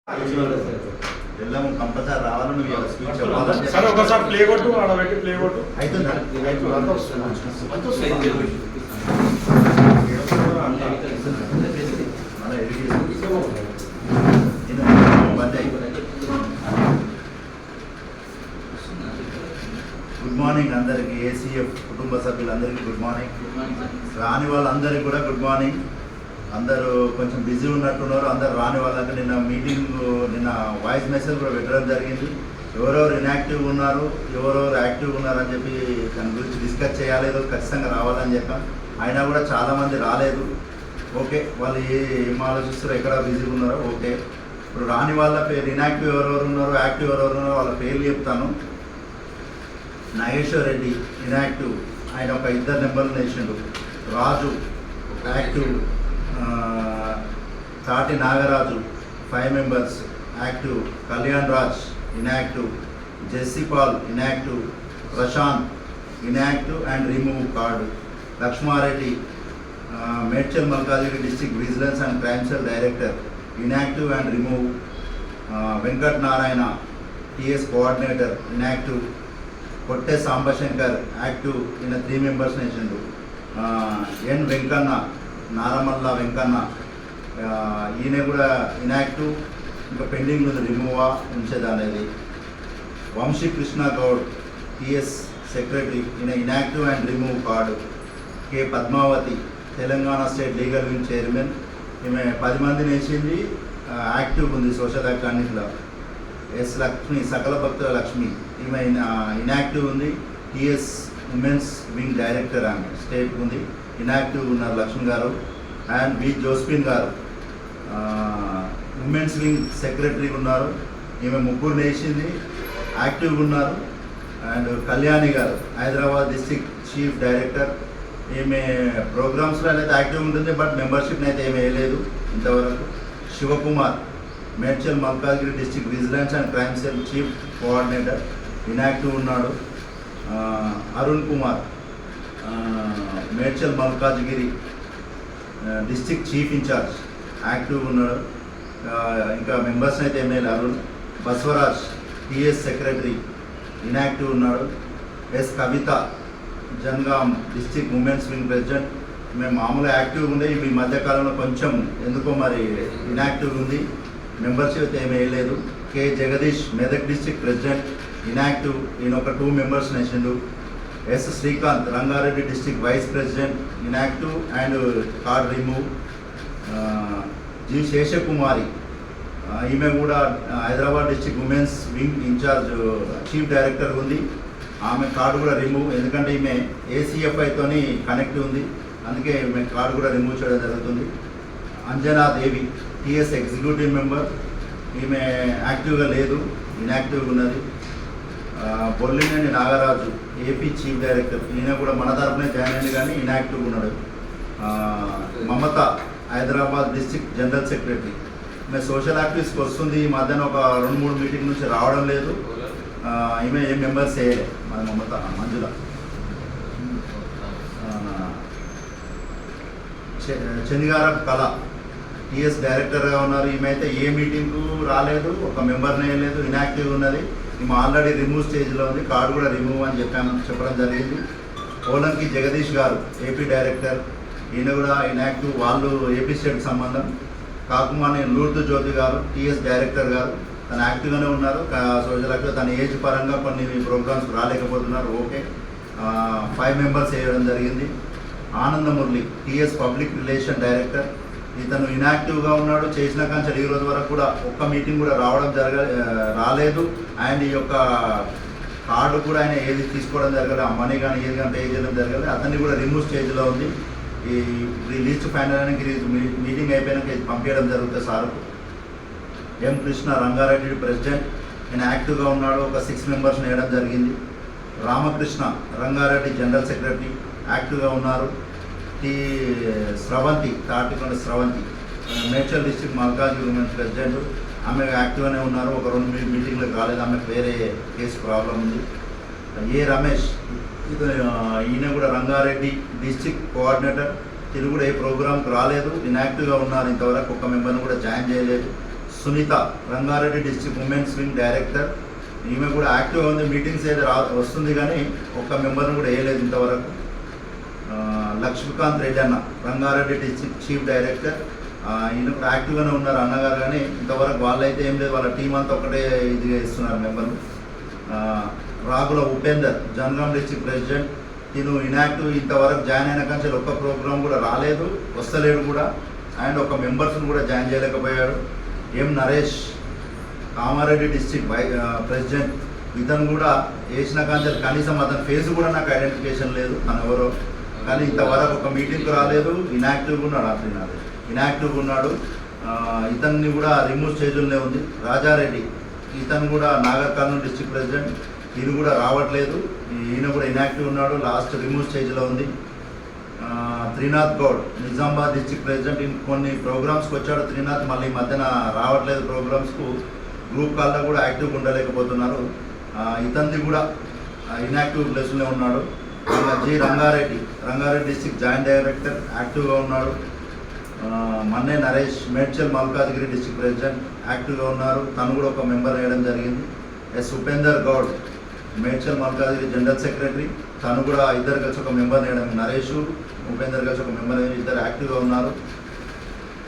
వెళ్ళాము కంపల్సరీ రావాలని నువ్వు స్పీచ్ చెప్పాలని సరే ఒకసారి ప్లే కొట్టు ఆడ పెట్టి ప్లే కొట్టు అవుతుందా అంతా వస్తుంది మళ్ళీ ఎడిట్ చేసి బంద్ అయిపోయింది. గుడ్ మార్నింగ్ అందరికీ, ఏసీఎఫ్ కుటుంబ సభ్యులందరికీ గుడ్ మార్నింగ్. రాని వాళ్ళందరికీ కూడా గుడ్ మార్నింగ్. అందరూ కొంచెం బిజీ ఉన్నట్టున్నారు. అందరు రాని వాళ్ళకి నిన్న వాయిస్ మెసేజ్ కూడా పెట్టడం జరిగింది. ఎవరెవరు ఇన్యాక్టివ్గా ఉన్నారు, ఎవరెవరు యాక్టివ్గా ఉన్నారు అని చెప్పి దాని గురించి డిస్కస్ చేయాలి, ఖచ్చితంగా రావాలని చెప్పాం. అయినా కూడా చాలామంది రాలేదు. ఓకే, వాళ్ళు ఏం ఆలోచిస్తారో, ఎక్కడ బిజీగా ఉన్నారో ఓకే. ఇప్పుడు రాని వాళ్ళ పేరు, ఇన్యాక్టివ్ ఎవరెవరు ఉన్నారో, యాక్టివ్ ఎవరెవరు ఉన్నారో వాళ్ళ పేర్లు చెప్తాను. నాగేశ్వర్ రెడ్డి ఇన్యాక్టివ్, ఆయన ఒక 2 నెంబర్లు వేసిండు. Raju active, Tati Nagaraju 5 members active, Kalyan Raj inactive, Jessipaul inactive, Prashanth inactive and remove card, Laxma Reddy Medchal Malkajgiri district vigilance and crime cell director inactive and remove, Venkat Narayana TS coordinator inactive, Kotte Sambashankar active, ఈయన 3 మెంబర్స్ వేసిండు. ఎన్ వెంకన్న, నారమల్ల వెంకన్న ఈయన కూడా ఇన్యాక్టివ్, ఇంకా పెండింగ్ ఉంది రిమూవా ఉంచేది అనేది. వంశీకృష్ణ గౌడ్ టిఎస్ సెక్రటరీ, ఈయన inactive and remove card. K Padmavathi Telangana state legal wing chairman, ఈమె 10 మందిని వేసింది, యాక్టివ్ ఉంది సోషల్ యాక్ట్ అన్నింటిలో. ఎస్ లక్ష్మి, సకల భక్తుల లక్ష్మి, ఈమె ఇన్యాక్టివ్ ఉంది. టిఎస్ ఉమెన్స్ వింగ్ డైరెక్టర్ ఆమె స్టేట్ ఉంది, ఇన్యాక్టివ్ ఉన్నారు లక్ష్మి గారు. అండ్ బి జోస్పిన్ గారు ఉమెన్స్ వింగ్ సెక్రటరీ ఉన్నారు, ఈమె 3 వేసింది, యాక్టివ్గా ఉన్నారు. అండ్ కళ్యాణి గారు హైదరాబాద్ డిస్ట్రిక్ట్ చీఫ్ డైరెక్టర్, ఈమె ప్రోగ్రామ్స్లో అయితే యాక్టివ్ ఉంటుంది, బట్ మెంబర్షిప్ని అయితే ఏమీ వేయలేదు ఇంతవరకు. Shivakumar Medchal Malkajgiri district vigilance and crime cell chief coordinator, inactive ఉన్నాడు. Arun Kumar Medchal Malkajgiri district chief incharge, active ఉన్నాడు. ఇంకా మెంబర్స్ అయితే ఏమీ లేదు. Arun Baswaraj TS secretary, inactive ఉన్నాడు. S Kavitha Jangaon district women's wing president, మేము మామూలుగా యాక్టివ్గా ఉండే, ఈ మధ్యకాలంలో కొంచెం ఎందుకో మరి ఇన్యాక్టివ్గా ఉంది, మెంబర్షిప్ అయితే ఏమీ వేయలేదు. K Jagadish Medak district president, inactive, ఈయన ఒక 2 మెంబర్స్ వేసిండు. S Srikanth Rangareddy district vice president, inactive and card remove. G Seshakumari, ఈమె కూడా Hyderabad district women's wing in charge chief director ఉంది, ఆమె కార్డు కూడా రిమూవ్, ఎందుకంటే ఈమె ఏసీఎఫ్ఐతోని కనెక్ట్ ఉంది, అందుకే ఈమె కార్డు కూడా రిమూవ్ చేయడం జరుగుతుంది. అంజనా దేవి టిఎస్ ఎగ్జిక్యూటివ్ మెంబర్, ఈమె యాక్టివ్గా లేదు, ఇన్యాక్టివ్గా ఉన్నది. Bollineni Nagaraju AP chief director, ఈయన కూడా మన తరపునే జాయిన్ అయింది కానీ ఇన్యాక్టివ్గా ఉన్నాడు. మమత హైదరాబాద్ డిస్ట్రిక్ట్ జనరల్ సెక్రటరీ, ఈమె సోషల్ యాక్టివిస్ట్కి వస్తుంది, ఈ మధ్యన ఒక 2-3 మీటింగ్ నుంచి రావడం లేదు. ఈమె ఏ మెంబర్స్ వేయలే మన మమత. మంజుల శనిగారం కళ టిఎస్ డైరెక్టర్గా ఉన్నారు, ఈమె అయితే ఏ మీటింగ్కు రాలేదు, ఒక మెంబర్ని వేయలేదు, ఇన్యాక్టివ్గా ఉన్నది. ఈమె ఆల్రెడీ రిమూవ్ స్టేజ్లో ఉంది, కార్డు కూడా రిమూవ్ అని చెప్పడం జరిగింది. పోలంకి జగదీష్ గారు ఏపీ డైరెక్టర్, ఈయన కూడా ఇన్యాక్టివ్, వాళ్ళు ఏపీ స్టేట్కి సంబంధం. కాకుమాని లూర్దు జ్యోతి గారు టిఎస్ డైరెక్టర్ గారు, తను యాక్టివ్గానే ఉన్నారు సోషల్ యాక్టివ్, తన ఏజ్ పరంగా కొన్ని ప్రోగ్రామ్స్ రాలేకపోతున్నారు, ఓకే. 5 మెంబర్స్ వేయడం జరిగింది. ఆనందమురళి టిఎస్ పబ్లిక్ రిలేషన్ డైరెక్టర్, ఇతను ఇన్యాక్టివ్గా ఉన్నాడు, చేసిన కాంచెలు ఈ రోజు వరకు కూడా ఒక్క మీటింగ్ కూడా రాలేదు. అండ్ ఈ యొక్క కార్డు కూడా ఆయన ఏది తీసుకోవడం జరగలేదు, ఆ మనీ కానీ ఏది కానీ పే చేయడం జరగలేదు, అతన్ని కూడా రిమూవ్ స్టేజ్లో ఉంది. ఈ లిస్ట్ ఫైనల్ అయినాక మీటింగ్ అయిపోయినాక ఇది పంపించడం జరుగుతుంది సార్. ఎం కృష్ణ రంగారెడ్డి ప్రెసిడెంట్, ఆయన యాక్టివ్గా ఉన్నాడు, ఒక 6 మెంబర్స్ని వేయడం జరిగింది. రామకృష్ణ రంగారెడ్డి జనరల్ సెక్రటరీ, యాక్టివ్గా ఉన్నారు. Sravanthi Tatikonda Sravanthi Medchal district Malkajgiri women's president, ఆమె యాక్టివ్గానే ఉన్నారు, ఒక 2 మీటింగ్లకు రాలేదు, ఆమెకు వేరే కేసు ప్రాబ్లం ఉంది. ఏ రమేష్, ఈయన కూడా రంగారెడ్డి డిస్ట్రిక్ట్ కోఆర్డినేటర్, తిరుగు కూడా ఏ ప్రోగ్రామ్కి రాలేదు, ఇన్యాక్టివ్గా ఉన్నారు, ఇంతవరకు ఒక్క మెంబర్ని కూడా జాయిన్ చేయలేదు. Sunitha Rangareddy district women's wing director. ఈమె కూడా యాక్టివ్గా ఉంది. మీటింగ్స్ అయితే వస్తుంది కానీ ఒక్క మెంబర్ని కూడా వేయలేదు ఇంతవరకు. లక్ష్మీకాంత్ రెడ్డి అన్న రంగారెడ్డి డిస్ట్రిక్ట్ చీఫ్ డైరెక్టర్. ఈయన కూడా యాక్టివ్గానే ఉన్నారు అన్నగారు, కానీ ఇంతవరకు వాళ్ళైతే ఏం లేదు, వాళ్ళ టీం అంతా ఒకటే ఇదిగా ఇస్తున్నారు మెంబర్లు. రాగుల ఉపేందర్ జనగాం డిస్ట్రిక్ట్ ప్రెసిడెంట్. తిను ఇన్యాక్టివ్, ఇంతవరకు జాయిన్ అయిన కానీ ఒక్క ప్రోగ్రామ్ కూడా రాలేదు, వస్తలేడు కూడా. అండ్ ఒక మెంబర్స్ని కూడా జాయిన్ చేయలేకపోయాడు. ఎం నరేష్ కామారెడ్డి డిస్ట్రిక్ట్ ప్రెసిడెంట్. ఇతను కూడా వేసిన కానీ కనీసం అతని ఫేస్ కూడా నాకు ఐడెంటిఫికేషన్ లేదు, తను ఎవరో. కానీ ఇంతవరకు ఒక మీటింగ్కి రాలేదు. ఇన్యాక్టివ్గా ఉన్నాడు, అట్లా ఇన్యాక్టివ్గా ఉన్నాడు. ఇతన్ని కూడా రిమూవ్ స్టేజ్లోనే ఉంది. రాజారెడ్డి ఇతను కూడా నాగర్ కర్నూలు డిస్ట్రిక్ట్ ప్రెసిడెంట్. ఈయన కూడా రావట్లేదు, ఈయన కూడా ఇన్యాక్టివ్ ఉన్నాడు, లాస్ట్ రిమూవ్ స్టేజ్లో ఉంది. Trinath Goud Nizamabad district president. కొన్ని ప్రోగ్రామ్స్కి వచ్చాడు త్రినాథ్, మళ్ళీ మధ్యన రావట్లేదు ప్రోగ్రామ్స్కు. గ్రూప్ కాల్లో కూడా యాక్టివ్గా ఉండలేకపోతున్నారు. ఇతనిది కూడా ఇన్యాక్టివ్ ప్లేస్లో ఉన్నాడు. G Rangareddy district joint director, యాక్టివ్గా ఉన్నాడు. మన్నే నరేష్ మేడ్చల్ మల్కాజ్గిరి డిస్ట్రిక్ట్ ప్రెసిడెంట్, యాక్టివ్గా ఉన్నారు, తను కూడా ఒక మెంబర్ వేయడం జరిగింది. S Upender Goud Medchal Malkajgiri general secretary, తను కూడా ఇద్దరు కలిసి ఒక మెంబర్ వేయడం, నరేష్ ఉపేందర్ కలిసి ఒక మెంబర్ ఇద్దరు యాక్టివ్గా ఉన్నారు.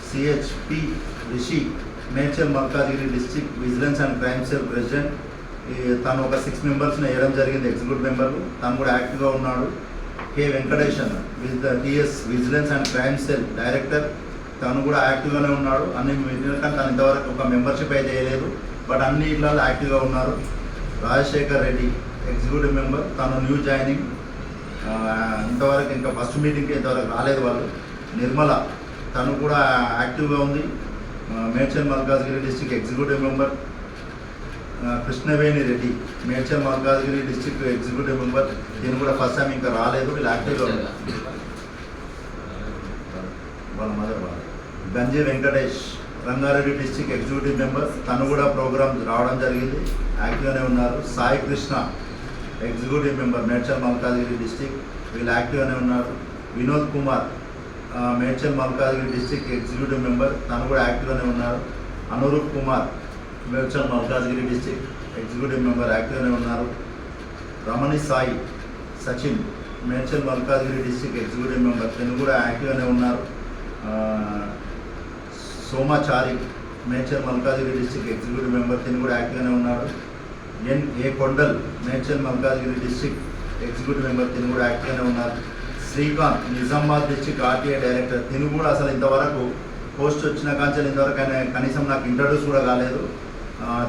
CHP Rishi Medchal Malkajgiri district vigilance and crime cell president. తను ఒక 6 మెంబర్స్ని వేయడం జరిగింది, ఎగ్జిక్యూటివ్ మెంబర్లు, తను కూడా యాక్టివ్గా ఉన్నాడు. K Venkatesan TS vigilance and crime cell director, తను కూడా యాక్టివ్గానే ఉన్నాడు. అన్ని కానీ తను ఇంతవరకు ఒక మెంబర్షిప్ అయితే వేయలేదు, బట్ అన్ని ఇళ్ళలో యాక్టివ్గా ఉన్నారు. రాజశేఖర్ రెడ్డి ఎగ్జిక్యూటివ్ మెంబర్, తను న్యూ జాయినింగ్, ఇంతవరకు ఇంకా ఫస్ట్ మీటింగ్కి ఇంతవరకు రాలేదు వాళ్ళు. నిర్మల తను కూడా యాక్టివ్గా ఉంది, Medchal Malkajgiri district executive member. Krishnaveni Reddy Medchal Malkajgiri district executive member, దీని కూడా ఫస్ట్ టైం ఇంకా రాలేదు, వీళ్ళు యాక్టివ్గా ఉన్నారు. వాళ్ళ మదర్ వాళ్ళు. Ganji Venkatesh Rangareddy district executive member, తను కూడా ప్రోగ్రామ్ రావడం జరిగింది, యాక్టివ్గానే ఉన్నారు. Sai Krishna executive member Medchal Malkajgiri district, వీళ్ళు యాక్టివ్గానే ఉన్నారు. Vinod Kumar Medchal Malkajgiri district executive member, తను కూడా యాక్టివ్గానే ఉన్నారు. Anuroop Kumar Medchal Malkajgiri district executive member, active ఉన్నారు. Ramani Sai Sachin Medchal Malkajgiri district executive member, తను కూడా యాక్టివ్గానే ఉన్నారు. Somachari Medchal Malkajgiri district executive member, తను కూడా యాక్టివ్గానే ఉన్నాడు. A Kondal Medchal Malkajgiri district executive member, తను కూడా యాక్టివ్గానే ఉన్నారు. Srikanth Nizamabad district RTI director, తను కూడా అసలు ఇంతవరకు పోస్ట్ వచ్చిన కాంచెలు ఇంతవరకు ఆయన కనీసం నాకు ఇంట్రడ్యూస్ కూడా కాలేదు.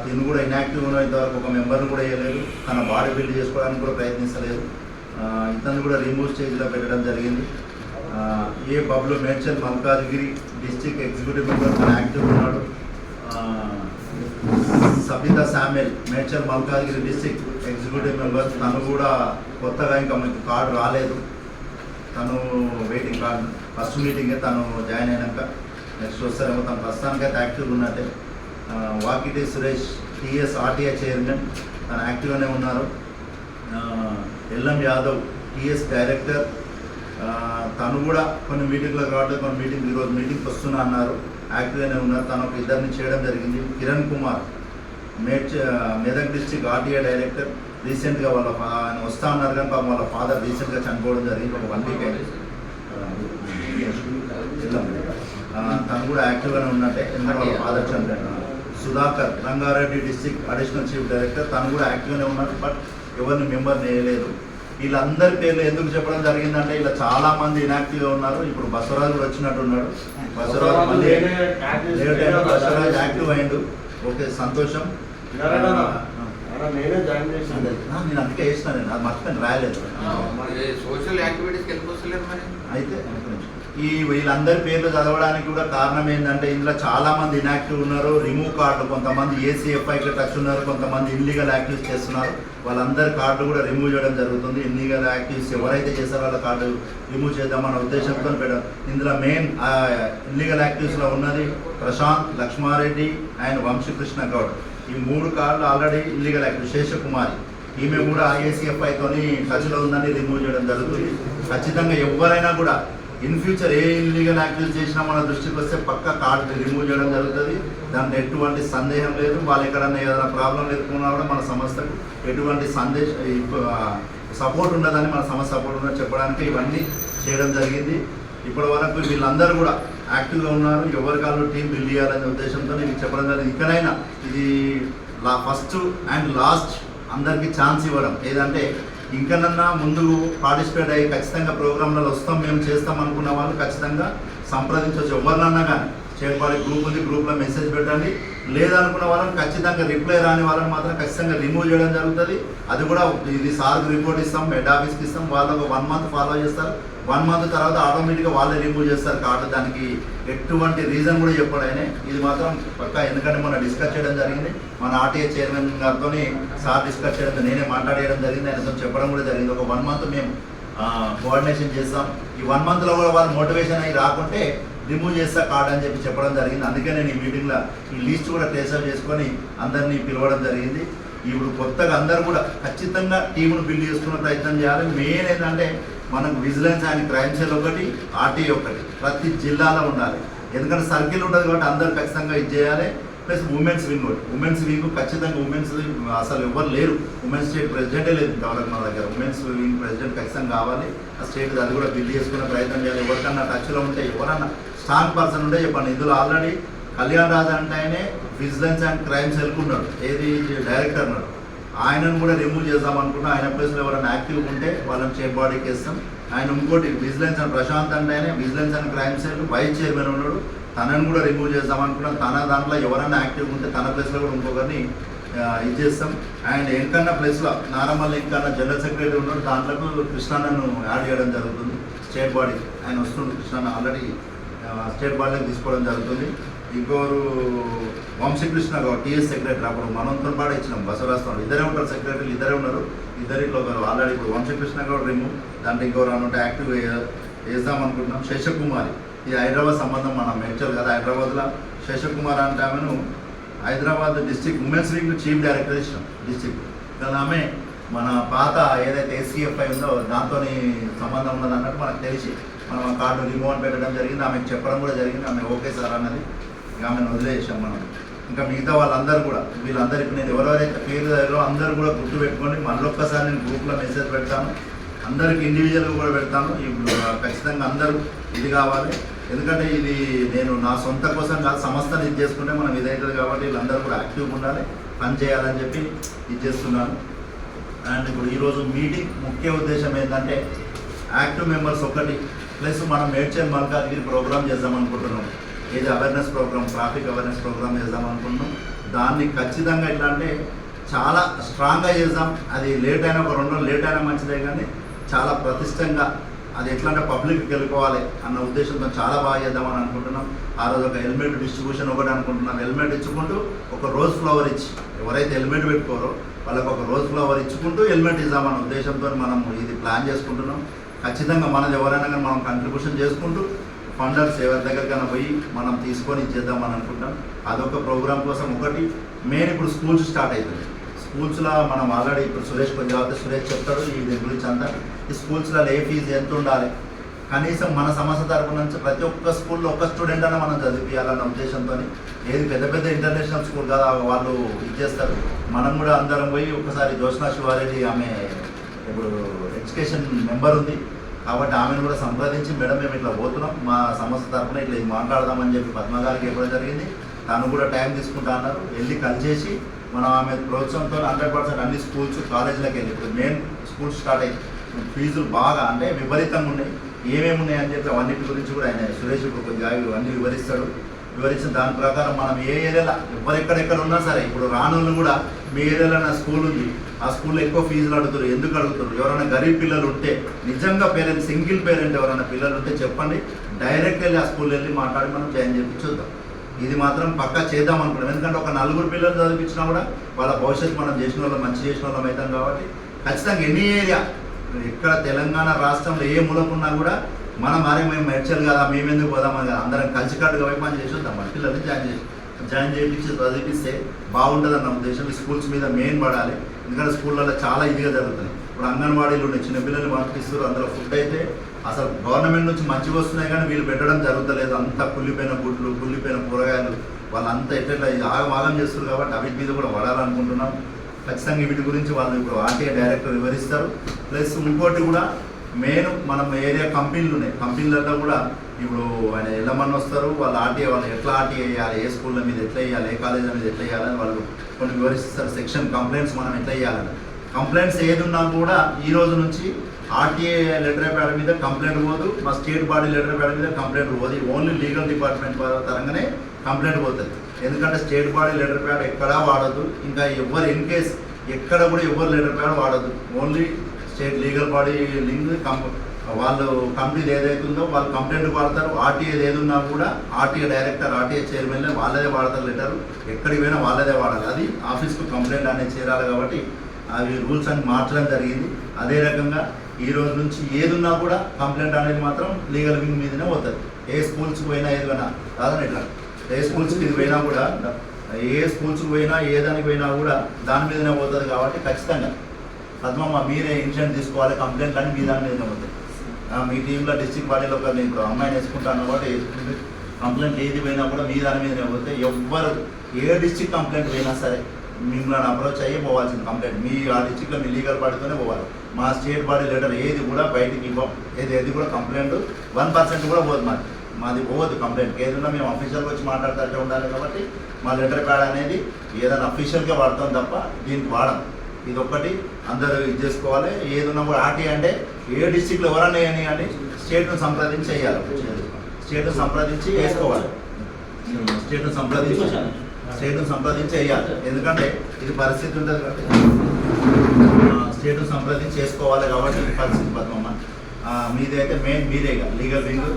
తిను కూడా ఇన్యాక్టివ్ ఉన్న ఇంతవరకు ఒక మెంబర్ని కూడా వేయలేదు, తన బాడీ బిల్డ్ చేసుకోవడానికి కూడా ప్రయత్నిస్తలేదు. ఇతను కూడా రిమూవ్ స్టేజ్లో పెట్టడం జరిగింది. A Bablu Medchal Malkajgiri district executive member, తను యాక్టివ్ ఉన్నాడు. Sabitha Samuel Medchal Malkajgiri district executive member, తను కూడా కొత్తగా ఇంకా మీకు కార్డు రాలేదు, తను వెయిటింగ్ కార్డు. ఫస్ట్ మీటింగే తను జాయిన్ అయినాక నెక్స్ట్ వస్తారేమో, తను ప్రస్తుతానికైతే యాక్టివ్గా ఉన్నట్టే. Vakiti Suresh TS RTI chairman, తను యాక్టివ్గానే ఉన్నారు. ఎల్ఎం యాదవ్ టీఎస్ డైరెక్టర్, తను కూడా కొన్ని మీటింగ్లకు రావట్లేదు, కొన్ని మీటింగ్ ఈరోజు మీటింగ్కి వస్తున్నా అన్నారు, యాక్టివ్గానే ఉన్నారు. తను ఒక ఇద్దరిని చేయడం జరిగింది. Kiran Kumar Medak district RTI director, రీసెంట్గా వాళ్ళ ఆయన వస్తా ఉన్నారు కానీ పాపం వాళ్ళ ఫాదర్ రీసెంట్గా చనిపోవడం జరిగింది, ఒక 1 వీక్ అయింది. తను కూడా యాక్టివ్గానే ఉన్నట్టే, ఎందుకంటే వాళ్ళ ఫాదర్ చనిపోయారు. Sudhakar Rangareddy district additional chief director, తను కూడా యాక్టివ్గానే ఉన్నారు, బట్ ఎవరిని మెంబర్ వేయలేదు. వీళ్ళందరి పేర్లు ఎందుకు చెప్పడం జరిగిందంటే ఇలా చాలా మంది ఇన్యాక్టివ్గా ఉన్నారు. ఇప్పుడు బసవరాజు కూడా వచ్చినట్టు ఉన్నాడు, బసవరాజు మళ్ళీ బసవరాజు యాక్టివ్ అయ్యిండు. ఓకే, సంతోషం. నేనే జాయిన్ చేసాను, నేను అందుకే వేసినాను, నేను అది మర్చిపోయి రాయలేదు. సోషల్ యాక్టివిటీస్కి వెళ్ళిపోతలేరు మరి. అయితే వీళ్ళందరి పేర్లు చదవడానికి కూడా కారణం ఏంటంటే ఇందులో చాలా మంది ఇన్యాక్టివ్ ఉన్నారు. రిమూవ్ కార్డు, కొంతమంది ఏసీఎఫ్ఐకి టచ్ ఉన్నారు, కొంతమంది ఇన్లీగల్ యాక్టివిటీస్ చేస్తున్నారు. వాళ్ళందరి కార్డు కూడా రిమూవ్ చేయడం జరుగుతుంది. ఇన్లీగల్ యాక్టివిటీస్ ఎవరైతే చేస్తారో వాళ్ళ కార్డు రిమూవ్ చేద్దామన్న ఉద్దేశంతో పెట్టాం. ఇందులో మెయిన్ ఇన్లీగల్ యాక్టివిటీస్లో ఉన్నది ప్రశాంత్, లక్ష్మారెడ్డి అండ్ వంశీకృష్ణ గౌడ్. ఈ 3 కార్డులు ఆల్రెడీ ఇల్లీగల్ యాక్టివ్. శేషకుమారి ఈమె కూడా ఏసీఎఫ్ఐతోని టచ్లో ఉందని రిమూవ్ చేయడం జరుగుతుంది. ఖచ్చితంగా ఎవరైనా కూడా in future A illegal activity చేసినా మన దృష్టికి వస్తే పక్క కార్డు రిమూవ్ చేయడం జరుగుతుంది. దాంట్లో ఎటువంటి సందేహం లేదు. వాళ్ళు ఎక్కడన్నా ఏదైనా ప్రాబ్లం ఎదుర్కొన్నా కూడా మన సంస్థకు ఎటువంటి సపోర్ట్ ఉండదని, మన సంస్థ సపోర్ట్ ఉండదని చెప్పడానికి ఇవన్నీ చేయడం జరిగింది. ఇప్పటి వరకు వీళ్ళందరూ కూడా యాక్టివ్గా ఉన్నారు. ఎవరి కాళ్ళు టీం బిల్డ్ చేయాలనే ఉద్దేశంతో మీకు చెప్పడం జరిగింది. ఇకనైనా ఇది ఫస్ట్ అండ్ లాస్ట్ అందరికీ ఛాన్స్ ఇవ్వడం. ఏదంటే ఇంకనన్నా ముందు పార్టిసిపేట్ అయ్యి ఖచ్చితంగా ప్రోగ్రాంలలో వస్తాం, మేము చేస్తాం అనుకున్న వాళ్ళు ఖచ్చితంగా సంప్రదించవచ్చు. ఎవరినన్నా కానీ చేరుపాలి గ్రూప్ ఉంది, గ్రూప్లో మెసేజ్ పెట్టండి. లేదనుకున్న వాళ్ళని ఖచ్చితంగా రిప్లై రాని వాళ్ళని మాత్రం ఖచ్చితంగా రిమూవ్ చేయడం జరుగుతుంది. అది కూడా ఇది సార్కి రిపోర్ట్ ఇస్తాం, హెడ్ ఆఫీస్కి ఇస్తాం. వాళ్ళు ఒక 1 month ఫాలో చేస్తారు. 1 month తర్వాత ఆటోమేటిక్గా వాళ్ళే రిమూవ్ చేస్తారు కార్డు. దానికి ఎటువంటి రీజన్ కూడా చెప్పాడు ఆయన. ఇది మాత్రం పక్కా, ఎందుకంటే మనం డిస్కస్ చేయడం జరిగింది. మన ఆర్టీఏ చైర్మన్ గారితో సార్ డిస్కస్ చేయడం, నేనే మాట్లాడేయడం జరిగింది. ఆయనతో చెప్పడం కూడా జరిగింది. ఒక 1 month మేము కోఆర్డినేషన్ చేస్తాం. ఈ 1 monthలో కూడా వాళ్ళు మోటివేషన్ అయ్యి రాకుంటే రిమూవ్ చేస్తా కార్డ్ అని చెప్పడం జరిగింది. అందుకే నేను ఈ మీటింగ్లో ఈ లిస్ట్ కూడా ట్రేసప్ చేసుకొని అందరినీ పిలవడం జరిగింది. ఇప్పుడు కొత్తగా అందరూ కూడా ఖచ్చితంగా టీమును బిల్డ్ చేసుకునే ప్రయత్నం చేయాలి. మెయిన్ ఏంటంటే మనకు విజిలెన్స్ అండ్ క్రైమ్ సెల్ ఒకటి, ఆర్టీఏ ఒకటి ప్రతి జిల్లాలో ఉండాలి. ఎందుకంటే సర్కిల్ ఉంటుంది కాబట్టి అందరూ ఖచ్చితంగా ఇది చేయాలి. ప్లస్ ఉమెన్స్ వింగ్ కూడా, ఉమెన్స్ వింగ్ ఖచ్చితంగా ఉమెన్స్ అసలు ఎవరు లేరు. ఉమెన్స్ స్టేట్ ప్రెసిడెంటే లేదు ఇంతవరకు మన దగ్గర. ఉమెన్స్ వింగ్ ప్రెసిడెంట్ ఖచ్చితంగా కావాలి. ఆ స్టేట్ అది కూడా బిల్డ్ చేసుకునే ప్రయత్నం చేయాలి. ఎవరికన్నా టచ్లో ఉంటే, ఎవరన్నా స్ట్రాంగ్ పర్సన్ ఉంటే చెప్పండి. ఇందులో ఆల్రెడీ కళ్యాణ్ రాజు అంటే ఆయనే విజిలెన్స్ అండ్ క్రైమ్ సెల్కు ఉన్నాడు, ఏది డైరెక్టర్ ఉన్నాడు. ఆయనను కూడా రిమూవ్ చేద్దామనుకున్నా. ఆయన ప్లేస్లో ఎవరైనా యాక్టివ్గా ఉంటే వాళ్ళని చైర్ బాడీకి వేస్తాం. ఆయన ఇంకోటి విజిలెన్స్ అండ్ ప్రశాంత్ అంటే ఆయన vigilance and crime cell vice chairman ఉన్నాడు, తనను కూడా రిమూవ్ చేద్దామనుకున్నాం. తన దాంట్లో ఎవరైనా యాక్టివ్గా ఉంటే తన ప్లేస్లో కూడా ఇంకొకరిని ఇది చేస్తాం. అండ్ ఎంకన్నా ప్లేస్లో నారమల్లి ఎంకన్నా జనరల్ సెక్రటరీ ఉన్నాడు, దాంట్లో కృష్ణాన్నను యాడ్ చేయడం జరుగుతుంది స్టేట్ బాడీ. ఆయన వస్తుండే కృష్ణాన్న ఆల్రెడీ స్టేట్ బాడీలోకి తీసుకోవడం జరుగుతుంది. ఇంకోరు వంశీకృష్ణ గౌడ్ టీఎస్ సెక్రటరీ, అప్పుడు మనంతో పాటు ఇచ్చినాం బసవరాజు. ఇద్దరే ఉంటారు సెక్రటరీలు, ఇద్దరే ఉన్నారు. ఇద్దరిలో ఒకరు ఆల్రెడీ ఇప్పుడు వంశీకృష్ణ గౌడ్ రిమూవ్. దాంట్లో ఇంకోరు అన్నట్టు యాక్టివ్ వేద్దాం అనుకుంటున్నాం. శేషకుమారి, ఇది హైదరాబాద్ సంబంధం, మనం మేడ్చల్ కదా హైదరాబాద్లో. శేషకుమార్ అంటే ఆమెను Hyderabad district women's wing chief director ఇష్టం డిస్ట్రిక్ట్. కానీ ఆమె మన పాత ఏదైతే ఎస్సీఎఫ్ఐ ఉందో దాంతో సంబంధం ఉన్నది అన్నట్టు మనకు తెలిసి మనం ఆ కార్డు రిమూవ్ అని పెట్టడం జరిగింది. ఆమెకు చెప్పడం కూడా జరిగింది. ఆమె ఓకే సార్ అన్నది. ఇక ఆమెను వదిలేసాం మనం. ఇంకా మిగతా వాళ్ళందరూ కూడా, వీళ్ళందరూ ఇప్పుడు నేను ఎవరెవరైతే పేరు దగ్గర అందరూ కూడా గుర్తు పెట్టుకోండి. మళ్ళొక్కసారి నేను గ్రూప్లో మెసేజ్ పెడతాను, అందరికి ఇండివిజువల్గా కూడా పెడతాను. ఇప్పుడు ఖచ్చితంగా అందరూ ఇది కావాలి. ఎందుకంటే ఇది నేను నా సొంత కోసం కాదు, సంస్థను ఇది చేసుకుంటే మనం ఇదవుతుంది కాబట్టి వీళ్ళందరూ కూడా యాక్టివ్గా ఉండాలి, పని చేయాలని చెప్పి ఇది చేస్తున్నాను. అండ్ ఇప్పుడు ఈరోజు మీటింగ్ ముఖ్య ఉద్దేశం ఏంటంటే యాక్టివ్ మెంబర్స్ ఒకటి, ప్లస్ మనం మేడ్చల్ మల్కాజ్గిరి ప్రోగ్రామ్ చేద్దాం అనుకుంటున్నాం. ఏది awareness programme, traffic awareness programme చేద్దాం అనుకుంటున్నాం. దాన్ని ఖచ్చితంగా ఎట్లా అంటే చాలా స్ట్రాంగ్గా చేద్దాం. అది లేట్ అయినా ఒక 2 రోజులు లేట్ అయినా మంచిదే, కానీ చాలా ప్రతిష్టంగా అది ఎట్లా అంటే పబ్లిక్కి వెళ్ళిపోవాలి అన్న ఉద్దేశంతో చాలా బాగా చేద్దామని అనుకుంటున్నాం. ఆ రోజు ఒక హెల్మెట్ డిస్ట్రిబ్యూషన్ ఒకటి అనుకుంటున్నాం. హెల్మెట్ ఇచ్చుకుంటూ ఒక రోజ్ ఫ్లవర్ ఇచ్చి, ఎవరైతే హెల్మెట్ పెట్టుకోరో వాళ్ళకి ఒక రోజ్ ఫ్లవర్ ఇచ్చుకుంటూ హెల్మెట్ ఇద్దామన్న ఉద్దేశంతో మనం ఇది ప్లాన్ చేసుకుంటున్నాం. ఖచ్చితంగా మనది ఎవరైనా కానీ మనం కంట్రిబ్యూషన్ చేసుకుంటూ ఫండర్స్ ఎవరి దగ్గరికైనా పోయి మనం తీసుకొని ఇచ్చేద్దామని అనుకుంటాం. అదొక ప్రోగ్రామ్ కోసం. ఒకటి మెయిన్ ఇప్పుడు స్కూల్స్ స్టార్ట్ అవుతుంది. స్కూల్స్లో మనం ఆల్రెడీ ఇప్పుడు సురేష్ కొంచెం సురేష్ చెప్తాడు ఈ దీని గురించి అంతా. ఈ స్కూల్స్లో ఏ ఫీజు ఎంత ఉండాలి, కనీసం మన సంస్థ తరపు నుంచి ప్రతి ఒక్క స్కూల్లో ఒక్క స్టూడెంట్ అయినా మనం చదివించాలన్న ఉద్దేశంతో. ఏది పెద్ద పెద్ద ఇంటర్నేషనల్ స్కూల్ కదా వాళ్ళు ఇచ్చేస్తారు. మనం కూడా అందరం పోయి ఒకసారి జోష్నా శివారెడ్డి, ఆమె ఇప్పుడు ఎడ్యుకేషన్ మెంబర్ ఉంది కాబట్టి ఆమెను కూడా సంప్రదించి, మేడం మేము ఇట్లా పోతున్నాం, మా సంస్థ తరఫున ఇట్లా ఇది మాట్లాడదామని చెప్పి పద్మ గారికి ఇవ్వడం జరిగింది. తను కూడా టైం తీసుకుంటా అన్నారు. వెళ్ళి కలిసేసి మనం ఆమె ప్రోత్సాహంతో 100% అన్ని స్కూల్స్ కాలేజీలకు వెళ్ళి, ఇప్పుడు మెయిన్ స్కూల్స్ స్టార్ట్ అయ్యి ఫీజులు బాగా అంటే విపరీతంగా ఉన్నాయి. ఏమేమి ఉన్నాయని చెప్పి అవన్నిటి గురించి కూడా ఆయన సురేష్ కొద్దిగా ఇవన్నీ వివరిస్తాడు. వివరించిన దాని ప్రకారం మనం ఏ ఏరియాలో ఎవరెక్కడెక్కడ ఉన్నా సరే, ఇప్పుడు రానులు కూడా మీ ఏరియాలో నా స్కూల్ ఉంది, ఆ స్కూల్లో ఎక్కువ ఫీజులు అడుగుతారు, ఎందుకు అడుగుతారు, ఎవరైనా గరీబ్ పిల్లలు ఉంటే, నిజంగా పేరెంట్స్ సింగిల్ పేరెంట్ ఎవరైనా పిల్లలు ఉంటే చెప్పండి, డైరెక్ట్ వెళ్ళి ఆ స్కూల్ వెళ్ళి మాట్లాడి మనం జాయిన్ చేయించి చూద్దాం. ఇది మాత్రం పక్కా చేద్దాం అనుకున్నాం. ఎందుకంటే ఒక 4 పిల్లలు చదివించినా కూడా వాళ్ళ భవిష్యత్తు మనం చేసిన వాళ్ళం, మంచి చేసిన వాళ్ళం అవుతాం కాబట్టి ఖచ్చితంగా ఎన్ని ఏరియా ఇక్కడ తెలంగాణ రాష్ట్రంలో ఏ మూలకున్నా కూడా మనం మేము మెడ్చల్ కదా, మేమెందుకు పోదామని కదా, అందరం కలిసికట్టుగా వైపు పని చేసి వద్దాం. మన పిల్లల్ని జాయిన్ చేయించి చదివిస్తే బాగుంటుంది అన్న ఉద్దేశం. ఈ స్కూల్స్ మీద మెయిన్ పడాలి. ఎందుకంటే స్కూళ్ళల్లో చాలా ఇదిగా జరుగుతుంది. ఇప్పుడు అంగన్వాడీలు ఉన్నాయి, చిన్నపిల్లలు పంపిస్తారు, అందులో ఫుడ్ అయితే అసలు గవర్నమెంట్ నుంచి మంచిగా వస్తున్నాయి కానీ వీళ్ళు పెట్టడం జరుగుతలేదు. అంతా కుళ్ళిపోయిన గుడ్లు, కుళ్ళిపోయిన కూరగాయలు, వాళ్ళంతా ఎట్లా ఆగం చేస్తున్నారు కాబట్టి అవిటి మీద కూడా వాడాలనుకుంటున్నాం. ఖచ్చితంగా వీటి గురించి వాళ్ళు ఇప్పుడు ఆర్టీఐ డైరెక్టర్ వివరిస్తారు. ప్లస్ ఇంకోటి కూడా మెయిన్ మనం ఏరియా కంపెనీలు ఉన్నాయి, కంపెనీలలో కూడా ఇప్పుడు ఆయన వెళ్ళమని వస్తారు, వాళ్ళు ఆర్టీఐ వాళ్ళు ఎట్లా ఆర్టీఐ వేయాలి, ఏ స్కూళ్ళ మీద ఎట్లా వేయాలి, ఏ కాలేజీ మీద ఎట్లా వేయాలని వాళ్ళు కొన్ని వివరిస్తారు. సెక్షన్ కంప్లైంట్స్ మనం ఎట్లా వేయాలని, కంప్లైంట్స్ ఏది ఉన్నా కూడా ఈ రోజు నుంచి ఆర్టీఐ లెటర్ ప్యాడ్ మీద కంప్లైంట్ పోదు, మా స్టేట్ బాడీ లెటర్ ప్యాడ్ మీద కంప్లైంట్ పోదు. ఓన్లీ లీగల్ డిపార్ట్మెంట్ తరంగానే కంప్లైంట్ పోతుంది. ఎందుకంటే స్టేట్ బాడీ లెటర్ ప్యాడ్ ఎక్కడా వాడద్దు, ఇంకా ఎవరు ఇన్ కేస్ ఎక్కడ కూడా ఎవరు లెటర్ ప్యాడ్ వాడద్దు. Only state legal body link వాళ్ళు కంపెనీది ఏదైతుందో వాళ్ళు కంప్లైంట్ వాడతారు. ఆర్టీఐ ఏది ఉన్నా కూడా ఆర్టీఐ డైరెక్టర్, ఆర్టీఐ చైర్మన్ వాళ్ళదే వాడతారు లెటర్, ఎక్కడికి పోయినా వాళ్ళదే వాడాలి. అది ఆఫీస్కు కంప్లైంట్ అనేది చేరాలి కాబట్టి అవి రూల్స్ అని మార్చడం జరిగింది. అదే రకంగా ఈ రోజు నుంచి ఏది ఉన్నా కూడా కంప్లైంట్ అనేది మాత్రం లీగల్ వింగ్ మీదనే పోతుంది. ఏ స్కూల్స్కి పోయినా ఏదైనా కాదని ఇట్లా ఏ స్కూల్స్కి ఇది పోయినా కూడా, ఏ స్కూల్స్కి పోయినా ఏ దానికి పోయినా కూడా దాని మీదనే పోతుంది. కాబట్టి ఖచ్చితంగా పద్మమ్మ మీరే ఇన్సిడెంట్ తీసుకోవాలి, కంప్లైంట్ అని మీ దాని మీదనే పోతాయి. మీ టీంలో డిస్ట్రిక్ట్ బాడీలో ఒక నేను ఇప్పుడు అమ్మాయిని వేసుకుంటాను కాబట్టి వేసుకుంటే కంప్లైంట్ ఏది పోయినా కూడా మీ దాని మీదనే పోతే ఎవ్వరు ఏ డిస్ట్రిక్ట్ కంప్లైంట్ పోయినా సరే మిమ్మల్ని అప్రోచ్ అయ్యి పోవాల్సింది కంప్లైంట్. మీ ఆ డిస్ట్రిక్ట్లో మీ లీగల్ బాడీతోనే పోవాలి. మా స్టేట్ బాడీ లెటర్ ఏది కూడా బయటికి ఇవ్వం, ఏది కూడా కంప్లైంట్ 1% కూడా పోదు. మాది పోవద్దు కంప్లైంట్. ఏదన్నా మేము అఫీషియల్గా వచ్చి మాట్లాడుతూ ఉండాలి కాబట్టి మా లెటర్ ప్యాడ్ అనేది ఏదైనా అఫీషియల్గా వాడతాం తప్ప దీనికి వాడం. ఇది ఒక్కటి అందరూ ఇది చేసుకోవాలి. ఏదన్నా కూడా ఆర్టీఐ అంటే ఏ డిస్ట్రిక్ట్లో ఎవరన్నా వేయని కానీ స్టేట్ను సంప్రదించి వేయాలి, స్టేట్ను సంప్రదించి వేసుకోవాలి, స్టేట్ను సంప్రదించి వేయాలి. ఎందుకంటే ఇది పరిస్థితి ఉంటుంది కాబట్టి స్టేట్ను సంప్రదించి చేసుకోవాలి. కాబట్టి ఈ పరిస్థితి పద్మమ్మ మీదైతే మెయిన్ మీరేగా legal wing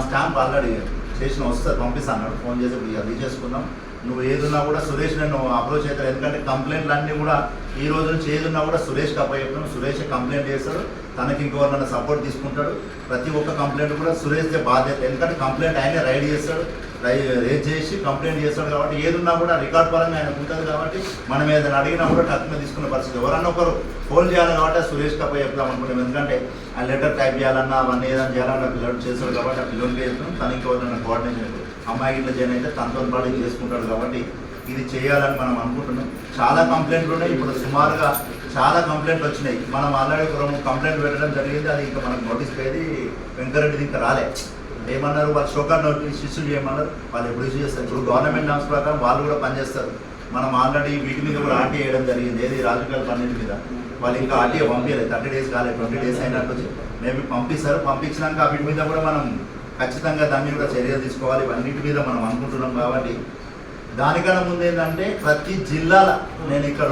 stamp already station వస్తుంది, పంపిస్తాను, ఫోన్ చేసి అది చేసుకుందాం. నువ్వు ఏదున్నా కూడా సురేష్ నన్ను అప్రోచ్ అవుతాడు. ఎందుకంటే కంప్లైంట్లు అన్నీ కూడా ఈ రోజు నుంచి ఏదున్నా కూడా సురేష్కి అప్పచెప్తాను. సురేష్ కంప్లైంట్ చేస్తాడు, తనకి ఇంకెవరినైనా సపోర్ట్ తీసుకుంటాడు. ప్రతి ఒక్క కంప్లైంట్ కూడా సురేష్దే బాధ్యత. ఎందుకంటే కంప్లైంట్ ఆయనే రైడ్ చేస్తాడు, రేజ్ చేసి కంప్లైంట్ చేస్తాడు. కాబట్టి ఏదున్నా కూడా రికార్డ్ పరంగా ఆయనకు ఉంటుంది. కాబట్టి మనం ఏదైనా అడిగినా కూడా టక్కున తీసుకునే పరిస్థితి. ఎవరన్నా ఒకరు ఫోన్ చేయాలి కాబట్టి సురేష్కి అప్పచెప్తాం అనుకుంటాం. ఎందుకంటే ఆ లెటర్ టైప్ చేయాలన్నా అవన్నీ ఏదైనా చేయాలన్నా పిల్లలు చేస్తాడు కాబట్టి ఆ పిల్లలకి చెప్తాం. తనకి ఎవరైనా కోఆర్డినేషన్ అమ్మాయి ఇట్లా చేయని అయితే తనతో పాటు చేసుకుంటాడు. కాబట్టి ఇది చేయాలని మనం అనుకుంటున్నాం. చాలా కంప్లైంట్లు ఉన్నాయి. ఇప్పుడు సుమారుగా చాలా కంప్లైంట్లు వచ్చినాయి. మనం ఆల్రెడీ కంప్లైంట్ పెట్టడం జరిగింది. అది ఇంకా మనకు నోటీస్ పోయేది వెంకరెడ్డిది ఇంకా రాలే. ఏమన్నారు వాళ్ళు షోకార్ నోటీస్ ఇష్యూ చేయమన్నారు. వాళ్ళు ఎప్పుడు ఇష్యూ చేస్తారు. ఇప్పుడు గవర్నమెంట్ నామ్స్ ప్రకారం వాళ్ళు కూడా పనిచేస్తారు. మనం ఆల్రెడీ వీటి మీద కూడా ఆర్టీఐ వేయడం జరిగింది. ఏది రాజకీయాల పన్నెండు మీద వాళ్ళు ఇంకా ఆర్టీఐ పంపించలేదు. 30 days కాలేదు, 20 days అయినట్టు మేబీ పంపిస్తారు. పంపించినాక వీటి మీద కూడా మనం ఖచ్చితంగా దాన్ని కూడా చర్య తీసుకోవాలి. ఇవన్నిటి మీద మనం అనుకుంటున్నాం. కాబట్టి దానికన్నా ముందు ఏంటంటే ప్రతి జిల్లాల నేను ఇక్కడ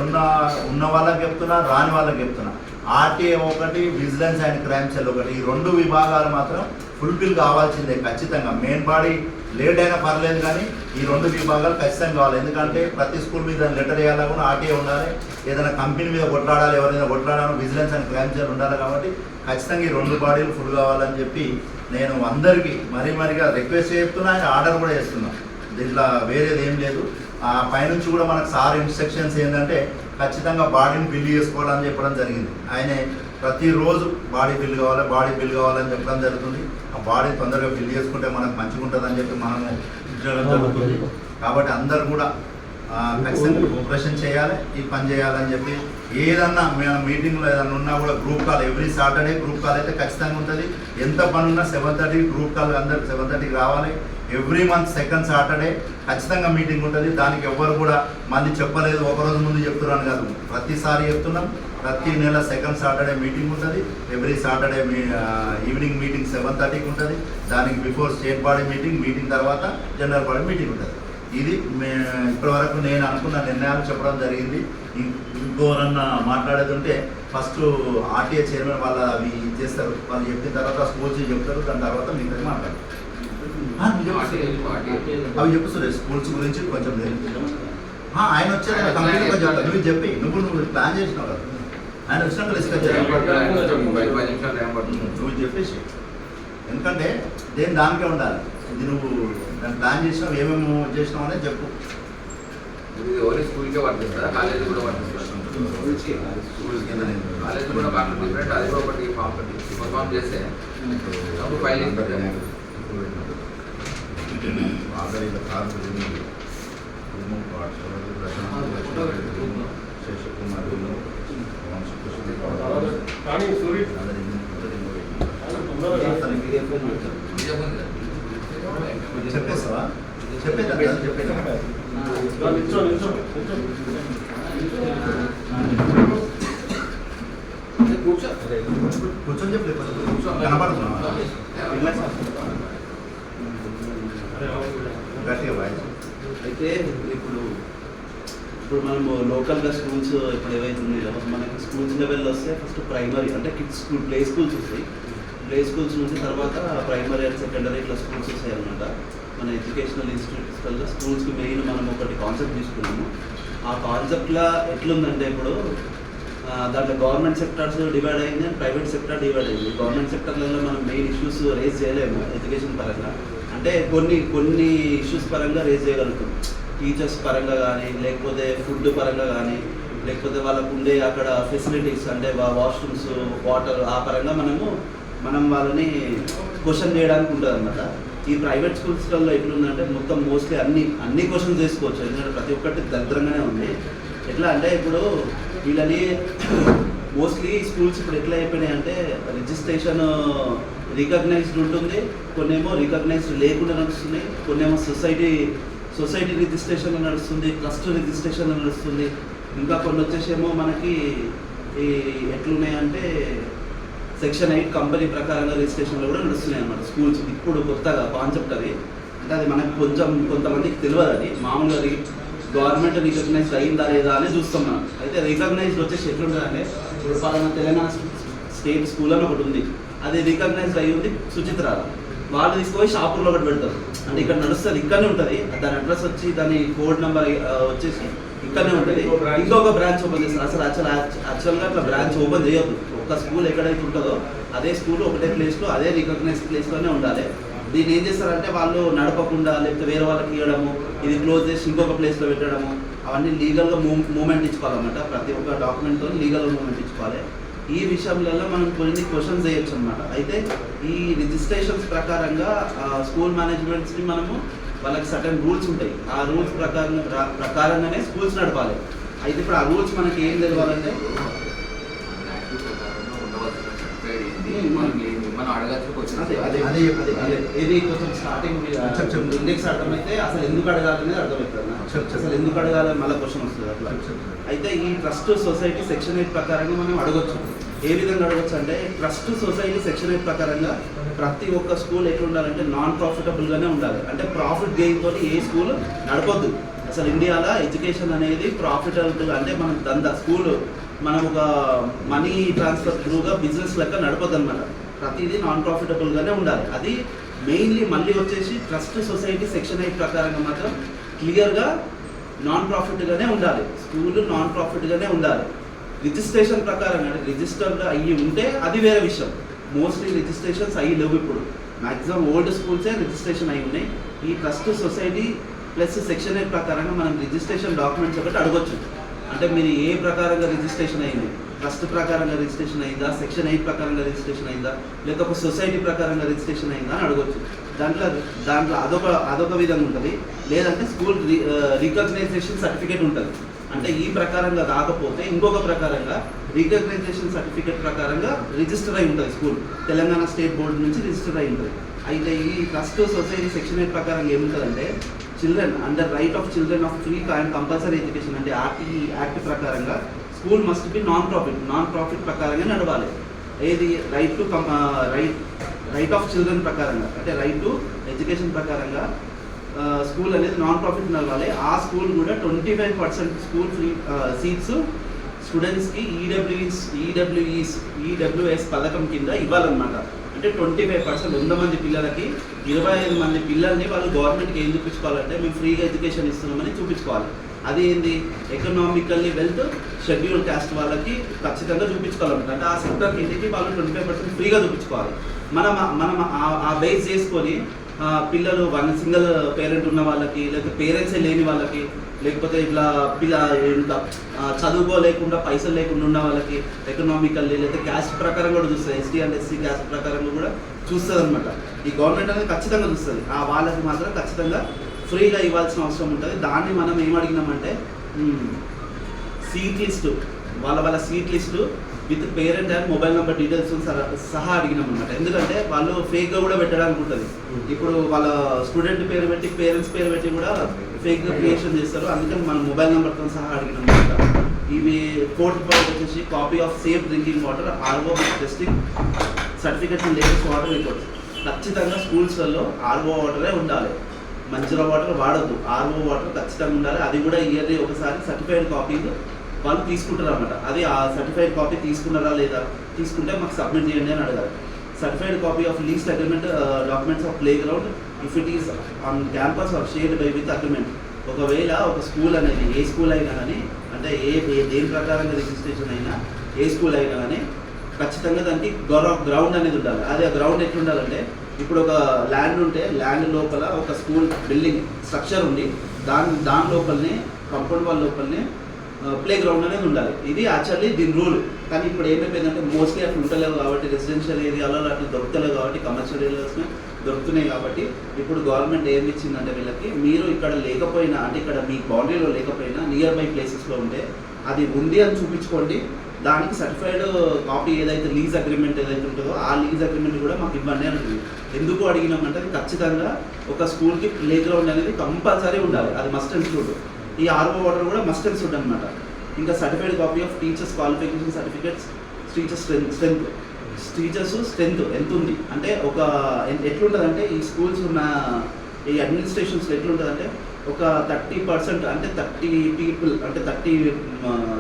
ఉన్న వాళ్ళకి చెప్తున్నా, రాని వాళ్ళకి చెప్తున్నా, ఆర్టీఐ ఒకటి, విజిలెన్స్ అండ్ క్రైమ్ సెల్ ఒకటి, ఈ 2 విభాగాలు మాత్రం ఫుల్ఫిల్ కావాల్సిందే ఖచ్చితంగా. మెయిన్ బాడీ లేట్ అయినా పర్లేదు కానీ ఈ 2 విభాగాలు ఖచ్చితంగా కావాలి. ఎందుకంటే ప్రతి స్కూల్ మీద లెటర్ వేయాలా కూడా ఆర్టీఐ ఉండాలి. ఏదైనా కంపెనీ మీద కొట్లాడాలి, ఎవరైనా కొట్లాడాలి, విజిలెన్స్ అండ్ క్రైమ్ సెల్ ఉండాలి. కాబట్టి ఖచ్చితంగా ఈ 2 బాడీలు ఫుల్ కావాలని చెప్పి నేను అందరికీ మరీగా రిక్వెస్ట్ చేస్తున్నా, ఆర్డర్ కూడా చేస్తున్నా. దీంట్లో వేరేది ఏం లేదు. ఆ పైనుంచి కూడా మనకు సార్ ఇన్స్ట్రక్షన్స్ ఏంటంటే ఖచ్చితంగా బాడీని బిల్ చేసుకోవాలని చెప్పడం జరిగింది. ఆయనే ప్రతిరోజు బాడీ బిల్ కావాలని చెప్పడం జరుగుతుంది. ఆ బాడీ తొందరగా బిల్ చేసుకుంటే మనకు మంచిగా ఉంటుందని చెప్పి మనము ఇచ్చడం జరుగుతుంది. కాబట్టి అందరు కూడా ఖచ్చితంగా కోఆపరేషన్ చేయాలి, ఈ పని చేయాలని చెప్పి ఏదన్నా మేము మీటింగ్లో ఏదన్నా ఉన్నా కూడా group call every Saturday group call అయితే ఖచ్చితంగా ఉంటుంది. ఎంత పని ఉన్నా 7:30 గ్రూప్ కాల్ అందరికి 7:30కి రావాలి. ఎవ్రీ మంత్ సెకండ్ సాటర్డే ఖచ్చితంగా మీటింగ్ ఉంటుంది. దానికి ఎవ్వరు కూడా మళ్ళీ చెప్పలేదు, ఒకరోజు ముందు చెప్తున్నాను కాదు, ప్రతిసారి చెప్తున్నాం. ప్రతి నెల సెకండ్ సాటర్డే మీటింగ్ ఉంటుంది. ఎవ్రీ సాటర్డే ఈవినింగ్ మీటింగ్ 7:30కి ఉంటుంది. దానికి బిఫోర్ స్టేట్ బాడీ మీటింగ్ తర్వాత జనరల్ బాడీ మీటింగ్ ఉంటుంది. ఇది ఇప్పటివరకు నేను అనుకున్న నిర్ణయాలు చెప్పడం జరిగింది. ఇంకోరన్నా మాట్లాడేది ఉంటే ఫస్ట్ ఆర్టీఐ చైర్మన్ వాళ్ళు అవి చేస్తారు. వాళ్ళు చెప్పిన తర్వాత స్కూల్స్ చెప్తారు. దాని తర్వాత మీకు మాట్లాడతారు. అవి చెప్పు సురేష్, స్కూల్స్ గురించి కొంచెం ఆయన వచ్చారు కంపెనీ చెప్తారు. నువ్వు చెప్పి నువ్వు ప్లాన్ చేసినావు కదా, ఆయన వచ్చినట్టు డిస్కస్ చేయాలి. నువ్వు చెప్పేసి, ఎందుకంటే దేని దానికే ఉండాలి. ఇది నువ్వు దాన్ని ప్లాన్ చేసినావు, ఏమేమి చేసినావు అనేది చెప్పు. ఇది ఓన్లీ స్కూల్కే వర్తిస్తుందా, కాలేజీ కూడా వర్తిస్తుందా? స్కూల్స్ కింద కాలేజీ కూడా బాగా డిఫరెంట్, అది కూడా ఒకటి పర్ఫామ్ చేస్తే అప్పుడు ఫైల్ ఆల్రెడీ శేషకుమార్ కానీ సూరి చెప్పేస్తావా? చెప్పేదా? చెప్పేదా? నిల్చో కూర్చో. కూర్చొని చెప్పలేదు కనపడుతున్నా గట్టిగా వాయిస్. అయితే ఇప్పుడు మనము లోకల్గా స్కూల్స్ ఇప్పుడు ఏవైతే ఉన్నాయో మనకి స్కూల్స్ లెవెల్లో వస్తే ఫస్ట్ ప్రైమరీ అంటే కిడ్స్ స్కూల్ ప్లే స్కూల్స్ వస్తాయి. ప్లే స్కూల్స్ నుంచి తర్వాత ప్రైమరీ అండ్ సెకండరీ ఇట్లా స్కూల్స్ వస్తాయి అనమాట. మన ఎడ్యుకేషనల్ ఇన్స్టిట్యూట్స్ వల్ల స్కూల్స్కి మెయిన్ మనం ఒకటి కాన్సెప్ట్ తీసుకున్నాము. ఆ కాన్సెప్ట్లో ఎట్లుందంటే ఇప్పుడు దాంట్లో గవర్నమెంట్ సెక్టార్స్ డివైడ్ అయింది అండ్ ప్రైవేట్ సెక్టార్ డివైడ్ అయింది. గవర్నమెంట్ సెక్టర్లలో మనం మెయిన్ ఇష్యూస్ రేజ్ చేయలేము ఎడ్యుకేషన్ పరంగా, అంటే కొన్ని ఇష్యూస్ పరంగా రేజ్ చేయగలుగుతాం. టీచర్స్ పరంగా కానీ, లేకపోతే ఫుడ్ పరంగా కానీ, లేకపోతే వాళ్ళకు ఉండే అక్కడ ఫెసిలిటీస్ అంటే వాష్రూమ్స్, వాటర్, ఆ పరంగా మనం వాళ్ళని క్వశ్చన్ చేయడానికి ఉంటుంది అనమాట. ఈ ప్రైవేట్ స్కూల్స్లలో ఎట్లుందంటే మొత్తం మోస్ట్లీ అన్ని క్వశ్చన్స్ చేసుకోవచ్చు, ఎందుకంటే ప్రతి ఒక్కటి దరిద్రంగానే ఉంది. ఎట్లా అంటే ఇప్పుడు వీళ్ళని మోస్ట్లీ స్కూల్స్ ఇప్పుడు ఎట్లా అయిపోయినాయి అంటే రిజిస్ట్రేషన్ రికగ్నైజ్డ్ ఉంటుంది, కొన్నేమో రికగ్నైజ్డ్ లేకుండా నడుస్తున్నాయి, కొన్నేమో సొసైటీ రిజిస్ట్రేషన్ నడుస్తుంది, ట్రస్ట్ రిజిస్ట్రేషన్ నడుస్తుంది, ఇంకా కొన్ని వచ్చేసేమో మనకి ఈ ఎట్లున్నాయంటే సెక్షన్ 8 కంపెనీ ప్రకారంగా రిజిస్ట్రేషన్లో కూడా నడుస్తున్నాయి అన్నమాట స్కూల్స్. ఇప్పుడు కొత్తగా కాన్సెప్ట్ అది, అంటే అది మనకి కొంతమందికి తెలియదు. అది మామూలుగా గవర్నమెంట్ రికగ్నైజ్డ్ అయిందా లేదా అని చూస్తాం మనం. అయితే రికగ్నైజ్డ్ వచ్చేసి ఎట్లుంటుందంటే ఇప్పుడు పలానా తెలంగాణ స్టేట్ స్కూల్ అని ఒకటి ఉంది, అది రికగ్నైజ్డ్ అయ్యి ఉంది సుచిత్రాల, వాళ్ళు తీసుకుపోయి షాపుల్లో ఒకటి పెడతారు. అంటే ఇక్కడ నడుస్తుంది, ఇక్కడనే ఉంటుంది, దాని అడ్రస్ వచ్చి దాని కోడ్ నెంబర్ వచ్చేసి ఇక్కడనే ఉంటుంది. ఇంకొక బ్రాంచ్ ఓపెన్ చేస్తారు. యాక్చువల్గా అట్లా బ్రాంచ్ ఓపెన్ చేయొద్దు. ఒక స్కూల్ ఎక్కడైతే ఉంటుందో అదే స్కూల్ ఒకటే ప్లేస్లో అదే రికగ్నైజ్డ్ ప్లేస్లోనే ఉండాలి. దీన్ని ఏం చేస్తారంటే వాళ్ళు నడపకుండా లేకపోతే వేరే వాళ్ళకి ఇవ్వడము, ఇది క్లోజ్ చేసి ఇంకొక ప్లేస్లో పెట్టడము, అవన్నీ లీగల్గా మూమెంట్ ఇచ్చుకోవాలన్నమాట. ప్రతి ఒక్క డాక్యుమెంట్తో లీగల్గా మూమెంట్ ఇచ్చుకోవాలి. ఈ విషయంలో మనం కొన్ని క్వశ్చన్స్ చేయొచ్చు అనమాట. అయితే ఈ రిజిస్ట్రేషన్స్ ప్రకారంగా స్కూల్ మేనేజ్మెంట్స్ని మనము వాళ్ళకి సర్టెన్ రూల్స్ ఉంటాయి. ఆ రూల్స్ ప్రకారంగానే స్కూల్స్ నడపాలి. అయితే ఇప్పుడు ఆ రూల్స్ మనకి ఏం తెలియాలంటే మనం అడగాల్సిన ఇది కొంచెం స్టార్టింగ్ ఇండెక్స్ అర్థమైతే అసలు ఎందుకు అడగాలనేది అర్థమవుతుంది. అసలు ఎందుకు అడగాలని మళ్ళీ క్వశ్చన్ వస్తుంది అట్లా. అయితే ఈ ట్రస్ట్ సొసైటీ సెక్షన్ 8 ప్రకారంగా మనం అడగొచ్చు. ఏ విధంగా అడగొచ్చు అంటే ట్రస్ట్ సొసైటీ సెక్షన్ 8 ప్రకారంగా ప్రతి ఒక్క స్కూల్ ఎట్లా ఉండాలంటే నాన్ ప్రాఫిటబుల్గానే ఉండాలి. అంటే ప్రాఫిట్ గెయిన్ తోటి ఏ స్కూల్ నడపొద్దు. అసలు ఇండియాలో ఎడ్యుకేషన్ అనేది ప్రాఫిటబుల్ అంటే మనం స్కూల్ మనం ఒక మనీ ట్రాన్స్ఫర్ త్రూగా బిజినెస్ లెక్క నడపద్దు అనమాట. ప్రతిదీ నాన్ ప్రాఫిటబుల్గానే ఉండాలి. అది మెయిన్లీ మళ్ళీ వచ్చేసి ట్రస్ట్ సొసైటీ సెక్షన్ 8 ప్రకారంగా మాత్రం క్లియర్గా నాన్ ప్రాఫిట్గానే ఉండాలి. స్కూల్ నాన్ ప్రాఫిట్గానే ఉండాలి. రిజిస్ట్రేషన్ ప్రకారం అంటే రిజిస్టర్డ్ అయ్యి ఉంటే అది వేరే విషయం. మోస్ట్లీ రిజిస్ట్రేషన్స్ అయ్యి లేవు. ఇప్పుడు మ్యాక్సిమం ఓల్డ్ స్కూల్సే రిజిస్ట్రేషన్ అయి ఉన్నాయి. ఈ ట్రస్ట్ సొసైటీ ప్లస్ సెక్షన్ 8 ప్రకారంగా మనం రిజిస్ట్రేషన్ డాక్యుమెంట్స్ ఒకటి అడగొచ్చు. అంటే మీరు ఏ ప్రకారంగా రిజిస్ట్రేషన్ అయింది, ట్రస్ట్ ప్రకారంగా రిజిస్ట్రేషన్ అయిందా, సెక్షన్ 8 ప్రకారంగా రిజిస్ట్రేషన్ అయిందా, లేకపోతే ఒక సొసైటీ ప్రకారంగా రిజిస్ట్రేషన్ అయిందా అని అడగొచ్చు. దాంట్లో అదొక విధంగా ఉంటుంది. లేదంటే స్కూల్ రికగ్నైజేషన్ సర్టిఫికేట్ ఉంటుంది. అంటే ఈ ప్రకారంగా కాకపోతే ఇంకొక ప్రకారంగా రికగ్నైజేషన్ సర్టిఫికేట్ ప్రకారంగా రిజిస్టర్ అయి ఉంటుంది స్కూల్. తెలంగాణ స్టేట్ బోర్డు నుంచి రిజిస్టర్ అయి ఉంటుంది. అయితే ఈ ట్రస్ట్ సొసైటీ సెక్షన్ 8 ప్రకారంగా ఏముంటుందంటే children under right of children of free and compulsory education అంటే ఆర్టీఈ యాక్ట్ ప్రకారంగా school must be non profit ప్రకారంగా నడవాలి. ఏది రైట్ ఆఫ్ చిల్డ్రన్ ప్రకారంగా అంటే రైట్ టు ఎడ్యుకేషన్ ప్రకారంగా స్కూల్ అనేది నాన్ ప్రాఫిట్ నడవాలి. ఆ స్కూల్ కూడా 25% స్కూల్ ఫ్రీ సీట్స్ స్టూడెంట్స్కి ఈడబ్ల్యూఎస్ పథకం కింద ఇవ్వాలన్నమాట. అంటే 25% 100 మంది పిల్లలకి 25 మంది పిల్లల్ని వాళ్ళు గవర్నమెంట్కి ఏం చూపించుకోవాలంటే మేము ఫ్రీగా ఎడ్యుకేషన్ ఇస్తున్నామని చూపించుకోవాలి. అది ఏంది ఎకనామికల్లీ వెల్త్ షెడ్యూల్ క్యాస్ట్ వాళ్ళకి ఖచ్చితంగా చూపించుకోవాలన్నమాట. అంటే ఆ సెక్టర్ కిందకి వాళ్ళు 25% ఫ్రీగా చూపించుకోవాలి. మనం ఆ బేస్ చేసుకొని పిల్లలు వన్ సింగిల్ పేరెంట్ ఉన్న వాళ్ళకి, లేకపోతే పేరెంట్సే లేని వాళ్ళకి, లేకపోతే ఇట్లా ఇంత చదువుకోలేకుండా పైసలు లేకుండా ఉన్న వాళ్ళకి ఎకనామికల్లీ లేకపోతే క్యాస్ట్ ప్రకారం కూడా చూస్తుంది. ఎస్టీ అండ్ ఎస్సీ క్యాస్ట్ ప్రకారం కూడా చూస్తుంది అనమాట. ఈ గవర్నమెంట్ అనేది ఖచ్చితంగా చూస్తుంది. వాళ్ళకి మాత్రం ఖచ్చితంగా ఫ్రీగా ఇవ్వాల్సిన అవసరం ఉంటుంది. దాన్ని మనం ఏమడిగినామంటే సీట్ లిస్టు, వాళ్ళ seat list with parent and mobile number details సహా అడిగినాం అనమాట. ఎందుకంటే వాళ్ళు ఫేక్గా కూడా పెట్టడానికి ఉంటుంది. ఇప్పుడు వాళ్ళ స్టూడెంట్ పేరు పెట్టి పేరెంట్స్ పేరు పెట్టి కూడా ఫేక్గా క్రియేషన్ చేస్తారు. అందుకని మనం మొబైల్ నెంబర్తో సహా అడిగినాం అనమాట. ఇవి 4th పాయింట్ వచ్చేసి copy of safe drinking water, RO testing certificates and latest water reports. ఖచ్చితంగా స్కూల్స్లలో ఆర్ఓ వాటరే ఉండాలి. మంచిగా వాటర్ వాడద్దు, ఆర్ఓ వాటర్ ఖచ్చితంగా ఉండాలి. అది కూడా ఇయర్లీ ఒకసారి సర్టిఫైడ్ కాపీలు వాళ్ళు తీసుకుంటారు అనమాట. అది ఆ సర్టిఫైడ్ కాపీ తీసుకున్నారా లేదా, తీసుకుంటే మాకు సబ్మిట్ చేయండి అని అడగాలి. Certified copy of least agreement documents of play ground if it is on campus are shared by with agreement. ఒకవేళ ఒక స్కూల్ అనేది ఏ స్కూల్ అయినా కానీ, అంటే దేని ప్రకారంగా రిజిస్ట్రేషన్ అయినా ఏ స్కూల్ అయినా కానీ ఖచ్చితంగా దానికి గ్రౌండ్ అనేది ఉండాలి. అది ఆ గ్రౌండ్ ఎట్లా ఉండాలంటే, ఇప్పుడు ఒక ల్యాండ్ ఉంటే ల్యాండ్ లోపల ఒక స్కూల్ బిల్డింగ్ స్ట్రక్చర్ ఉండి దాని లోపలనే కంపౌండ్ వాళ్ళ లోపలనే ప్లే గ్రౌండ్ అనేది ఉండాలి. ఇది యాక్చువల్లీ దీని రూల్. కానీ ఇప్పుడు ఏమైపోయిందంటే మోస్ట్లీ అట్లా ఉండలేవు కాబట్టి, రెసిడెన్షియల్ ఏరియాలో అట్లా దొరుకుతలేవు కాబట్టి, కమర్షియల్ ఏరియాస్లో దొరుకుతున్నాయి కాబట్టి, ఇప్పుడు గవర్నమెంట్ ఏమి ఇచ్చిందంటే వీళ్ళకి, మీరు ఇక్కడ లేకపోయినా, అంటే ఇక్కడ మీ బౌండరీలో లేకపోయినా నియర్ బై ప్లేసెస్లో ఉంటే అది ఉంది అని చూపించుకోండి. దానికి సర్టిఫైడ్ కాపీ ఏదైతే లీజ్ అగ్రిమెంట్ ఏదైతే ఉంటుందో ఆ లీజ్ అగ్రిమెంట్ కూడా మాకు ఇవ్వండి అంటుంది. ఎందుకు అడిగినామంటే ఖచ్చితంగా ఒక స్కూల్కి ప్లే గ్రౌండ్ అనేది కంపల్సరీ ఉండాలి. అది మస్ట్ అండ్ షుడ్. ఈ ఆర్ఓ వాటర్ కూడా మస్ట్ అండ్ షుడ్ అనమాట. ఇంకా certified copy of teachers qualification certificates, teachers strength ఎంత ఉంది అంటే, ఒక ఎట్లుంటుందంటే ఈ స్కూల్స్ ఉన్న ఈ అడ్మినిస్ట్రేషన్స్లో ఎట్లుంటుందంటే, ఒక 30% అంటే 30 పీపుల్ అంటే 30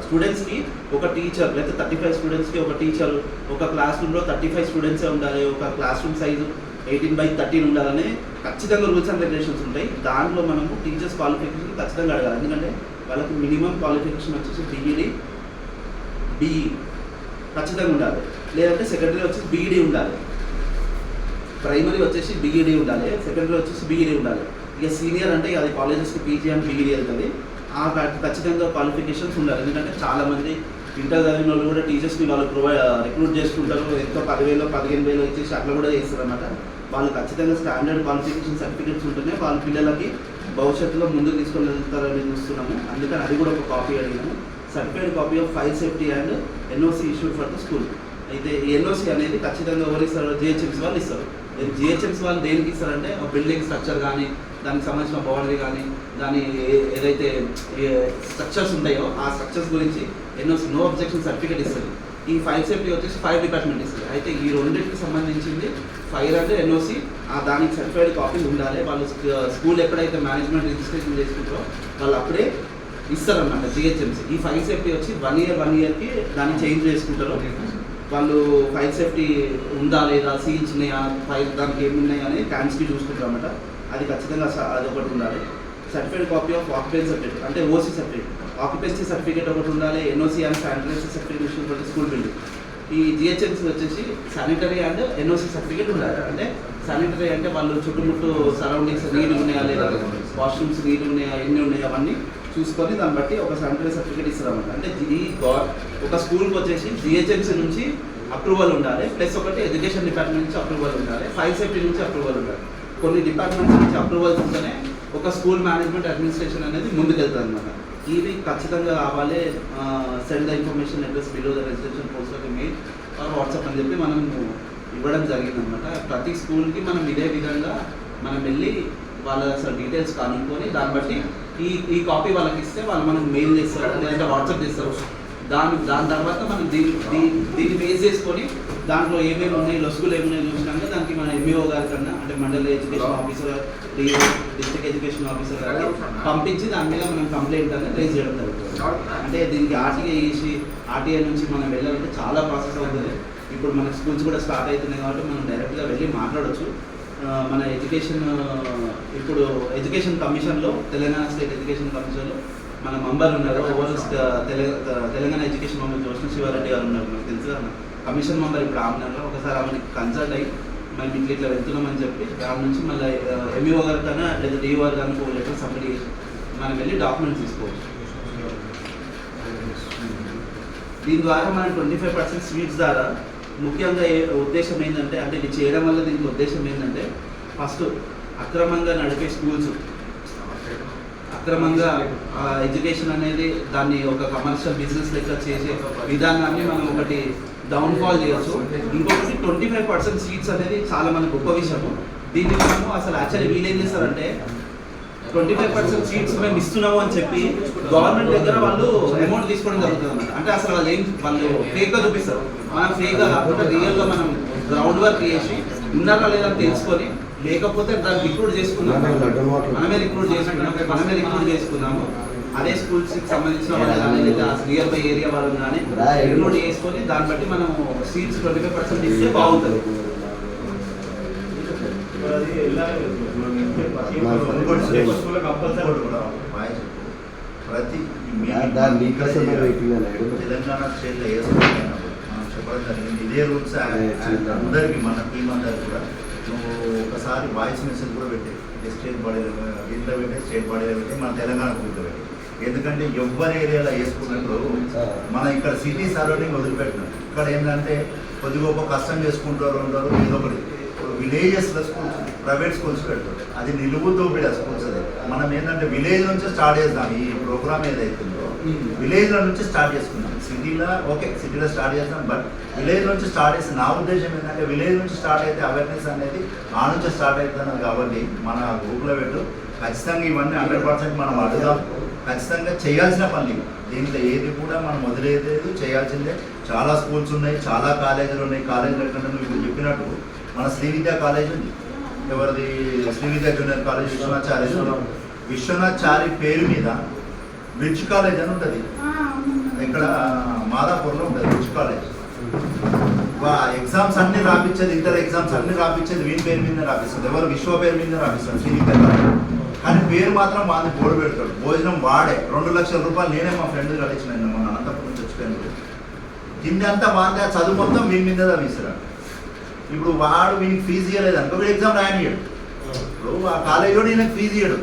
స్టూడెంట్స్కి ఒక టీచర్, లేకపోతే 35 స్టూడెంట్స్కి ఒక టీచర్, ఒక క్లాస్ రూమ్లో 35 స్టూడెంట్సే ఉండాలి, ఒక క్లాస్ రూమ్ సైజు 18/13 ఉండాలని ఖచ్చితంగా రూల్స్ అండ్ రెగ్యులేషన్స్ ఉంటాయి. దాంట్లో మనము టీచర్స్ క్వాలిఫికేషన్ ఖచ్చితంగా అడగాలి. ఎందుకంటే వాళ్ళకి మినిమం క్వాలిఫికేషన్ వచ్చేసి BE ఖచ్చితంగా ఉండాలి. లేదంటే సెకండరీ వచ్చేసి BEd ఉండాలి. ప్రైమరీ వచ్చేసి BEd ఉండాలి, సెకండరీ వచ్చేసి BEd ఉండాలి. ఇక సీనియర్ అంటే అది కాలేజెస్కి PG అండ్ BEd వెళ్తుంది. ఖచ్చితంగా క్వాలిఫికేషన్స్ ఉండాలి. ఎందుకంటే చాలామంది ఇంటర్ చదివిన వాళ్ళు కూడా టీచర్స్ని వాళ్ళు రిక్రూట్ చేసుకుంటారు. ఎంతో 10,000 15,000 ఇచ్చేసి అట్లా కూడా చేస్తారు అన్నమాట. వాళ్ళు ఖచ్చితంగా స్టాండర్డ్ క్వాలిఫికేషన్ సర్టిఫికేట్స్ ఉంటేనే వాళ్ళ పిల్లలకి భవిష్యత్తులో ముందుకు తీసుకొని వెళ్తారని చూస్తున్నాము. అందుకని అది కూడా ఒక కాపీ అడిగినాము. Certified copy of fire safety and NOC issued for the school. అయితే ఈ NOC అనేది ఖచ్చితంగా ఎవరు ఇస్తారు? GHMC వాళ్ళు ఇస్తారు. GHMC వాళ్ళు దేనికి ఇస్తారంటే, బిల్డింగ్ స్ట్రక్చర్ కానీ, దానికి సంబంధించిన బౌండరీ కానీ, దాని ఏదైతే స్ట్రక్చర్స్ ఉంటాయో ఆ స్ట్రక్చర్స్ గురించి NOC నో అబ్జెక్షన్ సర్టిఫికేట్ ఇస్తుంది. ఈ ఫైర్ సేఫ్టీ వచ్చేసి ఫైర్ డిపార్ట్మెంట్ ఇస్తుంది. అయితే ఈ రెండింటికి సంబంధించింది ఫైర్ అండ్ NOC దానికి సర్టిఫైడ్ కాపీ ఉండాలి. వాళ్ళు స్కూల్ ఎప్పుడైతే మేనేజ్మెంట్ రిజిస్ట్రేషన్ చేసుకుంటారో వాళ్ళు అప్పుడే ఇస్తారన్నమాట GHMC. ఈ ఫైర్ సేఫ్టీ వచ్చి 1 ఇయర్కి దాన్ని చేంజ్ చేసుకుంటారు. వాళ్ళు ఫైర్ సేఫ్టీ ఉందా లేదా, సీల్స్ ఉన్నాయా, ఫైర్ దానికి ఏమున్నాయా అని క్యాన్స్కి చూసుకుంటారు అన్నమాట. అది ఖచ్చితంగా అది ఒకటి ఉండాలి. Certified copy of occupancy certificate అంటే OC సర్టిఫికేట్, ఆక్యుపెన్సీ సర్టిఫికేట్ ఒకటి ఉండాలి. NOC and sanitary certification for school building. ఈ GHMC వచ్చేసి శానిటరీ అండ్ NOC సర్టిఫికేట్ ఉండాలి. అంటే శానిటరీ అంటే వాళ్ళు చుట్టుముట్టు సరౌండింగ్స్ నీళ్ళు ఉన్నాయా లేదా, వాష్రూమ్స్ నీళ్ళు ఉన్నాయా, ఎన్ని ఉన్నాయా అవన్నీ చూసుకొని దాన్ని బట్టి ఒక శానిటరీ సర్టిఫికేట్ ఇస్తారన్నమాట. అంటే ఒక స్కూల్కి వచ్చేసి GHMC నుంచి అప్రూవల్ ఉండాలి, ప్లస్ ఒకటి ఎడ్యుకేషన్ డిపార్ట్మెంట్ నుంచి అప్రూవల్ ఉండాలి, ఫైర్ సేఫ్టీ నుంచి అప్రూవల్ ఉండాలి. కొన్ని డిపార్ట్మెంట్స్ నుంచి అప్రూవల్స్ ఉంటేనే ఒక స్కూల్ మేనేజ్మెంట్ అడ్మినిస్ట్రేషన్ అనేది ముందుకెళ్తుంది అనమాట. ఇది ఖచ్చితంగా కావాలి. Send the information address below the residential post of male or WhatsApp అని చెప్పి మనం ఇవ్వడం జరిగిందనమాట. ప్రతి స్కూల్కి మనం ఇదే విధంగా మనం వెళ్ళి వాళ్ళ అసలు డీటెయిల్స్ కనుక్కొని దాన్ని బట్టి ఈ కాపీ వాళ్ళకి ఇస్తే వాళ్ళు మనం మెయిల్ చేస్తారు, లేదంటే వాట్సాప్ చేస్తారు. దాని తర్వాత మనం దీన్ని బేస్ చేసుకొని దాంట్లో ఏమేమి ఉన్నాయి, లొసుగులు ఏమున్నాయి చూసినాక దానికి మన MEO గారి కన్నా, అంటే మండల education officer, district education officer గారికి పంపించి దాని మీద మనం కంప్లైంట్ అనేది రేజ్ చేయడం జరుగుతుంది. అంటే దీనికి RTI నుంచి మనం వెళ్ళాలంటే చాలా ప్రాసెస్ అవుతుంది. ఇప్పుడు మన స్కూల్స్ కూడా స్టార్ట్ అవుతున్నాయి కాబట్టి మనం డైరెక్ట్గా వెళ్ళి మాట్లాడవచ్చు. మన ఇప్పుడు ఎడ్యుకేషన్ కమిషన్లో, తెలంగాణ స్టేట్ ఎడ్యుకేషన్ కమిషన్లో మన మెంబర్ ఉన్నారు. తెలంగాణ ఎడ్యుకేషన్ మెంబర్ జోష్ణ శివారెడ్డి గారు ఉన్నారు. మనకు తెలుసు కమిషన్ మెంబర్ ఇప్పుడు ఆమె ఒకసారి ఆమెకి కన్సల్ట్ అయ్యి మేము ఇట్లా వెళ్తున్నామని చెప్పి దాని నుంచి మళ్ళీ ఎంఈఓ గారు కన్నా లేదా డిఓ గారు కానీ ఒక లెటర్ సబ్మిట్ చేసి మనం వెళ్ళి డాక్యుమెంట్స్ తీసుకోవచ్చు. దీని ద్వారా మనం 25% స్వీట్స్ ద్వారా ముఖ్యంగా ఉద్దేశం ఏంటంటే, అంటే ఇది చేయడం వల్ల దీనికి ఉద్దేశం ఏంటంటే, ఫస్ట్ అక్రమంగా నడిపే స్కూల్స్, అక్రమంగా ఎడ్యుకేషన్ అనేది దాన్ని ఒక కమర్షియల్ బిజినెస్ లెక్క చేసే విధానాన్ని మనం ఒకటి డౌన్ఫాల్ చేయొచ్చు. ఇంకొకటి 25% సీట్స్ అనేది చాలా మనకు గొప్ప విషయము. దీన్ని మనము అసలు యాక్చువల్లీ వీళ్ళు ఏం చేస్తారంటే 25% సీట్స్ మేము ఇస్తున్నాము అని చెప్పి గవర్నమెంట్ దగ్గర వాళ్ళు అమౌంట్ తీసుకోవడం జరుగుతుంది అన్నమాట. అంటే అసలు వాళ్ళు ఫేక్గా చూపిస్తారు. మనం ఫేక్గా కాకుండా రియల్గా మనం గ్రౌండ్ వర్క్ చేసి ఉన్నారా లేదా తెలుసుకొని, లేకపోతే దాన్ని రిక్రూట్ చేసుకున్నాము, మనమే రిక్రూట్ చేసుకున్నాము. అదే స్కూల్స్కి సంబంధించిన వాళ్ళు కానీ లేదా నియర్ బై ఏరియా వాళ్ళని కానీ రిక్రూట్ చేసుకొని దాన్ని బట్టి మనం సీట్స్ 25% ఇస్తే బాగుంటుంది. ప్రతి తెలంగాణ స్టేట్లో ఏ మనం చెప్పడం జరిగింది. ఇదే రూల్స్ అందరికీ మన టీం అందరికి కూడా నువ్వు ఒకసారి వాయిస్ మెసేజ్ కూడా పెట్టే స్టేట్ బాడీ దీంట్లో పెట్టే స్టేట్ బాడీలో పెట్టి మన తెలంగాణ కూర్చో పెట్టి. ఎందుకంటే ఎవరి ఏరియాలో వేసుకున్నప్పుడు మనం ఇక్కడ సిటీ సరౌండింగ్ వదిలిపెట్టినాం. ఇక్కడ ఏంటంటే కొద్ది గొప్ప కష్టం చేసుకుంటారు ఉంటారు. ఇదొకటి విలేజెస్లో స్కూల్స్, ప్రైవేట్ స్కూల్స్ పెడతారు. అది నిలువు దోపిడి ఆ స్కూల్స్. అది మనం ఏంటంటే విలేజ్ నుంచి స్టార్ట్ చేద్దాం. ఈ ప్రోగ్రామ్ ఏదైతుందో విలేజ్లో నుంచి స్టార్ట్ చేసుకుందాం. సిటీలో ఓకే, సిటీలో స్టార్ట్ చేస్తాం, బట్ విలేజ్ నుంచి స్టార్ట్ చేసి నా ఉద్దేశం ఏంటంటే విలేజ్ నుంచి స్టార్ట్ అయితే అవేర్నెస్ అనేది ఆ నుంచి స్టార్ట్ అవుతున్నది. కాబట్టి మన గ్రూప్లో పెట్టు ఖచ్చితంగా ఇవన్నీ 100% మనం అడుగుదాం. ఖచ్చితంగా చేయాల్సిన పని దీంట్లో ఏది కూడా మనం వదిలేదు, చేయాల్సిందే. చాలా స్కూల్స్ ఉన్నాయి, చాలా కాలేజీలు ఉన్నాయి. కాలేజీలు ఎక్కడ ఇప్పుడు చెప్పినట్టు మన శ్రీ విద్యా కాలేజ్ ఉంది. ఎవరిది? శ్రీ విద్యా జూనియర్ కాలేజ్ విశ్వనాథ్ చారి పేరు మీద బ్రిడ్జ్ కాలేజ్ అని ఉంటుంది. ఇక్కడ మాదాపూర్లో ఉంటుంది బ్రిడ్జ్ కాలేజ్. ఎగ్జామ్స్ అన్ని రాపించేది, ఇంటర్ ఎగ్జామ్స్ అన్ని రాపించేది వీని పేరు మీద రాపిస్తుంది. ఎవరు? విశ్వ పేరు మీద రాపిస్తాడు శ్రీ విద్యా కాలేజ్. కానీ పేరు మాత్రం వాడిని బోర్డు పెడతాడు. భోజనం వాడే. 2 లక్షల రూపాయలు నేనే మా ఫ్రెండ్ కట్టించిన మన అనంతపురం నుంచి వచ్చిపోయాను. కింద అంతా వాడితే చదువు మొత్తం వీని మీద రాపిస్తాడు. ఇప్పుడు వాడు వీనికి ఫీజు ఇవ్వలేదు అనుకో, వీడు ఎగ్జామ్ రాయనియడు. ఇప్పుడు ఆ కాలేజీలో ఈయనకు ఫీజు ఇవ్వడు,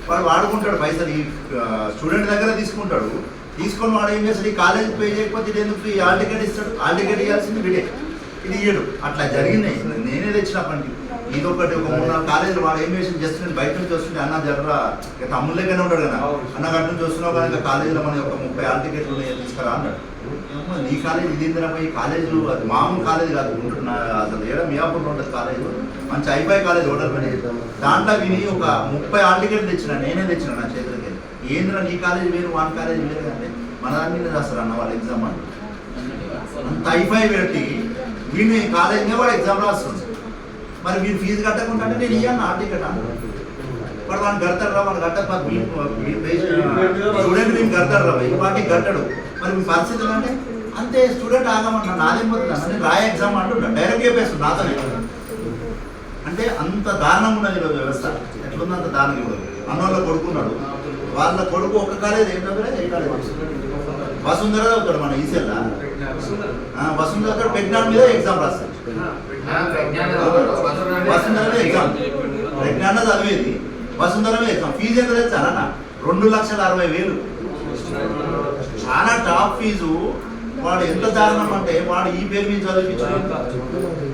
వాడు వాడుకుంటాడు పైసలు. ఈ స్టూడెంట్ దగ్గర తీసుకుంటాడు. తీసుకొని వాడు ఏం చేస్తాడు? ఈ కాలేజీకి పే చేయకపోతే ఇది ఎందుకు హాల్ టికెట్ ఇస్తాడు? హాల్ టికెట్ ఇవ్వాల్సింది వీడే, ఇది ఇయ్యడు. అట్లా జరిగింది. నేనే తెచ్చినప్పటికి ఇదొకటి ఒక 3-4 కాలేజీలు వాడు ఏం చేసి జస్ట్ నేను బయట నుంచి వస్తుంటే అన్న జర్రా తమ్ముళ్ళకనే ఉంటాడు కదా, అన్న గట్టు నుంచి వస్తున్నావు కానీ కాలేజీలో మన ఒక 30 హాల్ టికెట్లు తీసుకురా అన్నాడు. నీ కాలేజ్ ఇది ఇందిరాబాయి కాలేజీలు, అది మామూలు కాలేజ్ కాదు. అసలు ఏడా మియాపూర్లో ఉంటుంది కాలేజ్, మంచి ఐఫై కాలేజ్ ఓటర్ పని. దాంట్లో విని ఒక 30 హాల్ టికెట్లు తెచ్చిన, నేనే తెచ్చిన నా చేతులకి. ఏంద్రా నీ కాలేజ్ వేరు వాన్ కాలేజ్ వేరు అంటే మన దాని మీద రాస్తారు అన్న వాళ్ళు ఎగ్జామ్ అని. అంత ఐఫై పెట్టి వీడిని కాలేజీనే వాడు ఎగ్జామ్ రాస్తుంది. మరి వీడు ఫీజు కట్టకుండా అంటే నేను ఇయ్యాను హాల్ టికెట్ అన్నాడు. వాడు వాడిని కడతాడు రా, వాడు కట్ట స్టూడెంట్ వీడిని కడతాడు రా, వాటికి కట్టడు. మరి మీ పరిస్థితులు అంటే అంతే. స్టూడెంట్ ఆగమన్నా నాదేం పోతున్నా, నేను రాయ ఎగ్జామ్ అంటున్నా డైరెక్ట్ చెప్పేస్తుంది నాతోనే. అంటే అంత దారుణంగా ఉన్నది ఈరోజు వ్యవస్థ. ఎట్లుంది అంత దారుణంగా ఇవ్వదు. అన్నోళ్ళ కొడుకున్నాడు, వాళ్ళ కొడుకు ఒక కాలేజ్ ఏం చదివే ఏ కాలేజ్ వసుంధర చదువుతాడు. మన ఈసెల్లా వసుంధర పెగ్నాన్ మీద ఎగ్జామ్ రాస్తాడు. వసుంధరలో ఎగ్జామ్ ప్రజ్ఞాన చదివేది, వసుంధరలో ఎగ్జామ్. ఫీజు ఎంత తెచ్చారన్న? 2,60,000. చాలా టాప్ ఫీజు. వాడు ఎంత దారుణం అంటే వాడు ఈ పేరు మీద చదివించాడు,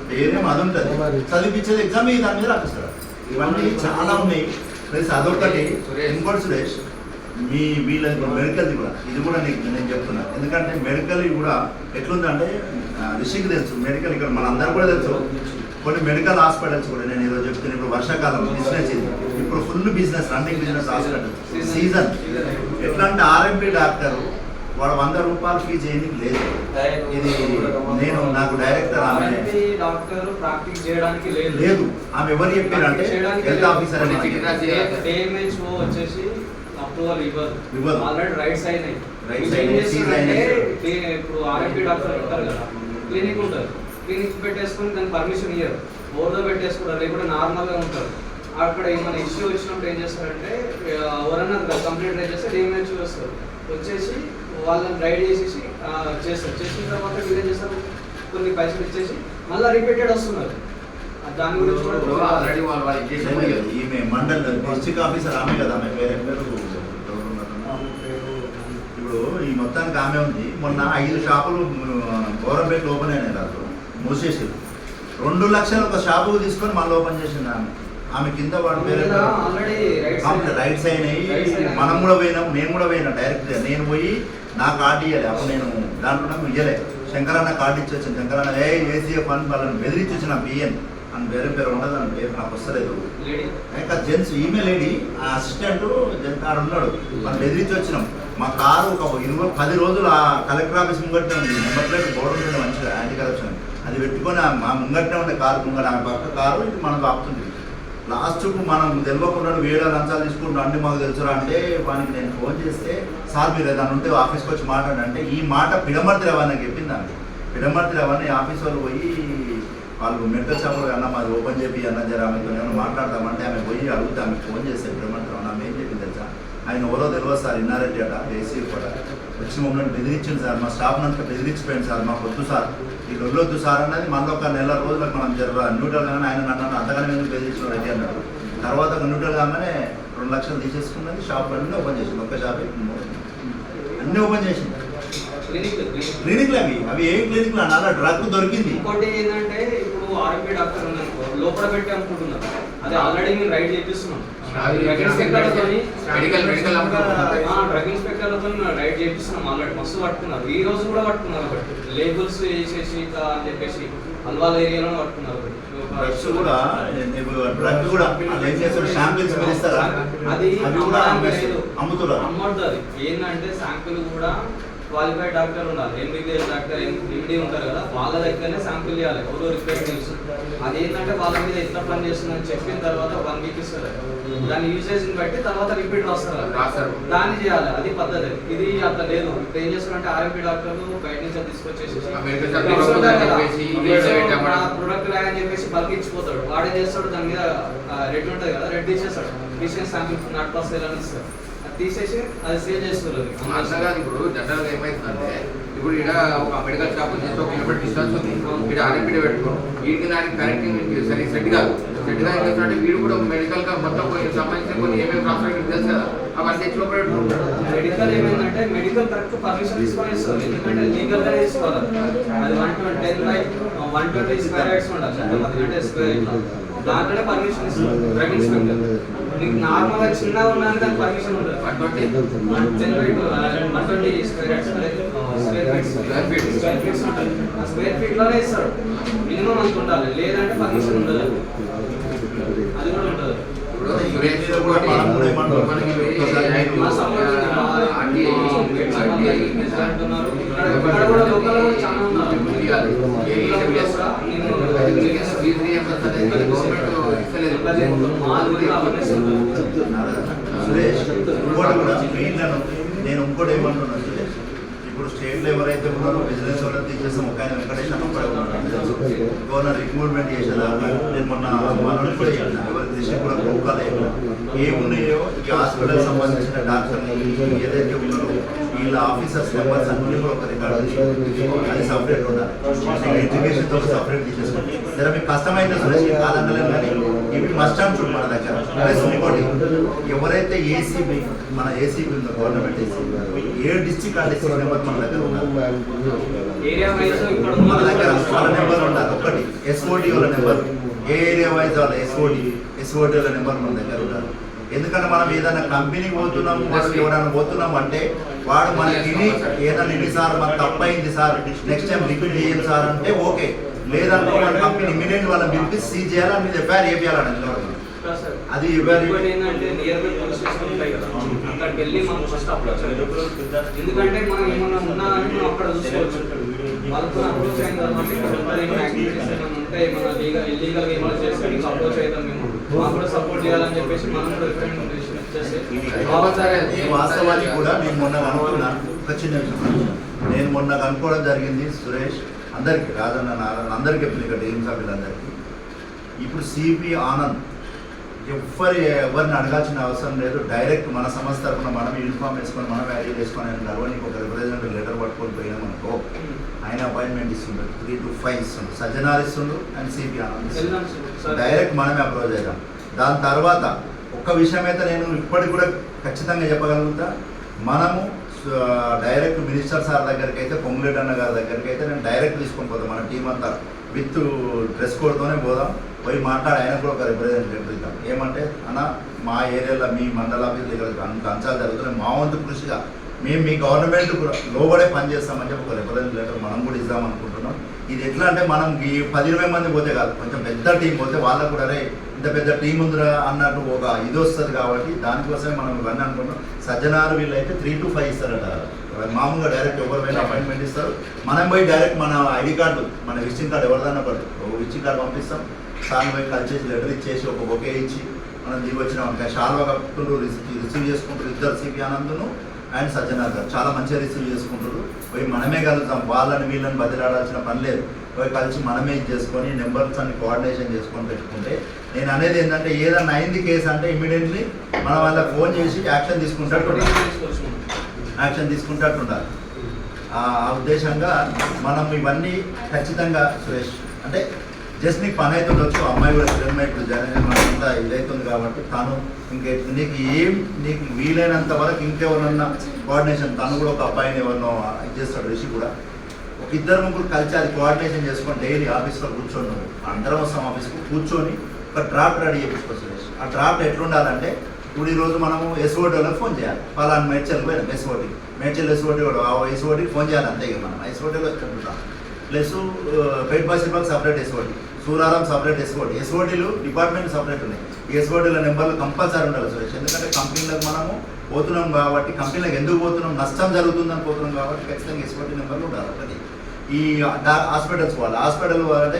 పేరేం అది ఉంటుంది, చదివించేది ఎగ్జామ్ ఈ దాని మీద రాపిస్తాడు. ఇవన్నీ చాలా ఉన్నాయి. ప్లస్ అదొకటి ఇంకోటి సురేష్, మీ వీళ్ళ మెడికల్ది కూడా ఇది కూడా నేను చెప్తున్నా. ఎందుకంటే మెడికల్ కూడా ఎట్లుందంటే రిషికి తెలుసు మెడికల్, ఇక్కడ మన అందరూ కూడా తెలుసు. కొన్ని మెడికల్ హాస్పిటల్స్ కూడా నేను ఈరోజు చెప్తున్నాను. ఇప్పుడు వర్షాకాలం బిజినెస్ ఇది, ఇప్పుడు full business, running business hospital season. ఎట్లా అంటే ఆర్ఎంపీ డాక్టర్ వాడు 100 రూపాయలు ఫీజు ఏమీ లేదు. ఇది నేను నాకు డైరెక్టర్ ఆమె డాక్టర్ ప్రాక్టీస్ చేయడానికి లేదు. ఆమె ఎవరు చెప్పారు అంటే హెల్త్ ఆఫీసర్ అని. డిఎంహెచ్ఓ వచ్చేసి అప్రూవల్ ఇవ్వరు. ఆల్రెడీ రైట్స్ అయినాయి. ఇప్పుడు ఆర్ఎంపీ డాక్టర్ ఉంటారు కదా, క్లినిక్ ఉంటుంది, క్లినిక్ పెట్టేసుకుని దానికి పర్మిషన్ ఇయ్యరు, బోర్డులో పెట్టేసుకుంటారు. లేకుంటే నార్మల్గా ఉంటారు. అక్కడ ఏమైనా ఇష్యూ వచ్చినప్పుడు ఏం చేస్తారంటే ఎవరన్నా కంప్లైంట్ రైజ్ చేస్తే డిఎంహెచ్ఓ వస్తారు, వచ్చేసి వాళ్ళని రైడ్ చేసేసి చేస్తారు. చేసిన తర్వాత వీళ్ళు ఏం చేస్తారు, కొన్ని పైసలు ఇచ్చేసి మళ్ళీ రిపీటెడ్ వస్తున్నారు. దాని గురించి కూడా ఇప్పుడు ఆల్రెడీ వాళ్ళు వాళ్ళు లేదు, చేసిన ఈమె మండల్ డిస్ట్రిక్ట్ ఆఫీసర్ ఆమె కదా, ఆమె పేరు ఇప్పుడు ఈ మొత్తానికి ఆమె ఉంది. మొన్న 5 షాపులు గౌరవపేటలో ఓపెన్ అయినాయి రాదు, మూసేసి 2 లక్షలు ఒక షాపు తీసుకొని మళ్ళీ ఓపెన్ చేసింది ఆమె. ఆమె కింద వాడి పేరు ఆల్రెడీ రైట్స్ అయినాయి. మనం కూడా పోయినాం, నేను కూడా పోయినా డైరెక్ట్. నేను పోయి నా కార్డు ఇవ్వాలి, అప్పుడు నేను దాంట్లో ఇవ్వలే. శంకరన్న కార్డు ఇచ్చి వచ్చాను. శంకరన్న ఏసీఎఫ్ అని వాళ్ళని బెదిరించి వచ్చిన బిఎన్ అని వేరే పేరు ఉండదు, అని పేరు నాకు వస్తలేదు. ఇంకా జెంట్స్ ఈమె లేడీ అసిస్టెంట్ ఆడ ఉన్నాడు, మనం బెదిరించి వచ్చినాం. మా కారు ఒక 10 రోజులు ఆ కలెక్టర్ ఆఫీస్ ముంగట్నే ఉంది. నెంబర్ ప్లేట్ బోర్డు ఉండే మంచిగా యాంటీ కరప్షన్ అది పెట్టుకొని మా ముంగట్నే ఉండే కారు ముంగట, ఆమె పక్క కారు ఇది మనకు ఆపుతుంది. లాస్ట్కు మనం తెలియకుండా వేరే లంచాలు తీసుకుంటూ అంటే మాకు తెలుసురా అంటే వానికి నేను ఫోన్ చేస్తే సార్ మీరు ఏదైనా ఉంటే ఆఫీస్కి వచ్చి మాట్లాడంటే ఈ మాట పిడమర్తి రవాణా చెప్పింది ఆమె. పిడమర్తి రవాణా ఆఫీస్ వాళ్ళు పోయి వాళ్ళు మెడికల్ షాపులు అన్న మాది ఓపెన్ చెప్పి అన్న జర ఆమెతో ఏమైనా మాట్లాడతామంటే ఆమె పోయి అడిగితే ఆమె ఫోన్ చేస్తే పిడమర్తి రవాణా ఆమె ఏం చెప్పింది తెలుసా, ఆయన ఎవరో తెలియదు సార్, ఇన్నారెడ్డి అట ఏసీ కూడా వచ్చి మమ్మల్ని బెదిరించింది సార్, మా స్టాఫ్ అంతా బెదిరించిపోయింది సార్, మాకు వద్దు సార్, ఈ వద్దు సార్ అన్నది. మళ్ళీ ఒక నెల రోజులకు మనం న్యూట్రల్ కానీ ఆయన అన్నాడు అంతగానే ఎందుకు బెదిరించిన రెడ్డి అన్నాడు. తర్వాత ఒక న్యూట్రల్ కాగానే 2 లక్షలు తీసేసుకున్నది, షాప్ అన్నీ ఓపెన్ చేసింది. ఒక్క షాప్ అన్నీ ఓపెన్ చేసింది. క్లినిక్లు అవి ఏ క్లినిక్లు అన్న డ్రగ్ దొరికింది. ఇంకోటి ఏంటంటే ఇప్పుడు ఆర్ఎంపీ డాక్టర్ ఉన్నారనుకో లోపల పెట్టి అమ్ముకుంటున్నారు, అది ఆల్రెడీ మేము రైడ్ చేపిస్తున్నాం. డ్రగ్ ఇన్స్పెక్టర్లతో రైడ్ చేపిస్తున్నాం ఆల్రెడీ, మస్తు పట్టుకున్నారు. ఈ రోజు కూడా పట్టుకున్నారు ఒకటి, లేబుల్స్ వేసేసి అని చెప్పేసి అల్వాల్ ఏరియాలో పట్టుకున్నారు. డ్రగ్స్ కూడా డ్రగ్ కూడా ఏం చేస్తారు, శాంపిల్స్ పిలుస్తారా, అది కూడా అమ్ముతున్నారు. అది ఏంటంటే శాంపిల్ కూడా క్వాలిఫైడ్ డాక్టర్ ఉండాలి, ఎంబీబీఎస్ డాక్టర్ ఎండి ఉంటారు కదా, వాళ్ళ దగ్గరనే శాంపిల్ చేయాలి. ఎవరో రిప్రజెంటేటివ్స్ అది ఏంటంటే వాళ్ళ మీద ఎట్లా పని చేస్తుందని చెప్పిన తర్వాత 1 వీక్ ఇస్తారు. దాని యూసేజ్ బట్టి తర్వాత రిపీట్ రాస్తారు, దాన్ని చేయాలి. అది పద్ధతి. ఇది అట్లా లేదు. ఇప్పుడు ఏం చేస్తారంటే ఆర్ఎంపీ డాక్టర్లు బయట నుంచి తీసుకొచ్చేసి ప్రొడక్ట్ లాగని చెప్పేసి బల్క్ ఇచ్చిపోతాడు. వాడే చేస్తాడు, దాని మీద రెడ్ ఉంటుంది కదా, రెడ్ ఇచ్చేస్తాడు, తీసేసి శాంపిల్ 0% అని ఇస్తాడు, తీసేసి అది సేల్ చేస్తున్నారు. అంతగా ఇప్పుడు జనరల్గా ఏమైతుందంటే ఇప్పుడు ఇక్కడ ఒక medical shop just 1 kilometre distance ఉంది, ఇక్కడ ఆర్ఎంపీ పెట్టుకో వీడికి దానికి కరెక్టింగ్ సరిగ్గా సెట్ కాదు. సెట్ గా ఏంటంటే వీడు కూడా మెడికల్ గా మొత్తం సంబంధించిన కొన్ని ఏమేమి ప్రాసెస్ తెలుసు కదా, అవన్నీ తెచ్చి పెట్టుకుంటారు. మెడికల్ ఏమైందంటే మెడికల్ కరెక్ట్ పర్మిషన్ తీసుకొని ఇస్తారు, ఎందుకంటే లీగల్ గా తీసుకోవాలి. అది 120 స్క్వేర్ యార్డ్స్ ఉండాలి, అంటే స్క్వేర్ దాంట్లోనే పర్మిషన్ ఇస్తారు డ్రగ్ ఇన్స్పెక్టర్. మీకు నార్మల్ గా చిన్నగా ఉన్నాను దానికి పర్మిషన్ ఉంటుంది. 120 స్క్వేర్ యార్డ్స్ ఉంటుంది, ఆ స్క్వేర్ ఫీట్ లోనే ఇస్తాడు. మినిమం అంత ఉండాలి, లేదంటే పర్మిషన్ ఉండదు. అది కూడా ఉంటుంది. సురేష్ ఇంకోటి కూడా మెయిన్లను నేను ఇంకోటి ఏమంటున్నాను సురేష్, ఇప్పుడు స్టేట్లో ఎవరైతే ఉన్నారో బిజినెస్ వాళ్ళని తీసేస్తాం. ఒక ఆయన వెంకటేశ్వర గవర్నర్ రిక్రూట్మెంట్ చేసేదా, నేను మొన్న మనల్ని కూడా చెప్పిన ఎవరి దృష్టి కూడా ప్రోగ్రాలు ఏమున్నాయో ఈ హాస్పిటల్ సంబంధించిన డాక్టర్ని ఏదైతే ఉన్నారో వీళ్ళ ఆఫీసర్స్ నెంబర్స్ అన్ని కూడా ఒక రికార్డు అది సపరేట్ ఉండాలి. ఎడ్యుకేషన్తో సపరేట్ తీసేసుకోండి. సరే మీకు కష్టమైతే సురేష్ కాదనలేదు, కానీ ఇవి మస్ట్ అండ్ షుడ్ మన దగ్గర. ప్లస్ ఇంకోటి ఎవరైతే ఏసీబీ మన ఏసీబీ ఉందో గవర్నమెంట్ ఏసీబీ ఏ డిస్ట్రిక్ట్ ఆ డిస్ట్రిక్ట్ నెంబర్ మన దగ్గర ఉండాలి. మన దగ్గర వాళ్ళ నెంబర్ ఉండాలి. ఒకటి ఎస్ఓడి వాళ్ళ నెంబర్, ఏ ఏరియా వైజ్ వాళ్ళ ఎస్ఓడి వాళ్ళ నెంబర్ మన దగ్గర ఉండాలి. ఎందుకంటే మనం ఏదైనా కంపెనీకి పోతున్నాము, మనకి ఎవరైనా పోతున్నాము అంటే వాడు మనకి ఏదైనా ఇది సార్ మాకు తప్పైంది సార్, నెక్స్ట్ టైం రిపీట్ చేయం సార్ అంటే ఓకే. లేదంటే మన కంపెనీ ఇమీడియట్ వాళ్ళని పిలిపి సీజ్ చేయాలి, మీరు ఎఫ్ఐఆర్ చేయాలని అది ఏంటంటే నియర్ బై పోలీస్ స్టేషన్ ఉంటాయి కదా, అక్కడికి వెళ్ళి మనం ఫస్ట్ అప్రోచ్ అయ్యాలి. ఎందుకంటే మనం ఏమన్నా ఉన్నా కానీ మనం అక్కడ చూసుకోవచ్చు. వాళ్ళతో అప్రోచ్ అయిన తర్వాత ఏమైనా యాక్టివిటీస్ ఏమైనా ఉంటే ఏమైనా ఇల్లీగల్గా ఏమైనా చేస్తే ఇంకా అప్రోచ్ అవుతాం మేము, మాకు కూడా సపోర్ట్ చేయాలని చెప్పేసి మనం కూడా రికమెండేషన్ ఇచ్చేసి వాస్తవానికి కూడా నేను మొన్న అనుకున్నా. ఒక చిన్న విషయం నేను మొన్న కనుక్కోవడం జరిగింది సురేష్, అందరికీ రాజన్న అందరికీ చెప్పింది ఇక్కడ టీమ్ సభ్యులందరికీ. ఇప్పుడు సిపి ఆనంద్ ఎవరిని అడగాల్సిన అవసరం లేదు, డైరెక్ట్ మన సంస్థ తరఫున మనం యూనిఫామ్ వేసుకొని మనం యాడ్ చేసుకొని గర్వానికి ఒక రిప్రజెంటేటివ్ లెటర్ పట్టుకొని పోయినామనుకో ఆయన అపాయింట్మెంట్ ఇస్తుండ్రు 3 to 5 ఇస్తుండ్రు, సజ్జనార్ ఇస్తుండ్రు అండ్ సిపి వెళ్దాం సార్. డైరెక్ట్ మనమే అప్రోచ్ అవుతాం. దాని తర్వాత ఒక్క విషయం అయితే నేను ఇప్పటికి కూడా ఖచ్చితంగా చెప్పగలుగుతా, మనము డైరెక్ట్ మినిస్టర్ సార్ దగ్గరికి అయితే, పొంగులేటి అన్న గారి దగ్గరికి అయితే నేను డైరెక్ట్ తీసుకొని పోతాం. మన టీం అంతా విత్ డ్రెస్ కోడ్తోనే పోదాం, పోయి మాట్లాడి ఆయన కూడా ఒక రిప్రజెంటేటివ్ ఇద్దాం. ఏమంటే అన్న మా ఏరియాలో మీ మండల ఆఫీస్ దగ్గర అంశాలు జరుగుతున్నాయి, మా వంతు కృషిగా మేము మీ గవర్నమెంట్ లోబడే పనిచేస్తామని చెప్పి ఒక రిప్రజెంటేటివ్ లెటర్ మనం కూడా ఇద్దాం అనుకుంటున్నాం. ఇది ఎట్లా అంటే మనం ఈ 10-20 మంది పోతే కాదు, కొంచెం పెద్ద టీం పోతే వాళ్ళకు కూడా అరే ఇంత పెద్ద టీం ఉందిరా అన్నట్టు ఒక ఇది వస్తుంది. కాబట్టి దానికోసమే మనం ఇవన్నీ అనుకుంటున్నాం. సజ్జనారు వీళ్ళు అయితే 3 to 5 ఇస్తారట. మామూలుగా డైరెక్ట్ ఎవరిపైనా అపాయింట్మెంట్ ఇస్తారు, మనం పోయి డైరెక్ట్ మన ఐడి కార్డు, మన విజిటింగ్ కార్డు ఎవరిదన్నా పడుతుంది, ఒక విజిటింగ్ కార్డు పంపిస్తాం, సార్ పోయి కలిసేసి లెటర్ ఇచ్చేసి ఒక బొకే ఇచ్చి మనం దిగి వచ్చినాం. షాల్వా కప్పుకుంటూ రిసీవ్ చేసుకుంటారు ఇద్దరు, సిపి ఆనందును అండ్ సజ్జనార్ గారు చాలా మంచిగా రిసీవ్ చేసుకుంటారు. పోయి మనమే కలుగుతాం, వాళ్ళని వీళ్ళని బదిలాడాల్సిన పని లేదు. పోయి కలిసి మనమే ఇది చేసుకొని నెంబర్స్ అన్ని కోఆర్డినేషన్ చేసుకొని పెట్టుకుంటే, నేను అనేది ఏంటంటే ఏదన్నా అయింది కేసు అంటే ఇమీడియట్లీ మనం వాళ్ళకి ఫోన్ చేసి యాక్షన్ తీసుకుంటట్టు ఉండాలి. ఆ ఉద్దేశంగా మనం ఇవన్నీ ఖచ్చితంగా సురేష్ అంటే జస్ట్ నీకు పని అయితే ఉండొచ్చు, అమ్మాయి కూడా జన్మ ఇప్పుడు జనంతా ఇదవుతుంది కాబట్టి తను నీకు వీలైనంత వరకు ఇంకెవరన్నా కోఆర్డినేషన్, తను కూడా ఒక అబ్బాయిని ఎవరినో ఇది చేస్తాడు, రిషి కూడా ఒక 2-3 కలిసి అది కోఆర్డినేషన్ చేసుకొని డైలీ ఆఫీస్లో కూర్చొని అందరం వస్తాం ఆఫీస్కి కూర్చొని ఒక డ్రాఫ్ట్ రెడీ చేయించుకోవచ్చు సురేష్. ఆ డ్రాఫ్ట్ ఎట్లుండాలంటే ఇప్పుడు ఈరోజు మనము ఎస్ఓటీ వాళ్ళకి ఫోన్ చేయాలి, పలానా మేడ్చల్కి పోయినాం మేడ్చల్ ఎస్ఓటీ కూడా ఎస్ఓటీకి ఫోన్ చేయాలి, అంతే ఇక మనం ఎస్ఓటీలో వచ్చుకుంటాం. ప్లస్ పెయిడ్ బాసిబాగ్ సపరేట్ ఎస్ఓటీ, సూరారం సపరేట్ ఎస్ఓటీలు డిపార్ట్మెంట్ సపరేట్ ఉన్నాయి. ఈ ఎస్ఓటీల నెంబర్లు కంపల్సరీ ఉండాలి సురేష్. ఎందుకంటే కంపెనీలకు మనము పోతున్నాం కాబట్టి, కంపెనీలకు ఎందుకు పోతున్నాం, నష్టం జరుగుతుందని పోతున్నాం కాబట్టి ఖచ్చితంగా ఎస్ఓటీ నెంబర్లు ఉండాలి. ఒకటి ఈ హాస్పిటల్స్ హాస్పిటల్ అంటే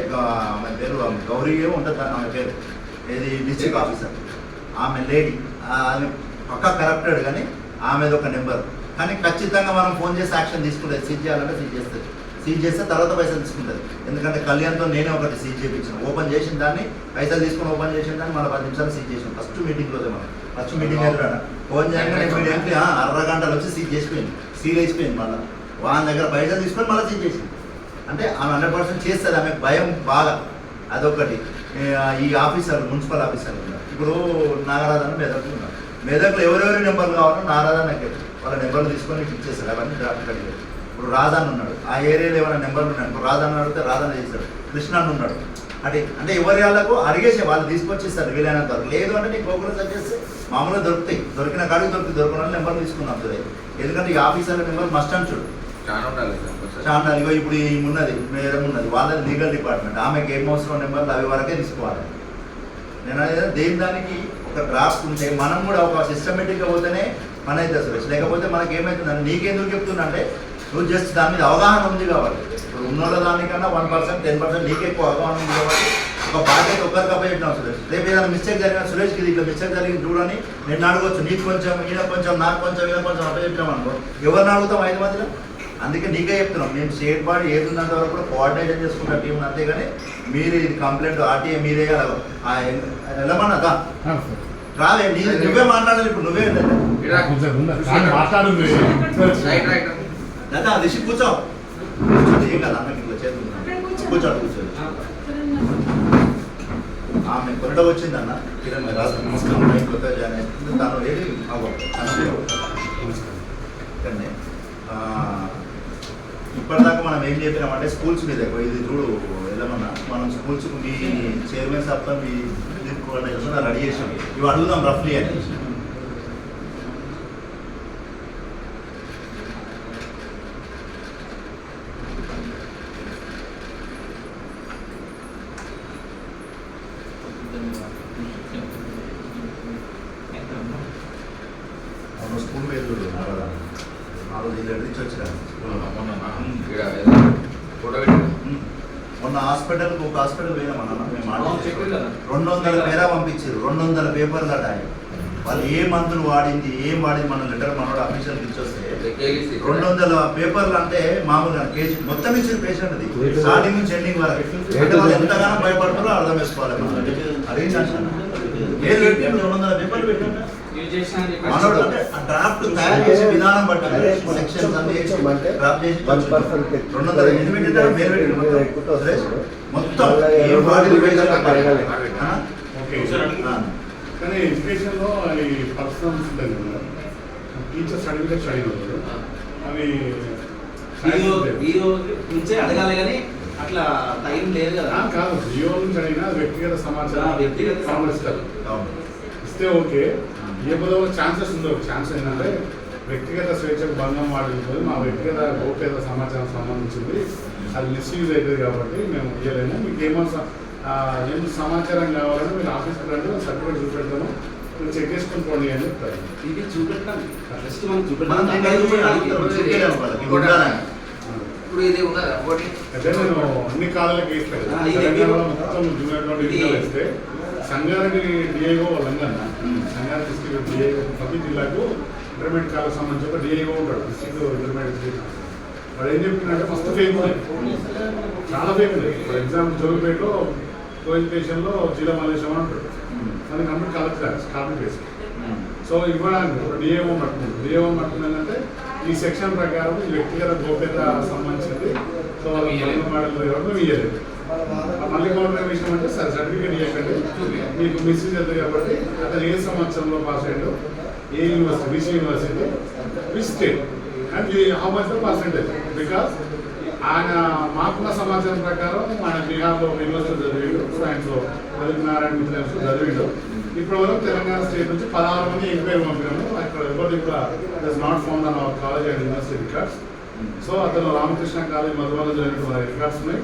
ఆమె పేరు గౌరీ ఉంటుంది, ఆమె పేరు ఏది డిస్ట్రిక్ట్ ఆఫీసర్, ఆమె లేడీ, ఆమె పక్కా కరప్టెడ్ కానీ ఆమెది ఒక నెంబర్. కానీ ఖచ్చితంగా మనం ఫోన్ చేసి యాక్షన్ తీసుకుంటుంది, సీజ్ చేయాలంటే సీజ్ చేస్తుంది, సీజ్ చేస్తే తర్వాత పైసలు తీసుకుంటుంది. ఎందుకంటే కళ్యాణ్తో నేనే ఒకటి సీజ్ చేయించాను, ఓపెన్ చేసిన దాన్ని పైసలు తీసుకొని ఓపెన్ చేసిన దాన్ని మన 10 నిమిషాలు సీజ్ చేసాం. ఫస్ట్ మీటింగ్లోనే మనం ఫస్ట్ మీటింగ్ ఎదురాడ ఫోన్ చేయగానే ఇమీడియట్లీ 1/2 గంటలు వచ్చి సీజ్ చేసిపోయింది, సీల్ అయిపోయింది. మళ్ళీ వాళ్ళ దగ్గర పైసలు తీసుకొని మళ్ళీ సీజ్ చేసింది. అంటే ఆమె 100% చేస్తుంది, ఆమె భయం బాగా. అదొకటి. ఈ ఆఫీసర్లు మున్సిపల్ ఆఫీసర్లు ఉన్నారు, ఇప్పుడు నాగరాజన్ మెదక్లు ఉన్నారు, మెదక్లో ఎవరెవరి నెంబర్లు కావాలో నాగరాజన్ నాకు వాళ్ళ నెంబర్లు తీసుకొని ఇచ్చేస్తారు, అవన్నీ డ్రాఫ్ట్ కడిగారు. ఇప్పుడు రాజాన్ ఉన్నాడు, ఆ ఏరియాలో ఏమైనా నెంబర్లు ఉన్నాయి, ఇప్పుడు రాజాన్ అడిగితే రాజాన్ చేస్తాడు, కృష్ణన్ ఉన్నాడు. అంటే ఎవరి వాళ్ళకు అడిగేసి వాళ్ళు తీసుకొచ్చి ఇస్తారు వీలైనంత వరకు. లేదు అంటే నీకు గూగుల్ సెర్చ్ చేస్తే మామూలుగా దొరుకుతాయి, దొరికిన కాడికి దొరికిన నెంబర్ తీసుకున్నాం సరే. ఎందుకంటే ఈ ఆఫీసర్ల నెంబర్ మస్ట్ అని చూడు చాలా ఉండాలి. ఇగో ఇప్పుడు ఈ ఉన్నది మేడం ఉన్నది, వాళ్ళది లీగల్ డిపార్ట్మెంట్, ఆమెకి ఏం అవసరం నెంబర్లు అవి వరకే తీసుకోవాలి. నేను అనేది దేని దానికి ఒక డ్రాఫ్ట్ ఉంటే మనం కూడా ఒక సిస్టమేటిక్గా పోతేనే మన అయితే సురేష్. లేకపోతే మనకి ఏమవుతుందంటే నీకెందుకు చెప్తున్నా అంటే నువ్వు జస్ట్ దాని మీద అవగాహన ఉంది కాబట్టి, ఇప్పుడు ఉన్నోళ్ళ దానికన్నా 1%, 10% నీకు ఎక్కువ అవగాహన ఉంది కాబట్టి ఒక బాధ్యత ఒక్కరికి అప్పచెప్పినాం సురేష్. రేపు ఏదైనా మిస్టేక్ జరిగిన సురేష్కి ఇది ఇట్లా మిస్టేక్ జరిగింది చూడని నేను అడగొచ్చు, నీకు కొంచెం ఈయన కొంచెం నాకు కొంచెం ఈయన కొంచెం అప్పచెప్పినాం అనుకో, ఎవరిని అడుగుతాం 5 మందిలో? అందుకే నీకే చెప్తున్నాం, మేము స్టేట్ బాడీ ఏది ఉన్నంత వరకు కూడా కోఆర్డినేషన్ చేసుకుంటాం టీం, అంతేగాని మీరు ఇది కంప్లైంట్ ఆర్టీఏ మీరే వెళ్ళమన్నదా రావే, నువ్వే మాట్లాడాలి. ఇప్పుడు నువ్వే లేదా రిషి కూర్చో, ఏం కదా అన్నకి ఇట్లా చేతులు కూర్చోడు, కూర్చోదు. ఆమె కొరడ వచ్చిందన్న కిరణ్ రాజు, నమస్కారం, కొత్త జాయిన్ అయింది తను ఏది ఇక్కడనే. ఇప్పటిదాకా మనం ఏం చెప్పినామంటే స్కూల్స్ మీద ఇది చూడు వెళ్ళమన్నా, మనం స్కూల్స్కి మీ చైర్మన్ సాబ్తో మీ రెడీ చేసాం, ఇవి అడుగుదాం రఫ్లీ అని. స్కూల్ మీద చూడు ఆ రోజు ఇది ఎడిచి వచ్చినా మొన్న హాస్పిటల్కి ఒక హాస్పిటల్ పోయినామన్నా మేము 200 పేరా పంపించారు, 200 పేపర్లు అట. వాళ్ళు ఏ మందులు వాడింది ఏం వాడింది మన లెటర్ మనోడు అఫీషియల్కి ఇచ్చొస్తే 200 పేపర్లు అంటే మామూలుగా కేసు మొత్తం ఇచ్చిన పేషెంట్ అది స్టార్టింగ్ నుంచి ఎండింగ్ వరకు. అంటే వాళ్ళు ఎంతగానో భయపడతారో అర్థం వేసుకోవాలి. మనం అడిగింది 200 పేపర్లు పెట్టండి విజేషన్ అని మనోడు అంటే ఆ డ్రాఫ్ట్ తయారు చేసే విధానం బట్టి అదే సెక్షన్స్ అన్ని వేసి అంటే డ్రాఫ్ట్ చేసి 1% 208 మొత్తం ఏ బాడీ ఓకే కానీ ఎడ్యుకేషన్లో అవి పర్సనల్స్ ఉంటాయి కదా, టీచర్ సర్టిఫికేట్ స్టడీ అవుతారు అవి వీడియో నుంచే అడగాలి కానీ అట్లా టైం లేదు కదా. కాదు, జియో నుంచి అడిగినా వ్యక్తిగత సమాచారం వ్యక్తిగత కామర్స్తారు ఇస్తే ఓకే. ఏ పదో ఛాన్సెస్ ఉండవు. ఛాన్స్ ఏంటంటే వ్యక్తిగత స్వేచ్ఛకు భంగం వాడుతుంది, మా వ్యక్తిగత గోప్యత సమాచారం సంబంధించింది, అది మిస్యూజ్ అవుతుంది కాబట్టి మేము ఇవ్వలేము. మీకు ఏం సమాచారం కావాలని మీరు ఆఫీస్కి రండి, సర్టిఫికేట్ చూపెడతాము, మీరు చెక్ చేసుకుని పోండి అని చెప్తారు. ఇది చూపెట్టండి, జస్ట్ మనం మనం ఇప్పుడు ఇది ఉన్నదా ఒకటి అయితే నేను అన్ని కాలాలకి ఇస్తాను. తెలంగాణలో మొత్తం జూనియర్ డిజిటల్ ఇస్తే సంగారెడ్డి డిఐఓ వాళ్ళందరూ సంగారెడ్డి డిస్ట్రిక్ట్ డిఐఓ ప్రతి జిల్లాకు ఇంటర్మీడియట్ కాలకు సంబంధించి ఒక డిఐఓ ఉంటాడు. డిస్ట్రిక్ట్ ఇంటర్మీడియట్ వాడు ఏం చెప్తున్నాడంటే ఫస్ట్ ఫేక్ ఉంది, చాలా ఫేక్ ఉంది. ఫర్ ఎగ్జాంపుల్ జోగిపేటలో కోయిల్ స్టేషన్లో జిల్లా మలేషం అని ఉంటాడు, అది complete collect copy paste. So ఇవ్వడానికి ఒక డిఏఓ పట్టుకుంటుంది. డిఏఓ పట్టుకుందంటే ఈ సెక్షన్ ప్రకారం ఈ వ్యక్తిగత గోప్యత సంబంధించింది. సో వాళ్ళకి మోడల్ మేము ఇవ్వలేదు. మళ్ళీ గవర్నమెంట్ విషయం అంటే సార్ సర్టిఫికేట్ ఇవ్వకండి, మీకు మిస్యూజ్ అవుతుంది కాబట్టి అతను ఏ సంవత్సరంలో పాస్ అయ్యాడు, ఏ university, which university, which state and how much the percentage. Because ఆయన మాకున్న సమాచారం ప్రకారం ఆయన బీహార్లో యూనివర్సిటీ చదివిండు, సైన్స్లో నారాయణ మిత్ర చదివిండు. ఇప్పుడు వరకు తెలంగాణ స్టేట్ నుంచి 16 మంది ఎంక్వైరీ పంపినాము. అక్కడ ఎవరిది కూడా is not found on hour college and university records. So అతను రామకృష్ణ కాలేజ్ మధుబాలో జరిగిన రికార్డ్స్ ఉన్నాయి.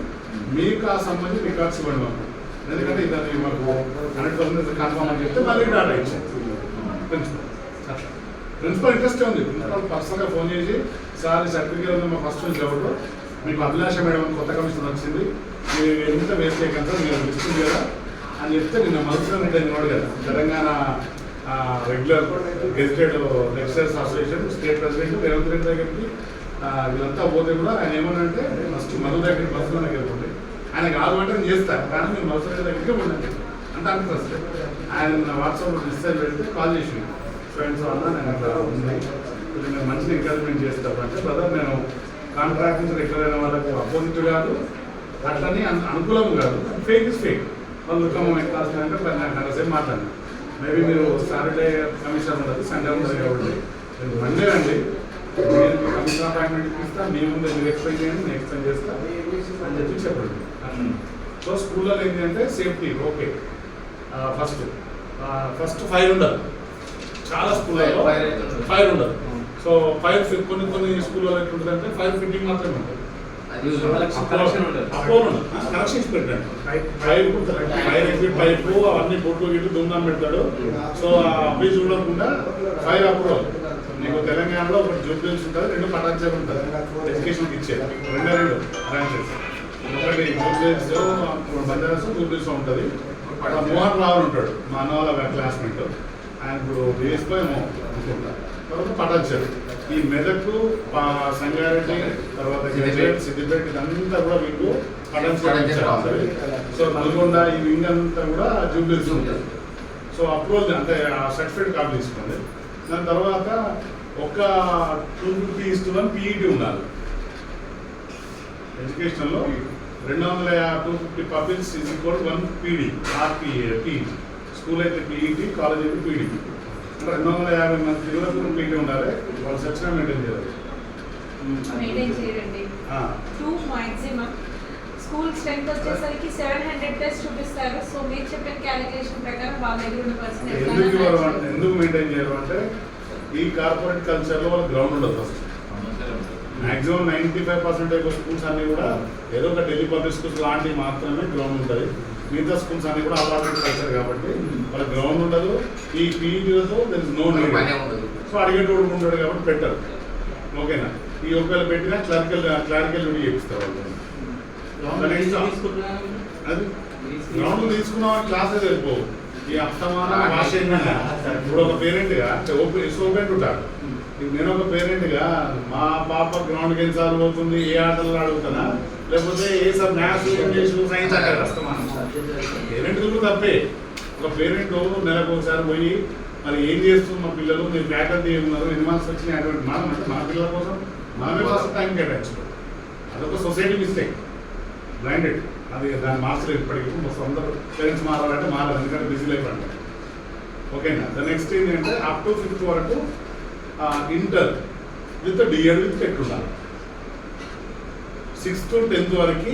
మీకు ఆ సంబంధించి రికార్డ్స్ ఇవ్వండి మాకు, ఎందుకంటే ఇదని మాకు 100% కన్ఫర్మ్ అని చెప్తే మళ్ళీ డాటా ఇచ్చాను ప్రిన్సిపల్ ఇంట్రెస్ట్ ఉంది. ప్రిన్సిపల్ పర్సనల్గా ఫోన్ చేసి సార్ ఈ సర్టిఫికేట్ ఉంది మా ఫస్ట్ నుంచి ఎవరు మీకు అభిలాష మేడం కొత్త కమిషన్ వచ్చింది, మీరు ఎంత వేస్ట్ చేయకండి సార్, మీరు ఇస్తుంది కదా అని చెప్తే నిన్న మధుసూదన్ రెడ్డి అని కదా Telangana regular gazetted lecturers association state president Revanth Reddy దగ్గరికి వీళ్ళంతా పోతే కూడా ఆయన ఏమన్నారంటే ఫస్ట్ మధు దగ్గరికి మధుసూదన్ దగ్గరికి ఉంది, ఆయన కాదు అంటే నేను చేస్తాను కానీ మీరు మధుసూదన్ రెడ్డి దగ్గరికి ఉండండి అంటే అంత ఆయన వాట్సాప్లో మెసేజ్ పెడితే కాల్ చేసి ఫ్రెండ్స్ వల్ల నేను అట్లా ఉంది, నేను మంచిగా ఎంకరేజ్మెంట్ చేస్తాను అంటే బ్రదర్ నేను కాంట్రాక్ట్ నుంచి రెగ్యులర్ అయిన వాళ్ళకు అపోజిట్ కాదు, అట్లని అనుకూలం కాదు, ఫేక్ ఇస్ ఫేక్. వాళ్ళు క్లాస్ అంటే నాకు అంతసేపు మాట్లాడినా మేబీ మీరు సాటర్డే కమిషన్ ఉండదు, సండే ఉంటుంది కాబట్టి నేను మండే అండి నేను కమిషన్ అపాయింట్మెంట్ ఇస్తాను, మీ ముందు మీరు ఎక్స్ప్లెయిన్ చేయండి, నేను ఎక్స్ప్లెయిన్ చేస్తాను అని చెప్పి చెప్పండి. సో స్కూల్లో ఏంటి అంటే సేఫ్టీ ఓకే. ఫస్ట్ ఫైర్ ఉండదు, చాలా స్కూళ్ళలో ఫైర్ ఉండదు. సో ఫైర్ కొన్ని స్కూల్లో ఎట్లుంటుందంటే ఫైర్ ఫిట్టింగ్ మాత్రమే ఉంటుంది, కనెక్షన్స్ పెట్టండి. ఫైర్ ఎగ్జిట్ పైపు అవన్నీ పొట్టు గిట్టు దుమ్దాం పెడతాడు. సో అవి చూడకుండా ఫైర్ అప్రూవల్ నీకు తెలంగాణలో ఒకటి జూబ్లీస్ ఉంటుంది, 2 పటాన్చేరు ఉంటుంది ఎడ్యుకేషన్కి ఇచ్చేది, 2 బ్రాంచెస్, ఒకటి జూబ్లీస్ బంజారాస్ జూబ్లీస్ ఉంటుంది. అక్కడ మోహన్ రావు ఉంటాడు మా అన్న వాళ్ళ క్లాస్మేట్, ఆయన ఇప్పుడు డిఎస్పీ ఏమో అనుకుంటా. తర్వాత పటాన్చేరు ఈ మెదక్ సంగారెడ్డి తర్వాత సిద్దిపేట ఇదంతా కూడా మీకు పటాన్చేరు. సో నల్గొండ ఈ వింగ్ అంతా కూడా జూబ్లీస్ ఉంటుంది. సో అప్రూవల్ అంటే ఆ సర్టిఫికేట్ కాపీ తీసుకోండి. దాని తర్వాత ఒక 250:1 పీఈటీ ఉండాలి ఎడ్యుకేషన్లో. 250 publics is equal 1 PD RPE. School అయితే పీఈటీ, కాలేజ్ అయితే పీడీ. అంటే 250 మంది పిల్లలకు పీటీ ఉండాలి, వాళ్ళు సెక్షన్ మెయింటైన్ చేయాలి. స్కూల్ స్ట్రెంత్ వచ్చేసరికి 700 టెస్ట్ చూపిస్తారు. సో మీరు చెప్పిన క్యాలిక్యులేషన్ ప్రకారం వాళ్ళ దగ్గర ఉన్న పర్సన్ ఎందుకు మెయింటైన్ చేయరు అంటే ఈ కార్పొరేట్ కల్చర్లో వాళ్ళ గ్రౌండ్ ఉండదు. ఫస్ట్ మ్యాక్సిమం 95% స్కూల్స్ అన్నీ కూడా ఏదో ఒక ఢిల్లీ పబ్లిక్ స్కూల్స్ లాంటివి మాత్రమే గ్రౌండ్ ఉంటుంది. మిగతా స్కూల్స్ అన్నీ కూడా అపార్ట్మెంట్ కల్చర్ కాబట్టి వాళ్ళ గ్రౌండ్ ఉండదు. ఈ పీఈటీలతో there is no need. So అడిగేటోడు ఉంటాడు కాబట్టి పెట్టరు. ఓకేనా? ఈ ఒకవేళ పెట్టినా క్లారికల్ డ్యూటీ చేపిస్తారు వాళ్ళు. అది గ్రౌండ్ తీసుకున్నామని క్లాసెస్ వెళ్ళిపోవు. ఈ అస్తమానం భాష ఇప్పుడు ఒక పేరెంట్గా ఓపెన్ ఉంటాడు. నేను ఒక పేరెంట్గా మా పాప గ్రౌండ్కి ఎన్నిసార్లు పోతుంది, ఏ ఆటలు అడుగుతానా, లేకపోతే ఏ సార్ మ్యాథ్స్ ఇంగ్లీష్ సైన్స్ అక్కడ అస్తమానం పేరెంట్ తప్పే. ఒక పేరెంట్ నెలకు ఒకసారి పోయి మరి ఏం చేస్తున్నారు మా పిల్లలు, మీ ఫ్యాకల్టీ ఉన్నారు, ఎన్ని మార్క్స్ వచ్చినాయి అటువంటి మనం అంటే మన పిల్లల కోసం మనమే ఫస్ట్ టైం కేటాయించుకోవాలి. అదొక సొసైటీ మిస్టేక్, బ్లైండెడ్. అది దాన్ని మార్చలేదు ఇప్పటికీ. మొత్తం అందరూ పేరెంట్స్ మారాలంటే మారాలి, ఎందుకంటే బిజీ లైఫ్ అంటే. ఓకేనా. ద నెక్స్ట్ ఏంటంటే అప్ టు 5th వరకు inter with DEd with TET ఉండాలి. 6th to 10th వరకు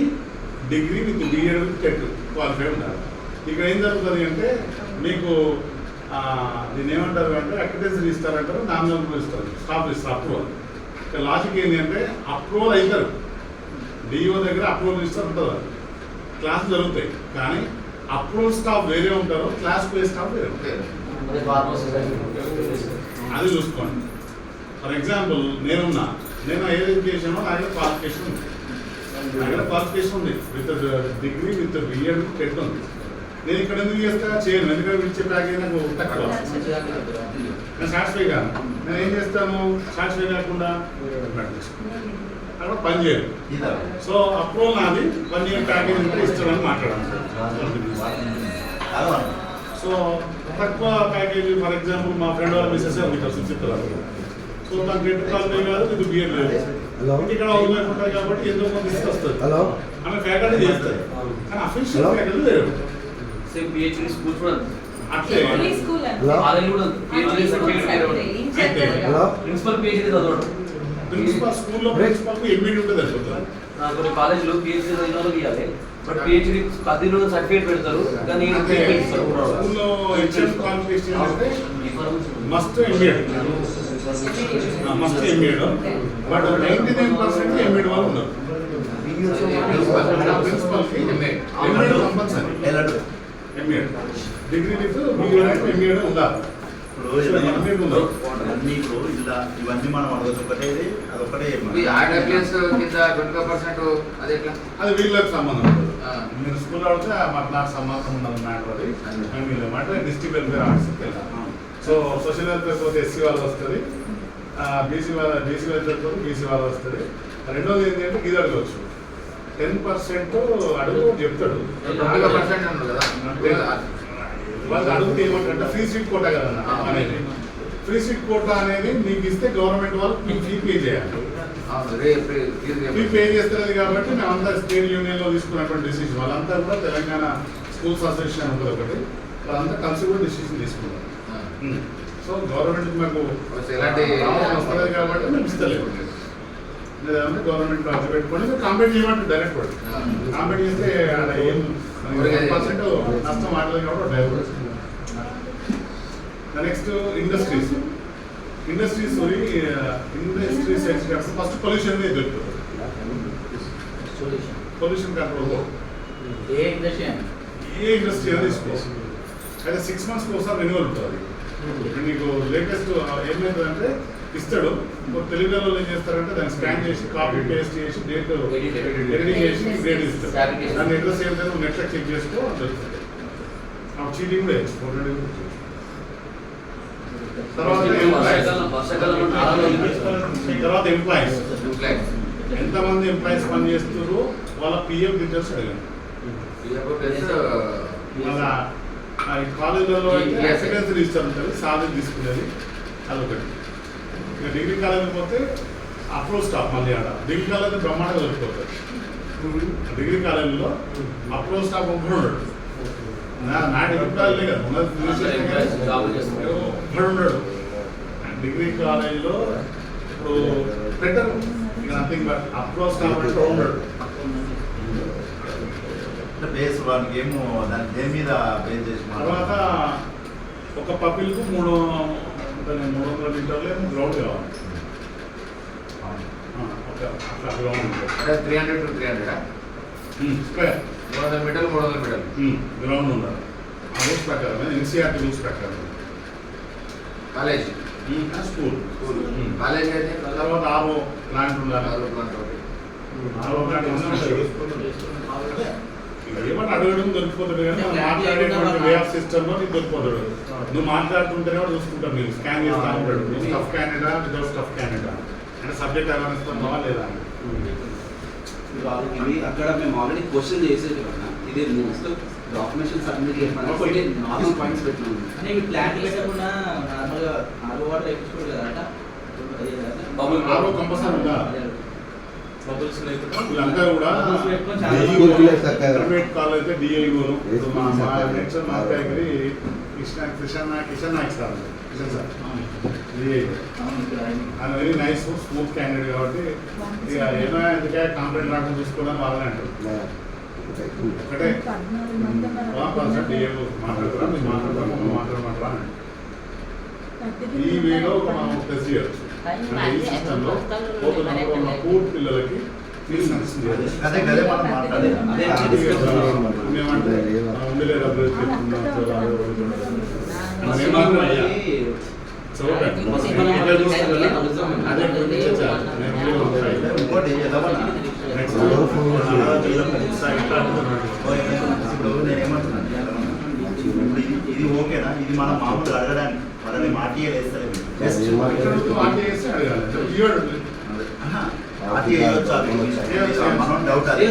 degree with BEd with TET qualify ఉండాలి. ఇక్కడ ఏం జరుగుతుంది అంటే మీకు దీన్ని ఏమంటారు అంటే అక్రిడెన్స్ ఇస్తారంటారు, నామినల్ ఇస్తారు, స్టాఫ్ ఇస్తారు అప్రూవల్. ఇక్కడ లాజిక్ ఏంటి అంటే అప్రూవల్ అవుతారు, డిఓ దగ్గర అప్రూవల్ ఇస్తారు ఉంటుంది, క్లాస్ జరుగుతాయి. కానీ అప్రూవల్ స్టాఫ్ వేరే ఉంటారు, క్లాస్ ప్లే స్టాఫ్ వేరే ఉంటారు. అది చూసుకోండి. ఫర్ ఎగ్జాంపుల్ నేను ఎడ్యుకేషన్ నా దగ్గర క్వాలిఫికేషన్ ఉంది, నా దగ్గర క్వాలిఫికేషన్ ఉంది with degree with BEd TET ఉంది. నేను ఇక్కడ ఎందుకు చేయను, ఎందుకంటే ఇచ్చే ప్యాకేజ్ నాకు తక్కువ, నేను సాటిస్ఫై కాను. నేను ఏం చేస్తాను, సాటిస్ఫై కాకుండా అక్కడ పని చేయను. సో అప్రూవల్ నాది 1 year ప్యాకేజ్ ఉంటే ఇస్తానని మాట్లాడాను. సో తక్కువ ప్యాకేజ్, ఫర్ ఎగ్జాంపుల్ మా ఫ్రెండ్ వాళ్ళ మిస్సెస్ ఉంది ఇక్కడ సుచిత్రాలు. సో నాకు గెట్ క్వాలిఫై కాదు, ఇది బిఎడ్ లేదు, ఇక్కడ అవుట్లైన్ ఉంటాయి కాబట్టి ఎంతో కొంత తీసుకొస్తుంది, ఆమె ఫ్యాకల్టీ చేస్తుంది. కానీ అఫీషియల్ ఫ్యాకల్టీ లేదు. సేమ్ పిహెచ్డి స్కూల్ కూడా అట్లే స్కూల్ ఆల్రెడీ కూడా పిహెచ్డి సర్టిఫికేట్ ప్రిన్సిపల్ పిహెచ్డి చదవడం. ప్రిన్సిపల్ స్కూల్లో ప్రిన్సిపల్కి ఎంబీడీ ఉంటుంది అనుకుంటారు. కొన్ని కాలేజీలో పిహెచ్డి చదివిన వాళ్ళకి ఇవ్వాలి, బట్ పిహెచ్డి 10 సర్టిఫికేట్ పెడతారు కానీ స్కూల్లో హెచ్ఎం క్వాలిఫికేషన్ అంటే మస్ట్ ఎంబీడ్, మస్ట్ ఎంబీడ్. బట్ 99% ఎంబీడ్ వాళ్ళు ఉన్నారు. ప్రిన్సిపల్కి ఎంబీడ్ కంపల్సరీ, ఎంబీడ్ డిగ్రీ విత్ ఎంబీడ్ ఉండాలి. అన్నీ ఇప్పుడు ఇలా ఇవన్నీ మనం అదొకటే అదొకటే ఆర్డబ్ల్యూఎస్ కింద 20% అది ఎట్లా? అది వీళ్ళకి సంబంధం ఉండదు. మీరు స్కూల్ ఆడితే మాకు నాకు సంబంధం ఉండదు మ్యాటర్. అది వీళ్ళు మాట డిస్ట్రిక్ట్ వెల్ఫేర్ ఆఫీస్కి వెళ్ళాం. సో సోషల్ వెల్ఫేర్ పోతే ఎస్సీ వాళ్ళు వస్తుంది, బీసీ వెల్ఫేర్ పోతే బీసీ వాళ్ళు వస్తుంది. రెండోది ఏంటి అంటే ఇది అడగవచ్చు, 10% అడుగు చెప్తాడు. 20% అన్నారు కదా, వాళ్ళు అడుగుతే ఏమంటారంటే ఫ్రీ సీట్ కోటా కదా అనేది. ఫ్రీ సీట్ కోటా అనేది మీకు ఇస్తే గవర్నమెంట్ వాళ్ళు మీకు ఫీ పే చేయాలి. ఫీ పే చేస్తున్నది కాబట్టి మేమంతా స్టేట్ యూనియన్లో తీసుకున్నటువంటి డిసిషన్, వాళ్ళంతా కూడా తెలంగాణ స్కూల్స్ అసోసియేషన్ ఉంటుంది ఒకటి, వాళ్ళంతా కలిసి కూడా డిసిషన్ తీసుకున్నారు. సో గవర్నమెంట్ మాకు వస్తుంది కాబట్టి మేము ఇస్తలేము. లేదంటే గవర్నమెంట్ ఖర్చు పెట్టుకొని మీరు కాంపేట్ చేయమంటే డైరెక్ట్ కూడా కాంపేట్ చేస్తే ఏం 1% నష్టం ఆడలేదు కాబట్టి direct. Next industries first pollution మీద దొరుకుతుంది. పొల్యూషన్ కంట్రోల్ ఏ ఇండస్ట్రీ అనేది తీసుకోవచ్చు. అయితే 6 months ఒకసారి రెన్యువల్ ఉంటుంది. ఇప్పుడు నీకు లేటెస్ట్ ఏమైతుందంటే ఇస్తాడు, తెలుగులో ఏం చేస్తారంటే దాన్ని స్కాన్ చేసి కాపీ పేస్ట్ చేసి డేట్ ఎడిటింగ్ చేసి గ్రేడ్ ఇస్తారు. దాన్ని అడ్రస్ ఏంటంటే నువ్వు నెట్లో చెక్ చేసుకో దొరుకుతుంది. చీటింగ్ కూడా వేసుకో. తర్వాత ఎంప్లాయీస్, ఎంతమంది ఎంప్లాయీస్ పని చేస్తున్నారు వాళ్ళ పిఎఫ్ డీటెయిల్స్ అడిగాను. మళ్ళా కాలేజీలలో ఎక్స్పీరియన్స్ రిజిస్టర్ ఉంటుంది, సాలరీ తీసుకునేది అదొకటి. ఇక డిగ్రీ కాలేజీకి పోతే అప్రూవ్ స్టాఫ్ మళ్ళీ ఆడ డిగ్రీ కాలేజ్ బ్రహ్మాండంగా దొరికిపోతుంది. డిగ్రీ కాలేజీలో అప్రూవ్ స్టాఫ్ ఒకడు నా డిగ్రీ కాలేజీ కదా ఉన్నాడు. డిగ్రీ కాలేజీలో ఇప్పుడు బెటర్ ఇక నథింగ్ బట్ అప్రూవ్ స్టాఫ్ అంటే ఉన్నాడు. బేస్ వానికి ఏమో దాని దేని మీద బేస్ చేసి తర్వాత ఒక పపిల్కు 300 లీటర్లు గ్రౌండ్ కావాలి. అట్లా గ్రౌండ్ 300 to 300 స్క్వేర్ 300 మీటర్లు గ్రౌండ్ ఉండాలి. ఆ రూల్స్ ప్రకారం ఎన్సీఆర్టీ రూల్స్ ప్రకారం కాలేజ్ స్కూల్ కాలేజ్ అయితే తర్వాత ఆరో ప్లాంట్ ఉండాలి. ఆరో ప్లాంట్ ఏమన్నా అడగడం దొరికిపోతుంది కానీ మనం మాట్లాడేటువంటి వే ఆఫ్ సిస్టమ్లో నీకు దొరికిపోతాడు. నువ్వు మాట్లాడుతుంటేనే కూడా చూసుకుంటావు, మీరు స్కాన్ చేస్తూ ఉంటాడు. నువ్వు stuff Candida without stuff Candida అంటే సబ్జెక్ట్ అవేర్నెస్ ఉన్నావా లేదా. ఇవి అక్కడ మేము ఆల్రెడీ క్వశ్చన్ చేసేది కదా, ఇది డాక్యుమెంట్స్ సబ్మిట్ చేయమని కొన్ని నార్మల్ పాయింట్స్ పెట్టినాము. అంటే ఈ ప్లాంట్ వేసకుండా నార్మల్గా ఆరు వాటర్ ఎక్కించుకోరు కదా అట ఆరో కంపల్సరీ ఉందా? బబుల్స్ లేకుండా వీళ్ళంతా కూడా Bubbles పెట్టుకొని చాలా ఇంటర్మీడియట్ కాలేజ్ అయితే డిఐఓలు మా నెక్స్ట్ మా దగ్గర Kishan Naik sir Kishan sir DIO ఆయన వెరీ నైస్ స్మూత్ క్యాండిడేట్ కాబట్టి ఇక ఏమైనా ఎందుకే కంప్లైంట్ రాకుండా చూసుకోవడానికి వాళ్ళని అంటారు. ఒకటే సార్ డిఐఓ మాట్లాడతారా మీరు మాట్లాడమంటారా అని ఈ వేలో మనం టెస్ట్ చేయొచ్చు. అంటే ఈ సిస్టంలో పోతున్న పూర్ పిల్లలకి ఫీజు కన్సిడర్ చేయాలి. అదే గదే మనం మాట్లాడేది. మేమంటే ఉండలే డబ్బులు చెప్తున్నాం మనం ఏమంటున్నా అయ్యా చదవకండి. అదే గురించి ఇంకోటి ఎదవనా నెక్స్ట్ ఇప్పుడు నేను ఏమంటున్నాను ఇప్పుడు ఇది ఓకేనా? ఇది మనం మామూలుగా అడగడానికి వాళ్ళని మాటియే వేస్తారు. మనం డౌట్ అదే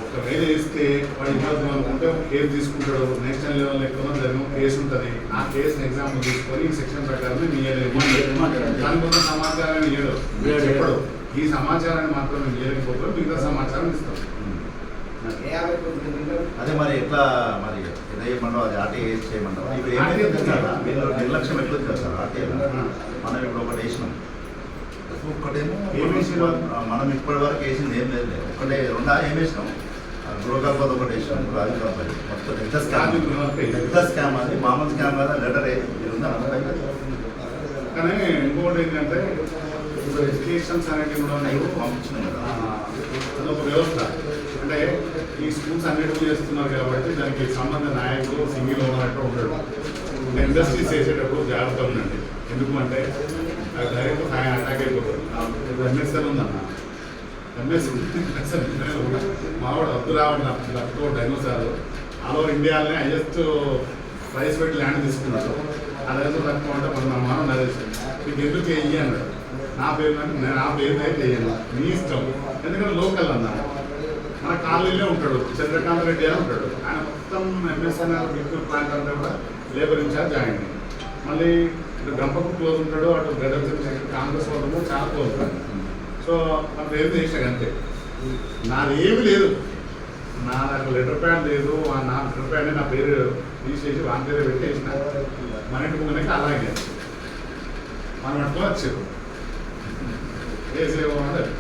ఒకవేళ వేస్తే వాడు ఇబ్బంది అనుకుంటే కేసు తీసుకుంటాడు. నేషనల్ లెవెల్ ఎక్కువ జరిగిన కేసు ఉంటుంది. ఆ కేసుని ఎగ్జాంపుల్ తీసుకొని ఈ సెక్షన్ ప్రకారం దాని కొంత సమాచారాన్ని ఇవ్వడు చెప్పడు. ఈ సమాచారాన్ని మాత్రం ఇవ్వలేకపోతే మిగతా సమాచారం ఇస్తాం. అదే మరి ఎట్లా మరి ఏదో ఏమన్నావు అది ఆర్టీ చేయమంటావా? ఇప్పుడు ఏమైతే తెలుసా మీరు నిర్లక్ష్యం ఎట్లా సార్ ఆర్టీ మనం ఇప్పుడు ఒకటి వేసినాం. ఒక్కటేమో మనం ఇప్పటి వరకు వేసింది ఏం లేదు. ఒకటే రెండా ఏం వేసినాం? గృహకల్పద ఒకటి వేసినాం. రాజకల్పది మొత్తం పెద్ద స్కామ్ అది. మామూలు స్కామ్ కదా. లెటర్ ఉందా? కానీ ఇంకోటి ఏంటంటే ఇప్పుడు ఎడ్యుకేషన్స్ అనేవి కూడా పంపించినాం కదా. అదొక వ్యవస్థ. అంటే ఈ స్కూల్స్ అన్నిటికీ చేస్తున్నారు కాబట్టి దానికి సంబంధ నాయకులు సింగిల్ ఓనర్ ఉంటాడు. ఇండస్ట్రీస్ చేసేటప్పుడు జాగ్రత్త ఉండండి. ఎందుకు అంటే అది డైరెక్ట్ అటాక్ అయిపోతుంది. ఇప్పుడు ఎంఎస్ఎల్ ఉందన్న ఎంఎస్ఎల్ మావాడు వద్దు రావడం లక్తో డైనోసార్ ఆల్ ఓవర్ ఇండియాలోనే హైయెస్ట్ ప్రైస్ పెట్టి ల్యాండ్ తీసుకున్నారు. అదైతే తక్కువ అంటే మన మనం నరేసి మీకు ఎందుకు వెయ్యి అన్నాడు. నా పేరు నేను ఆ పేరు అయితే వేయను, మీ ఇష్టం. ఎందుకంటే లోకల్ అన్నా మన కాలనీలో ఉంటాడు. చంద్రకాంత్ రెడ్డి అని ఉంటాడు. ఆయన మొత్తం ఎంఎస్ఎన్ఆర్ బిల్కుల్ ప్లాంట్ అంటే కూడా లేబర్ ఇన్ఛార్జ్ ఆయన. మళ్ళీ ఇటు గంపకు క్లోజ్ ఉంటాడు. అటు గదర్ కాంగ్రెస్ వాళ్ళు చాలా క్లోజ్ ఉంటాడు. సో మన పేరు చేసినాక అంతే. నాది ఏమి లేదు. నాకు లెటర్ ప్యాడ్ లేదు. నా లెటర్ ప్యాడ్ నా పేరు తీసేసి వాళ్ళ పేరు పెట్టేసిన మన ఇంటి ముందుకి అలాగే మనం అట్లా వచ్చారు.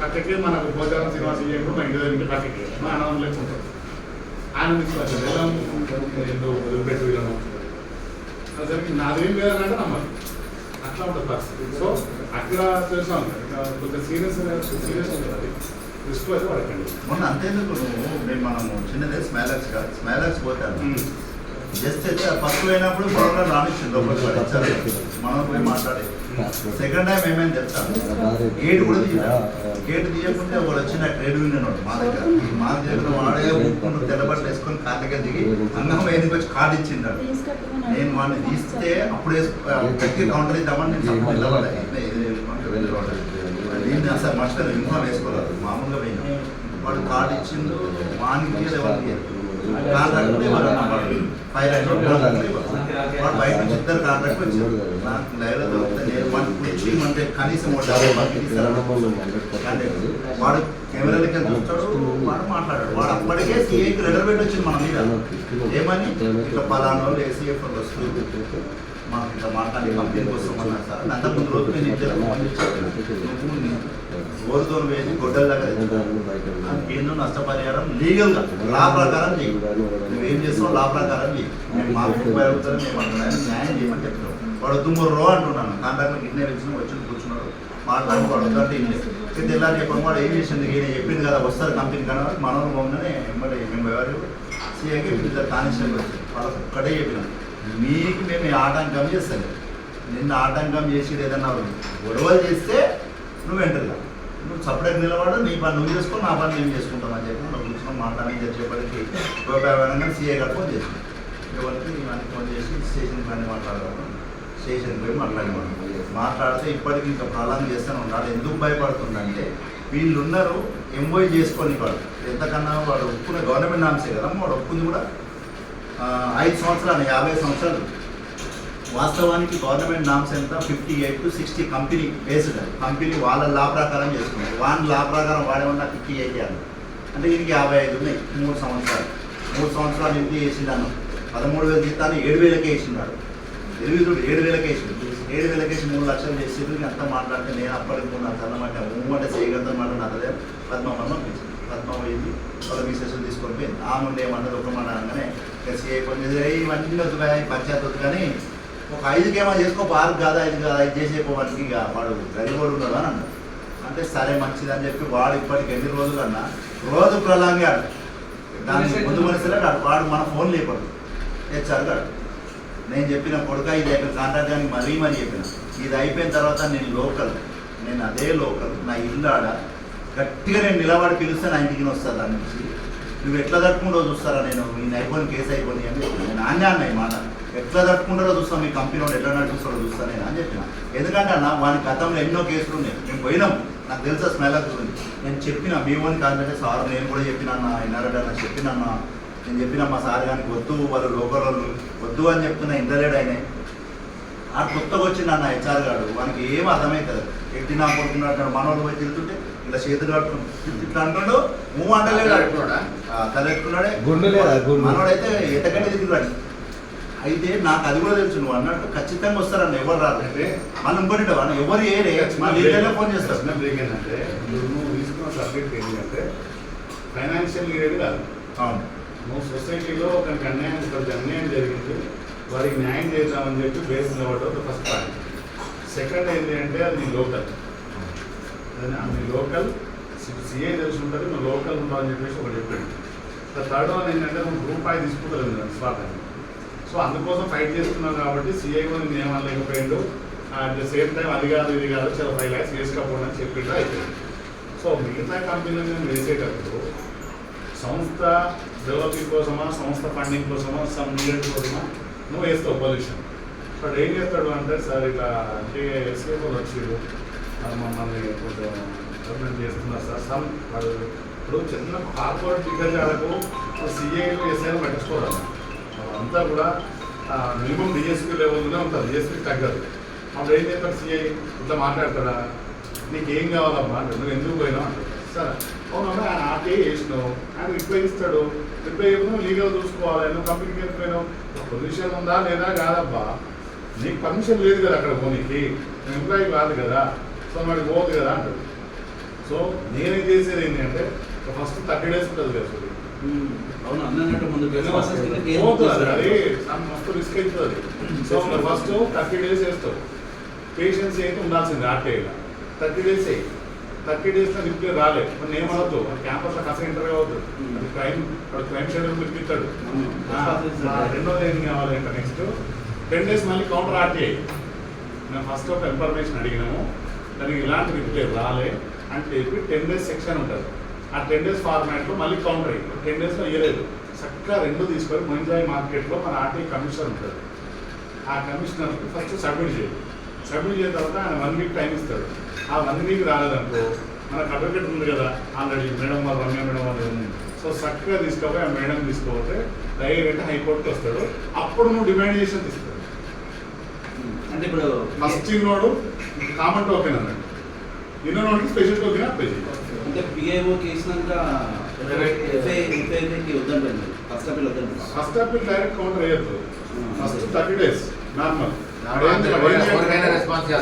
పక్కకి మనకు పోచారం శ్రీనివాస కూడా మా ఇంటి దగ్గర పక్కకి మా అన్నం లేకుంటాం. ఆయన తీసుకొచ్చారు ఎలా వదిలిపెట్టి వీళ్ళను అసలు నాదేం లేదనంటే నమ్మరు. అట్లా ఉంటుంది పరిస్థితి. సో అక్కడ తెలుసాం కొంచెం సీరియస్ ఉంటుంది. అది రిస్క్ అయితే పడకండి. మొన్న అంతేందుకు మేము మనము చిన్నదే స్మైలర్స్ కాదు. స్మైలర్స్ పోతాను జస్ట్ అయితే ఫస్ట్ పోయినప్పుడు పొలంలో రానిచ్చింది లోపలికి పడించాలి. మనం పోయి మాట్లాడేది. సెకండ్ టైం ఏమైంది చెప్తాను. గేట్ కూడా తీయాలి. గేట్ తీయకుంటే ఒకడు వచ్చిన ట్రేడ్ యూనియన్ వాడు మా దగ్గర వాడే ఊపుకుంటూ తెల్లబట్టలు వేసుకొని కార్లకే దిగి అన్నం వేదికి వచ్చి కార్డు ఇచ్చిండాడు. నేను వాడిని తీస్తే అప్పుడు గట్టి కౌంటర్ ఇద్దామని నేను సపోర్ట్ నిలబడ్డా. దీన్ని అసలు మర్చిపోయి ఇన్ఫార్మ్ వేసుకోలేదు. మామూలుగా పోయినా వాడు కార్డు ఇచ్చిండు. వానికి ఎవరికి కాంట్రాక్ట్ వాడు బయట నుంచి ఇద్దరు కాంట్రాక్ట్ వచ్చారు. నాకు లైవ్లో దొరుకుతాయి కనీసం వాడు కెమెరాలకి చూస్తాడు. వాడు మాట్లాడాడు. వాడు అప్పటికే సీఏకి లెటర్ పెట్టి వచ్చింది మన మీద. ఏమని ఇట్లా పలానా వాళ్ళు ఏసీఎఫ్ వాళ్ళు వస్తుంది మాకు ఇట్లా మాట్లాడి కంపెనీకి వస్తామన్నారు సార్. అంత ముందు రోజు నేను ఇద్దరు ఓరుతో వేసి గొడ్డల దగ్గర కేంద్రం నష్టపరిహారం లీగల్గా లా ప్రకారం చేయి. నువ్వేం చేస్తావు లా ప్రకారం చేయి. మేము మాకు ఉపయోగపడుతుంది మేము అంటున్నాను న్యాయం చేయమని చెప్తున్నాం. వాడు తుమ్మరు అంటున్నాను. కాంట్రాక్ట్లో గిన్నె వచ్చిన వచ్చి కూర్చున్నాడు. మాట్లాడి వాడు వద్దంటే ఏం లేదు. తెల్లారి చెప్పడం వాడు ఏం చేసింది. ఈయన చెప్పింది కదా వస్తారు కంపెనీ కన్నా మనం పోగానే వెంబడి మేము ఎవరు సీఏకి ఇద్దరు కానిస్టేబుల్ వచ్చారు. వాళ్ళకి ఒక్కటే చెప్పినాం మీకు మేము ఆటంకం చేస్తాం. నిన్న ఆటంకం చేసి ఏదన్నా గొడవలు చేస్తే నువ్వు ఎంటర్గా నువ్వు సపరేట్ నిలబడు. నీ పని నువ్వు చేసుకో, నా పని మేము చేసుకుంటామని చెప్పి నువ్వు కూర్చున్నాం మాట్లాడి చెప్పేప్పటికి రూపాయన సీఏ గారు ఫోన్ చేసినాం. ఎవరికి వానికి ఫోన్ చేసి స్టేషన్కి పని మాట్లాడదాం. స్టేషన్కి పోయి మాట్లాడి మాట్లాడితే ఇప్పటికి ఇంకా ప్రళం చేస్తూనే ఉన్నాడు. ఎందుకు భయపడుతుందంటే వీళ్ళు ఉన్నారు ఎంఓఐ చేసుకొని వాడు ఎంతకన్నా వాడు ఒప్పుకున్న గవర్నమెంట్ నామ్సే కదా, వాడు ఒప్పుకుంది కూడా 5 సంవత్సరాలు 50 సంవత్సరాలు. వాస్తవానికి గవర్నమెంట్ నామ్స్ ఎంత 58 to 60 కంపెనీ బేస్డ్, కంపెనీ వాళ్ళ లా ప్రకారం చేసుకున్నారు. వాళ్ళ లా ప్రకారం వాడేమన్నా 58 ఇవ్వాలి అంటే దీనికి 55 ఉన్నాయి. 3 సంవత్సరాలు 3 సంవత్సరాలు ఎంత చేసిండాను 13,000 జీతాన్ని 7,000కే వేసినాడు. 7,000కే వేసిండు. 7,000కే వేసి 3 లక్షలు చేసిండు. అంతా మాట్లాడితే నేను అప్పటికి 3 లక్షలు అంటే మూమంటే చేయగలుగుతాను మాట నాదే. పద్మమ్మ పద్మమ్మ పోయింది వాళ్ళ విశేషాలు తీసుకొని పోయింది. ఆ నుండి ఏమన్నది ఒక మాట అనగానే సిఐ ఇవన్నీ వద్దు పంచాయతీ వద్దు కానీ ఒక 5కి ఏమో చేసుకో, 6 కాదా 5 కాదా 5 చేసేపోవడానికి ఇక వాడు గడిపోడు ఉన్నాడు అని అన్నాడు. అంటే సరే మంచిది అని చెప్పి వాడు ఇప్పటికి ఎన్ని రోజులన్నా రోజు ప్రలాంగాడు. దానికి ముందు మనిషిలో వాడు మన ఫోన్ లేపడు హెచ్ఆర్ గాడు. నేను చెప్పిన కొడుక ఇది అయిపోయిన కాంట్రాక్ట్ కానీ మరీ చెప్పిన ఇది అయిపోయిన తర్వాత నేను అదే లోకల్ నా ఇల్లు ఆడ గట్టిగా నేను నిలబడి పిలిస్తే నా ఇంటికి వస్తాను. దాని నుంచి నువ్వు ఎట్లా తట్టుకుంటో చూస్తారా, నేను నేను అయిపోయిన కేసు అయిపోయింది అని చెప్పి నేను అన్న ఈ మాట ఎట్లా తట్టుకుంటారో చూస్తాను, మీ కంపెనీ వాడు ఎట్లా నడుస్తాడో చూస్తాను నేను అని చెప్పిన. ఎందుకంటే అన్న వాని గతంలో ఎన్నో కేసులు ఉన్నాయి, మేము పోయినాం, నాకు తెలుసా స్మెల్ అవుతుంది. నేను చెప్పిన మీ ఓన్ కాదంటే సార్ నేను కూడా చెప్పినా విన్నారట నాకు చెప్పినన్నా, నేను చెప్పిన మా సార్ కానీ వద్దు వాళ్ళు లోకల్ వాళ్ళు వద్దు అని చెప్తున్నా ఇంటర్లేడ్ అయినాయి. ఆ కొత్తగా వచ్చింది అన్న హెచ్ఆర్ గారు, వానికి ఏం అర్థమవుతుంది ఎట్టి నా కొడుకున్నాడు. మనోళ్ళు పోయి తిరుగుతుంటే ఇలా చేతులు కట్టుకుని ఇట్లా అంటాడు, మూవ్ అంటలేడు తలెట్టుకున్నాడే మనోడైతే ఎట్టకంటే తిరుగుతాడు. అయితే నాకు అది కూడా తెలుసు, నువ్వు అన్నట్టు ఖచ్చితంగా వస్తారన్న ఎవరు రాదు. మనం ఇంకోటి ఎవరు ఏరే ఫోన్ చేస్తారు. ఏంటంటే నువ్వు తీసుకున్న సబ్జెక్ట్ ఏంటంటే ఫైనాన్షియల్ లీడ్ కాదు. అవును, నువ్వు సొసైటీలో ఒకరికి అన్యాయం జరిగింది, వారికి న్యాయం చేద్దామని చెప్పి బేస్ నిలబడటం ఫస్ట్ పాయింట్. సెకండ్ ఏంటి అంటే అది లోకల్, మీ లోకల్ సిఏ తెలిసి ఉంటుంది, నువ్వు లోకల్ ఉంటావు అని చెప్పేసి ఒకటి చెప్పాడు. థర్డ్ వన్ ఏంటంటే నువ్వు రూపాయి తీసుకుంటలేదు స్వాతంత్రం. సో అందుకోసం ఫైట్ చేస్తున్నావు కాబట్టి సిఐ కూడా నేను ఏమనలేకపోయాడు. అట్ ద సేమ్ టైం అది కాదు ఇది కాదు చాలా 5 lakhs వేసుకోకపోవడం అని చెప్పిండు అయిపోయింది. సో మిగతా కంపెనీలు నేను వేసేటప్పుడు సంస్థ డెవలపింగ్ కోసమా, సంస్థ ఫండింగ్ కోసమా, సమ్ నీడెడ్ కోసమా నువ్వు వేస్తావు పొల్యూషన్. బట్ ఏం చేస్తాడు అంటే సార్ ఇట్లా అంటే ఎస్ఏ వాళ్ళు వచ్చారు మమ్మల్ని కొంచెం గవర్నమెంట్ చేస్తున్నారు సార్ సమ్ వాళ్ళు ఇప్పుడు చిన్న కార్పొరేట్ దిగ్గజాలకు సిఐలు ఎస్ఐలు పట్టించుకోవాలి. అంతా కూడా మినిమం డిఎస్పీ లెవెల్లోనే ఉంటుంది, డిఎస్పీ తగ్గదు. అప్పుడు ఏం చేస్తాడు సిఐ ఇట్లా మాట్లాడతాడా, నీకేం కావాలమ్మా అంటే నువ్వు ఎందుకు పోయినావు అంటాడు. సరే అవునమ్మా ఆయన ఆర్టీఐ వేసినావు, ఆయన రిప్లై ఇస్తాడు, రిప్లై ఇవ్వను లీగల్ చూసుకోవాలి, నువ్వు కంపెనీకి వెళ్ళిపోయినావు, పొజిషన్ ఉందా లేదా కాదబ్బా, నీకు పర్మిషన్ లేదు కదా అక్కడ పోనీకి, నువ్వు ఎంప్లాయీ కాదు కదా, సో మరి పోదు కదా అంటాడు. సో నేనేం చేసేది ఏంటి అంటే ఫస్ట్ 30 days ఉంటుంది కదా సార్, అవును అన్నట్టు ముందు అది మస్తు రిస్క్ అవుతుంది. సో ఫస్ట్ 30 days వేస్తావు, పేషెన్స్ అయితే ఉండాల్సింది ఆర్టీఐలో 30 days అయ్యి 30 daysలో రిప్లై రాలేదు మరి ఏమనొద్దు, క్యాంపస్లో కస ఇంటర్వ్యూ అవుతుంది, అది క్రైమ్ షెడ్యూల్ పిలిపిస్తాడు. రెండోది ఏం కావాలి అంటే నెక్స్ట్ 10 days మళ్ళీ కౌంటర్ ఆర్టీఐ. మేము ఫస్ట్ ఒక ఇన్ఫర్మేషన్ అడిగినాము, దానికి ఇలాంటి రిప్లై రాలే అని చెప్పి 10 days సెక్షన్ ఉంటుంది. ఆ 10 days ఫార్మాట్లో మళ్ళీ కౌంటర్ అయ్యి 10 daysలో ఇవ్వలేదు, చక్కగా 2 తీసుకొని ముంజాయి మార్కెట్లో మన ఆర్టీఐ కమిషనర్ ఉంటుంది, ఆ కమిషనర్కి ఫస్ట్ సబ్మిట్ చేయాలి. సబ్మిట్ చేసిన తర్వాత ఆయన 1 week టైం ఇస్తాడు. ఆ 1 week రాలేదనుకో మనకు అడ్వకేట్ ఉంది కదా ఆల్రెడీ మేడం వాళ్ళు రమ్య మేడం వాళ్ళు ఉంది, సో చక్కగా తీసుకోపోయి ఆ మేడం తీసుకోకపోతే డైరెక్ట్ హైకోర్టుకి వస్తాడు. అప్పుడు నువ్వు డిమాండేషన్ తీస్తాడు. అంటే ఇప్పుడు ఫస్ట్ ఇన్నోడు కామన్ టోకెన్ అన్నాడు, ఇన్నోడికి స్పెషల్ టోకెన్ అప్లై చేయాలి. అంటే పిఐఓ కేసినాక వద్దండి, ఫస్ట్ అప్పీల్ వద్దండి. ఫస్ట్ అప్పీల్ డైరెక్ట్ కౌంటర్ వేయద్దు, ఫస్ట్ 30 days నార్మల్.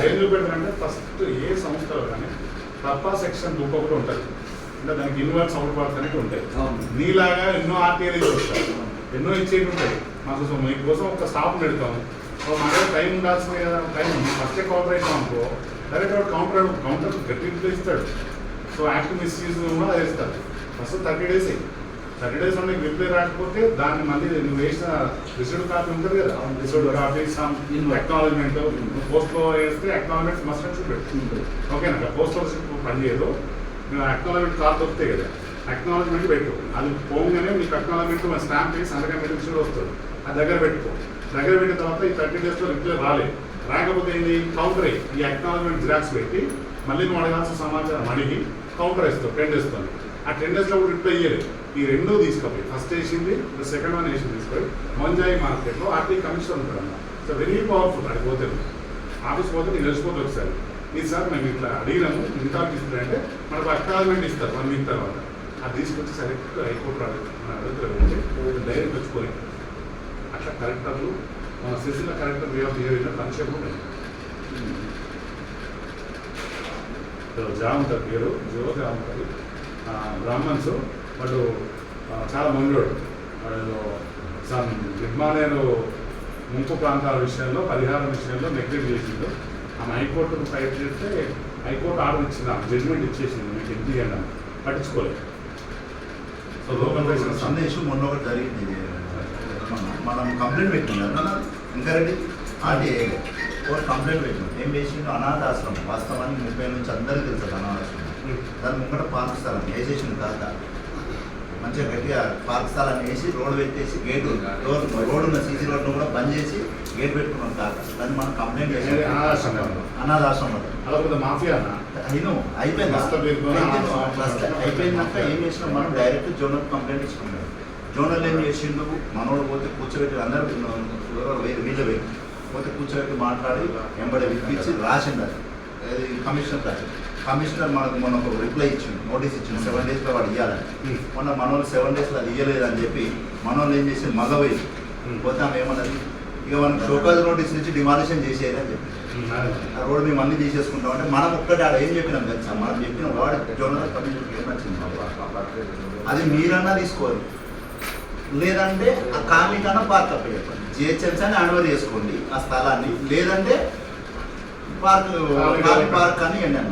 ఏం చూపెడతారంటే ఫస్ట్ ఏ సంస్థలో కానీ తప్ప సెక్షన్ బుక్ ఒకటి ఉంటుంది, అంటే దానికి ఇన్వర్స్ అవుట్ పార్ట్స్ అనేవి ఉంటాయి. నీలాగా ఎన్నో ఆర్టీఐలు వస్తాయి, ఎన్నో ఇచ్చేవి ఉంటాయి. మాకు మీకోసం ఒక స్టాఫ్ పెడతాము, మాకు టైం ఉండాల్సింది కదా, టైం ఫస్టే కౌంటర్ అవుతాం అనుకో డైరెక్ట్ వాడు కౌంటర్ గట్టి ఇస్తాడు. సో యాక్ట్ మిస్యూజ్ కూడా అది ఇస్తారు. ఫస్ట్ 30 days 30 days నీకు రిప్లై రాకపోతే దాన్ని మళ్ళీ నువ్వు వేసిన రిసీవ్డ్ కాపీ ఉంటుంది కదా, రిసీవ్డ్ కాపీ సమ్ అక్నాలజ్మెంట్ పోస్ట్లో వేస్తే అక్నాలజ్మెంట్ మస్ట్ చూపెట్టు. ఓకేనా, పోస్ట్లో పనిచేయదు, నువ్వు అక్నాలజ్మెంట్ కార్డు దొరుకుతాయి కదా, అక్నాలజ్మెంట్ పెట్టు. అది పోగానే నీకు అక్నాలజ్మెంట్ స్టాంప్ వేసి సంతకం పెట్టి రిసీవ్డ్ వస్తుంది, అది దగ్గర పెట్టుకో. దగ్గర పెట్టిన తర్వాత ఈ 30 daysలో రిప్లై రాలేదు, రాకపోతే ఏంటి కౌంటర్ ఈ అక్నాలజ్మెంట్ జిరాక్స్ పెట్టి మళ్ళీ నువ్వు అడగాల్సిన సమాచారం అడిగి కౌంటర్ వేస్తావు 10 days తో. ఆ 10 days లో కూడా రిప్లై ఇయ్యలేదు. ఈ రెండూ తీసుకుపోయి ఫస్ట్ వేసింది సెకండ్ వన్ వేసింది తీసుకొని మంజాయి మార్కెట్లో ఆర్టీ కమిషనర్ ఉంటాడు అన్న. So very powerful. అది పోతే ఆఫీస్ పోతే నేను తెలిసిపోతే ఒకసారి ఈ సార్ మేము ఇట్లా అడిగినాము ఇంత తీసుకుంటే మనకు అక్నాలజ్మెంట్ ఇస్తారు 1 week తర్వాత. అది తీసుకొచ్చి సరే హైకోర్టు మన అడుగుతారు డైరెక్ట్ వచ్చిపోయి అట్లా కలెక్టర్లు మన సిసిల collector way of behaviour concept ఉన్నాయి. జా ఉంటారు పేరు జా ఉంటుంది. బ్రాహ్మణ్స్ వాళ్ళు చాలా మంగళోడు వాళ్ళు సమ్ నిర్మాణాలు ముంపు ప్రాంతాల విషయంలో పరిహారం విషయంలో నెగ్లెక్ట్ చేసిండు. ఆమె హైకోర్టుకు ఫైట్ చేస్తే హైకోర్టు ఆర్డర్ ఇచ్చింది, ఆమె జడ్జిమెంట్ ఇచ్చేసింది మీకు ఎంపీ అని పట్టించుకోలేదు. సో లోకల్ చిన్న ఇష్యూ మొన్న ఒకటి జరిగింది. మనం కంప్లైంట్ పెట్టినాం ఇంకా రెడ్డి అది కంప్లైంట్ పెట్టినాం. ఏం చేసిండు అనాథాశ్రమం వాస్తవానికి 30 నుంచి అందరికీ తెలుసు అనాథాశ్రమం. దాని ముంగట పార్క్ స్థలాన్ని వేసేసింది కాక మంచిగా గట్టిగా పార్క్ స్థలాన్ని వేసి రోడ్డు పెట్టేసి గేట్ రోడ్ ఉన్న సీసీ రోడ్ను కూడా బంద్ చేసి గేట్ పెట్టుకున్నాం కాక. దాన్ని మనం కంప్లైంట్ చేసి అనాథాశ్రమం మాఫియా అయిపోయిందాక ఏం చేసినాం మనం డైరెక్ట్ జోనల్ కంప్లైంట్ ఇచ్చుకున్నాం. జోనల్ ఏం చేసిండు మనోడు పోతే కూర్చోబెట్టి అందరూ వీళ్ళు పోయి పోతే కూర్చోబెట్టి మాట్లాడి వెంబడి వినిపించి రాసిండు. అది కమిషనర్ రాసిండు. కమిషనర్ మనకు మొన్న ఒక రిప్లై ఇచ్చిండు, నోటీస్ ఇచ్చిండు 7 days వాడు ఇవ్వాలని. మొన్న మనోళ్ళు 7 days అది ఇవ్వలేదని చెప్పి మనోళ్ళు ఏం చేసి మళ్ళీ పోయి పోతే ఆమె ఏమన్నది ఇక మనం షోకాజ్ నోటీస్ నుంచి డిమాలిషన్ చేసేదని చెప్పి ఆ రోడ్డు మేము అన్ని తీసేసుకుంటాం. అంటే మనం ఒక్కటి ఆడ ఏం చెప్పినాం తెలుసా, మనం చెప్పిన వాడు జోనల్ కమిషన్ ఏం నచ్చింది అది మీరన్నా తీసుకోవాలి, లేదంటే ఆ కాలనీ కన్నా పార్క్ అప్ చెప్పండి. జిహెచ్ఎంసీ అని హ్యాండ్ చేసుకోండి ఆ స్థలాన్ని, లేదంటే పార్క్ అని ఎండి.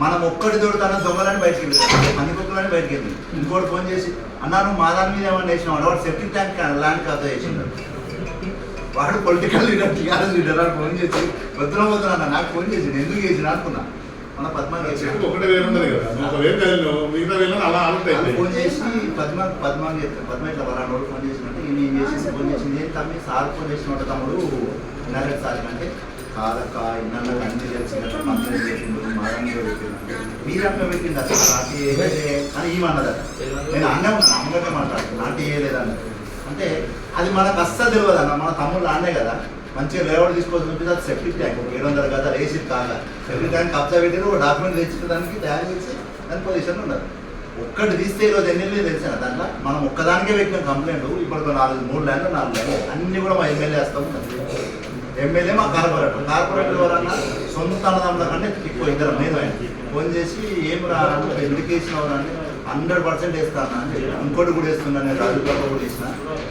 మనం ఒక్కటి దొరుకుతాను దొంగలని బయటకి వెళ్ళి పందికొక్కులని బయటకి వెళ్ళి ఇంకోటి ఫోన్ చేసి అన్నా నువ్వు మా దాని మీద ఏమన్నా వేసినావు వాడు సెప్టిక్ ట్యాంక్ ల్యాండ్ కాదా వేసిండు. వాడు పొలిటికల్ లీడర్ టీఆర్ఎస్ లీడర్ అని ఫోన్ చేసి వద్దున నాకు ఫోన్ చేసి ఎందుకు చేసిన అనుకున్నా. మన పద్మ ఫోన్ చేసి పద్మ ఇట్లా వరాడు ఫోన్ చేసినట్టు ఈయన ఏం చేసి ఫోన్ చేసింది ఏం తమ్మి సార్ ఫోన్ చేసినట్టు తమ్ముడు నరేట్ సార్ కంటే కాదక్క ఇన్న అన్ని తెలిసినట్టు మంత్రి చేసిండు మాదాన్ని పెట్టిండు మీరంగా పెట్టింది అసలు నాటి అని ఏమన్నదట. నేను అన్నే ఉన్నాను అమ్మగానే మాట్లాడుతున్నాను నాటి వేయలేదన్న. అంటే అది మనకు అస్సలు తెలియదు అన్న. మన తమ్ముళ్ళు అన్నే కదా మంచిగా లేఅవుట్ తీసుకోవాల్సి ఉంటుంది. అది సెప్టిక్ ట్యాంక్ 700 గదా వేసి కాగా సెప్టిక్ ట్యాంక్ కబ్జా పెట్టిన ఒక డాక్యుమెంట్ తెచ్చేదానికి తయారు చేసి దాని పొజిషన్ ఉండదు. ఒక్కటి తీస్తే ఈరోజు ఎన్ని తెలిసిన దాంట్లో మనం ఒక్కదానికే పెట్టిన కంప్లైంట్ ఇప్పుడు 3 ల్యాండ్లు 4 ల్యాండ్లు అన్నీ కూడా మా ఎమ్మెల్యే వేస్తాం. ఎమ్మెల్యే మా కార్పొరేటర్ ఎవరన్నా సొంత అన్నదమ్ముల కంటే ఎక్కువ ఇద్దరు నేను ఫోన్ చేసి ఏం రా ఎందుకు వేసినావు అని 100% వేస్తాను అంటే ఇంకోటి కూడా వేస్తున్నా నేను రాజుబాబు కూడా వేసిన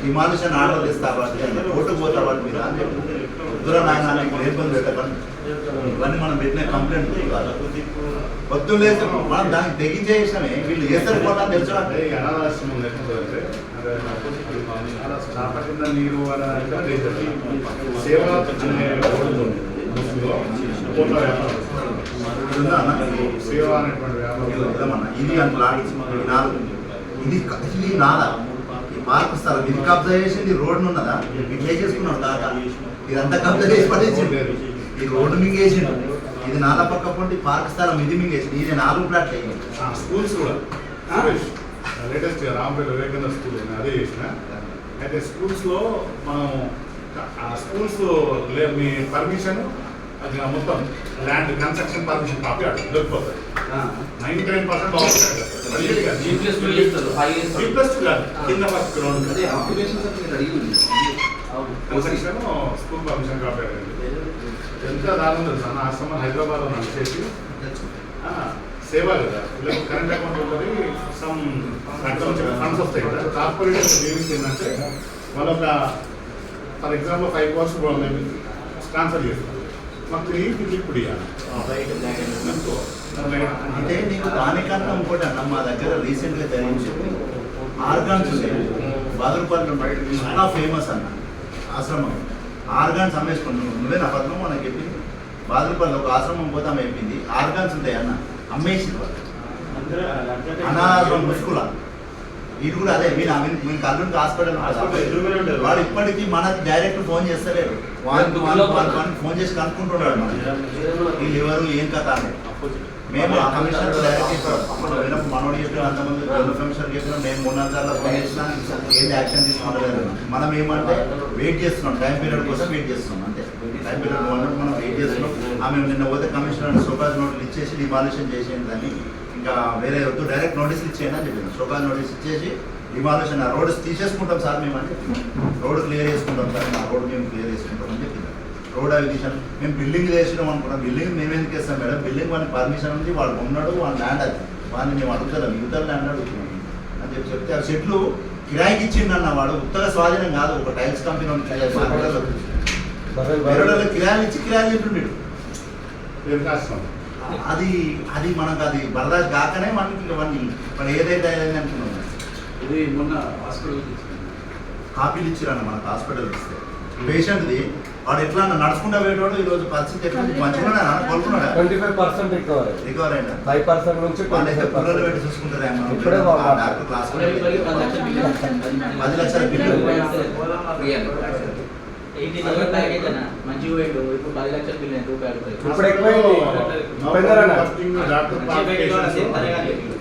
డిమాలిషన్ ఆర్డర్ ఇస్తా వాటి కోర్టుకు పోతా వాటి మీద అని చెప్పి వద్దురా నాయన నీకు ఇబ్బంది పెట్టకండి. ఇవన్నీ మనం పెట్టిన కంప్లైంట్ కాదు. వద్దు లేదు మనం దానికి తెగించేసినమే వీళ్ళు చేస్తారు పోతా తెలుసు. నీరు సేవ సేవ అనేటువంటి ఇది అట్లా ఇది ఇది నాదా ఈ పార్క్ స్థలం ఇది కబ్జా చేసింది రోడ్డు ఉన్నదా ఇట్లా చేసుకున్నాడు దాకా ఇదంతా కబ్జా చేసి పడేసింది. ఈ రోడ్డు మింగేసిండు ఇది నాలా పక్క పొంటి పార్క్ స్థలం ఇది మింగేసింది. ఇది 4 ప్లాట్లు అయ్యింది. స్కూల్స్ కూడా లేటెస్ట్ రాంపేట వివేకానంద స్కూల్ అదే చేసిన. అయితే స్కూల్స్లో మనం స్కూల్స్ మీ పర్మిషన్ అది మొత్తం ల్యాండ్ కన్స్ట్రక్షన్ పర్మిషన్ కాపీ అటు దొరికిపోతుంది. 99% కింద first ground construction school permission copy అడగండి. ఎంత దారుణం తెలుసు అన్న. ఆశ్రమం హైదరాబాద్లో నడిచేసి సేవ కదా వీళ్ళకి కరెంట్ అకౌంట్ ఉంటుంది సమ్ ఫండ్స్ వస్తాయి కదా. కార్పొరేట్ సేవింగ్స్ ఏంటంటే వాళ్ళొక ఫర్ ఎగ్జాంపుల్ 5 crores ట్రాన్స్ఫర్ చేస్తారు మాకు 3 ఇప్పుడు అంటే నీకు దానికన్నా ఇంకోటి అన్న మా దగ్గర రీసెంట్గా జరిగింది ఆర్గాన్స్ బాదురుపల్లి చాలా ఫేమస్ అన్న ఆశ్రమం. ఆర్గాన్స్ అమ్మేసుకుంటున్నాం నువ్వే నా పద్మం మనకి చెప్పింది. బాదురుపల్లి ఒక ఆశ్రమం పోతే ఆమె చెప్పింది ఆర్గాన్స్ ఉంటాయి అన్న అమ్మేసి అనాథం ముసుకుల వీడు కూడా అదే మేము కర్నూలు హాస్పిటల్ వాడు ఇప్పటికీ మనకు డైరెక్ట్ ఫోన్ చేస్తలేరు. వాళ్ళకి ఫోన్ చేసి కనుక్కుంటున్నాడు వీళ్ళు ఎవరు ఏం కథ అని. మేము ఆ కమిషనర్ డైరెక్ట్ చెప్పాం మనోడు చెప్పిన అంతమంది కమిషనర్ చెప్పినా మేము 3 సార్లు ఫోన్ చేసినా ఏంటి యాక్షన్ తీసుకోవట్లేదు. మనం ఏమంటే వెయిట్ చేస్తున్నాం, టైం పీరియడ్ కోసం వెయిట్ చేస్తున్నాం అంతే. టైం పీరియడ్ అన్నట్టు మనం వెయిట్ చేస్తున్నాం. ఆమె నిన్న పోతే కమిషనర్ షోకాజ్ నోటీసులు ఇచ్చేసి డిమాలిషన్ చేసేయండి అని, ఇంకా వేరే వద్దు డైరెక్ట్ నోటీసులు ఇచ్చేయండి అని చెప్పినాం. షోకాజ్ నోటీస్ ఇచ్చేసి డిమాలిషన్ ఆ రోడ్డు తీసేసుకుంటాం సార్ మేము అని చెప్పినాం. రోడ్డు క్లియర్ చేసుకుంటాం సార్, ఆ రోడ్డు మేము క్లియర్ చేసుకుంటాం అని చెప్పినాం. రోడ్ అవిషన్ మేము బిల్డింగ్ వేసినాం అనుకున్నాం. బిల్డింగ్ మేము ఎందుకు వేస్తాం మేడం, బిల్డింగ్ వాడిని పర్మిషన్ ఉంది, వాడు ఉన్నాడు, వాడి ల్యాండ్ అది, వాడిని మేము అడుగుతాం మిగతా ల్యాండ్ అడుగుతున్నాం అని చెప్తే ఆ చెట్లు కిరాయికి ఇచ్చిండన్న వాడు. ఉత్తర స్వాధీనం కాదు, ఒక టైల్స్ కంపెనీ వేరే కిరాయిలు ఇచ్చి కిరాయిలు తింటుండేడు. అది అది మనకు అది బరదాష్ కాకనే మనకి మనం ఏదైతే అయింది అనుకున్నాం. ఇది మొన్న హాస్పిటల్ కాపీలు ఇచ్చిరన్న మనకు హాస్పిటల్ ఇస్తే పేషెంట్ది. వాడు ఎట్లా నడుచుకుంటా పోయేటోడు ఈ రోజు పరిస్థితి ఎట్లా మంచిగా కోలుకున్నాడా? 25% రికవర్ అయినా 5% నుంచి పిల్లలు పెట్టి చూసుకుంటారు. ఇప్పుడే డాక్టర్ క్లాస్ 10 లక్షల బిల్లు. 80,000 ప్యాకేజ్ అన్న మంచిగా పోయిండు. ఇప్పుడు 10 లక్షల బిల్లు ఎంత రూపాయలు ఇప్పుడు ఎక్కువైంది.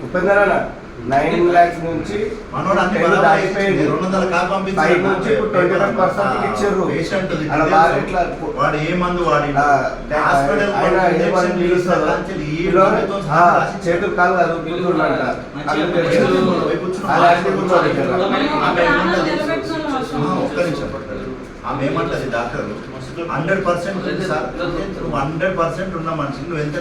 ఉపేందరన్న 9 lakhs నుంచి మనోడు అన్ని అయిపోయింది. 200 కాల్ పంపించి 5 నుంచి ఇప్పుడు 25% ఇచ్చారు. పేషెంట్ అలా బాగా ఇట్లా వాడు ఏ మందు వాడి హాస్పిటల్ చేతులు కాలు కాదు బిల్లుండంట. ఒక్క నిమిషం పడతాడు. ఆమె ఏమంటది డాక్టర్ 100% సార్, 100% ఉన్న మనిషికి నువ్వు ఎంత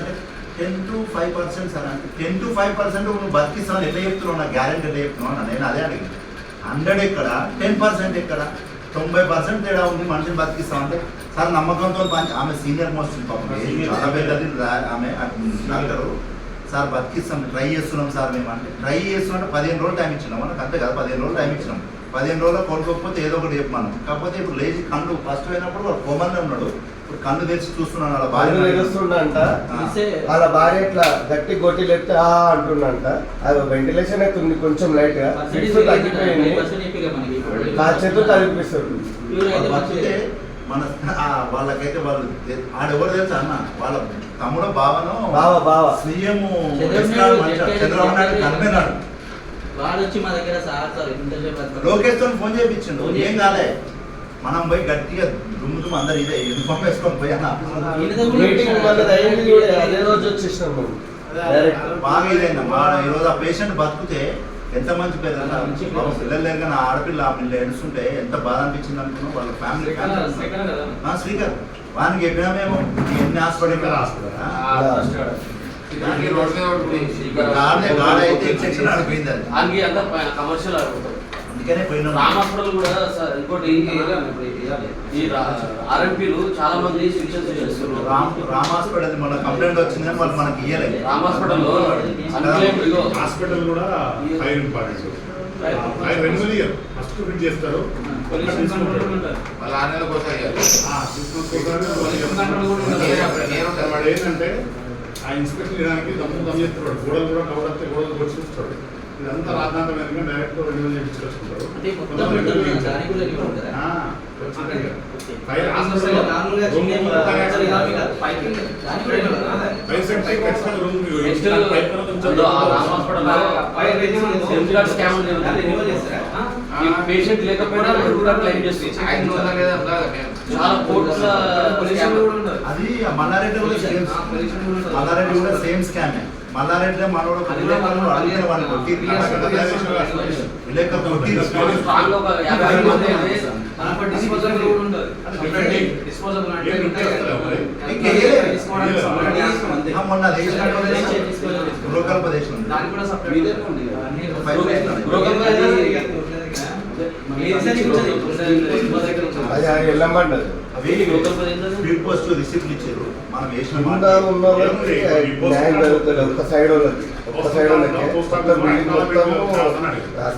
10 to 5% సార్ అంటే 10 to 5% నువ్వు బతికిస్తాను ఎట్లా చెప్తున్నావు, నా గ్యారెంటీ ఎట్లా చెప్తున్నావు నేను అదే అడిగి. 100 ఎక్కడ 10% ఎక్కడ 90% తేడా ఉంది మనిషిని బతికిస్తాం అంటే సార్ నమ్మకంతో ఆమె సీనియర్ మోస్ట్ పాపం చాలా పెద్దది ఆమె డాక్టరు. సార్ బతికిస్తాం ట్రై చేస్తున్నాం సార్ మేము అంటే ట్రై చేస్తున్నాం 15 రోజులు టైం ఇచ్చినాం మనకు అంతే కదా. 15 రోజులు టైం ఇచ్చినాం. 15 రోజుల్లో కోలుకోకపోతే ఏదో ఒకటి చెప్పమన్నాం. కాకపోతే ఇప్పుడు లేచి కళ్ళు ఫస్ట్ అయినప్పుడు వాడు కోమల్లో ఉన్నాడు. ఇప్పుడు కళ్ళు తెరిచి చూస్తున్నాడు. వాళ్ళ భార్య తెలుస్తుండంట. వాళ్ళ భార్య ఇట్లా గట్టి గొట్టి లేపితే అంటుండంట. అది వెంటిలేషన్ అయితే ఉంది కొంచెం లైట్ గా తగ్గిపోయింది. చేతులు తగ్గిపిస్తుంది. మన వాళ్ళకైతే వాళ్ళు ఆడెవరు తెలుసా అన్న, వాళ్ళ తమ్ముడు బావ సీఎం చంద్రబాబు నాయుడు కనిపోయినాడు. వాడు వచ్చి మా దగ్గర సార్ లోకేష్ తో ఫోన్ చేయించిండు. ఏం కాలే, మనం పోయి గట్టిగా దుమ్ముతుము అందరు ఇదే యూనిఫామ్ వేసుకొని పోయి అన్న అదే రోజు వచ్చేసినాం మేము. బాగా ఇదైందమ్మా. ఈరోజు ఆ పేషెంట్ బతుకుతే ఎంత మంచి పేరు అన్న. పిల్లలు లేక నా ఆడపిల్ల ఆ పిల్ల ఏడుస్తుంటే ఎంత బాధ అనిపించింది అనుకున్నాం. వాళ్ళ ఫ్యామిలీ శ్రీకర్ వానికి చెప్పినా మేము ఎన్ని హాస్పిటల్ కమర్షియల్ అందుకనే పోయినా. రామ్ హాస్పిటల్ కూడా ఇంకోటి ఈ ఆర్ఎంపీలు చాలా మంది శిక్షణ చేస్తున్నారు. రామ్ హాస్పిటల్ మన కంప్లైంట్ వచ్చింది కానీ వాళ్ళు మనకి ఇయ్యలేదు. రామ్ హాస్పిటల్లో హాస్పిటల్ కూడా hire important. Hire renewal year first fit చేస్తారు. వాళ్ళ 6 నెలల కోసం వాడు ఏంటంటే ఆ ఇన్స్పెక్షన్ చేయడానికి దమ్ము చేస్తున్నాడు. గోడలు కూడా కవర్ అయితే గోడలు వచ్చి చూస్తాడు. ఇదంతా రాజ్యాంగంగా డైరెక్ట్ రెన్యువల్ చేయించుకొచ్చుకుంటారు. పేషెంట్ లేకపోయినా క్లెయిమ్ చేస్తుంది. చాలా కోట్ల అది మల్లారెడ్డి కూడా సేమ్. మల్లారెడ్డి కూడా సేమ్ స్కామ్. మల్లారెడ్డి మనోడు విలేకరులు అడిగిన వాళ్ళు కొట్టి విలేకరులు కొట్టి మొన్న గృహకల్పదేశం స్పీడ్ పోస్ట్ రిసిప్ట్ ఇచ్చారు. మనం వేసిన ఒక్క సైడ్ వాళ్ళకి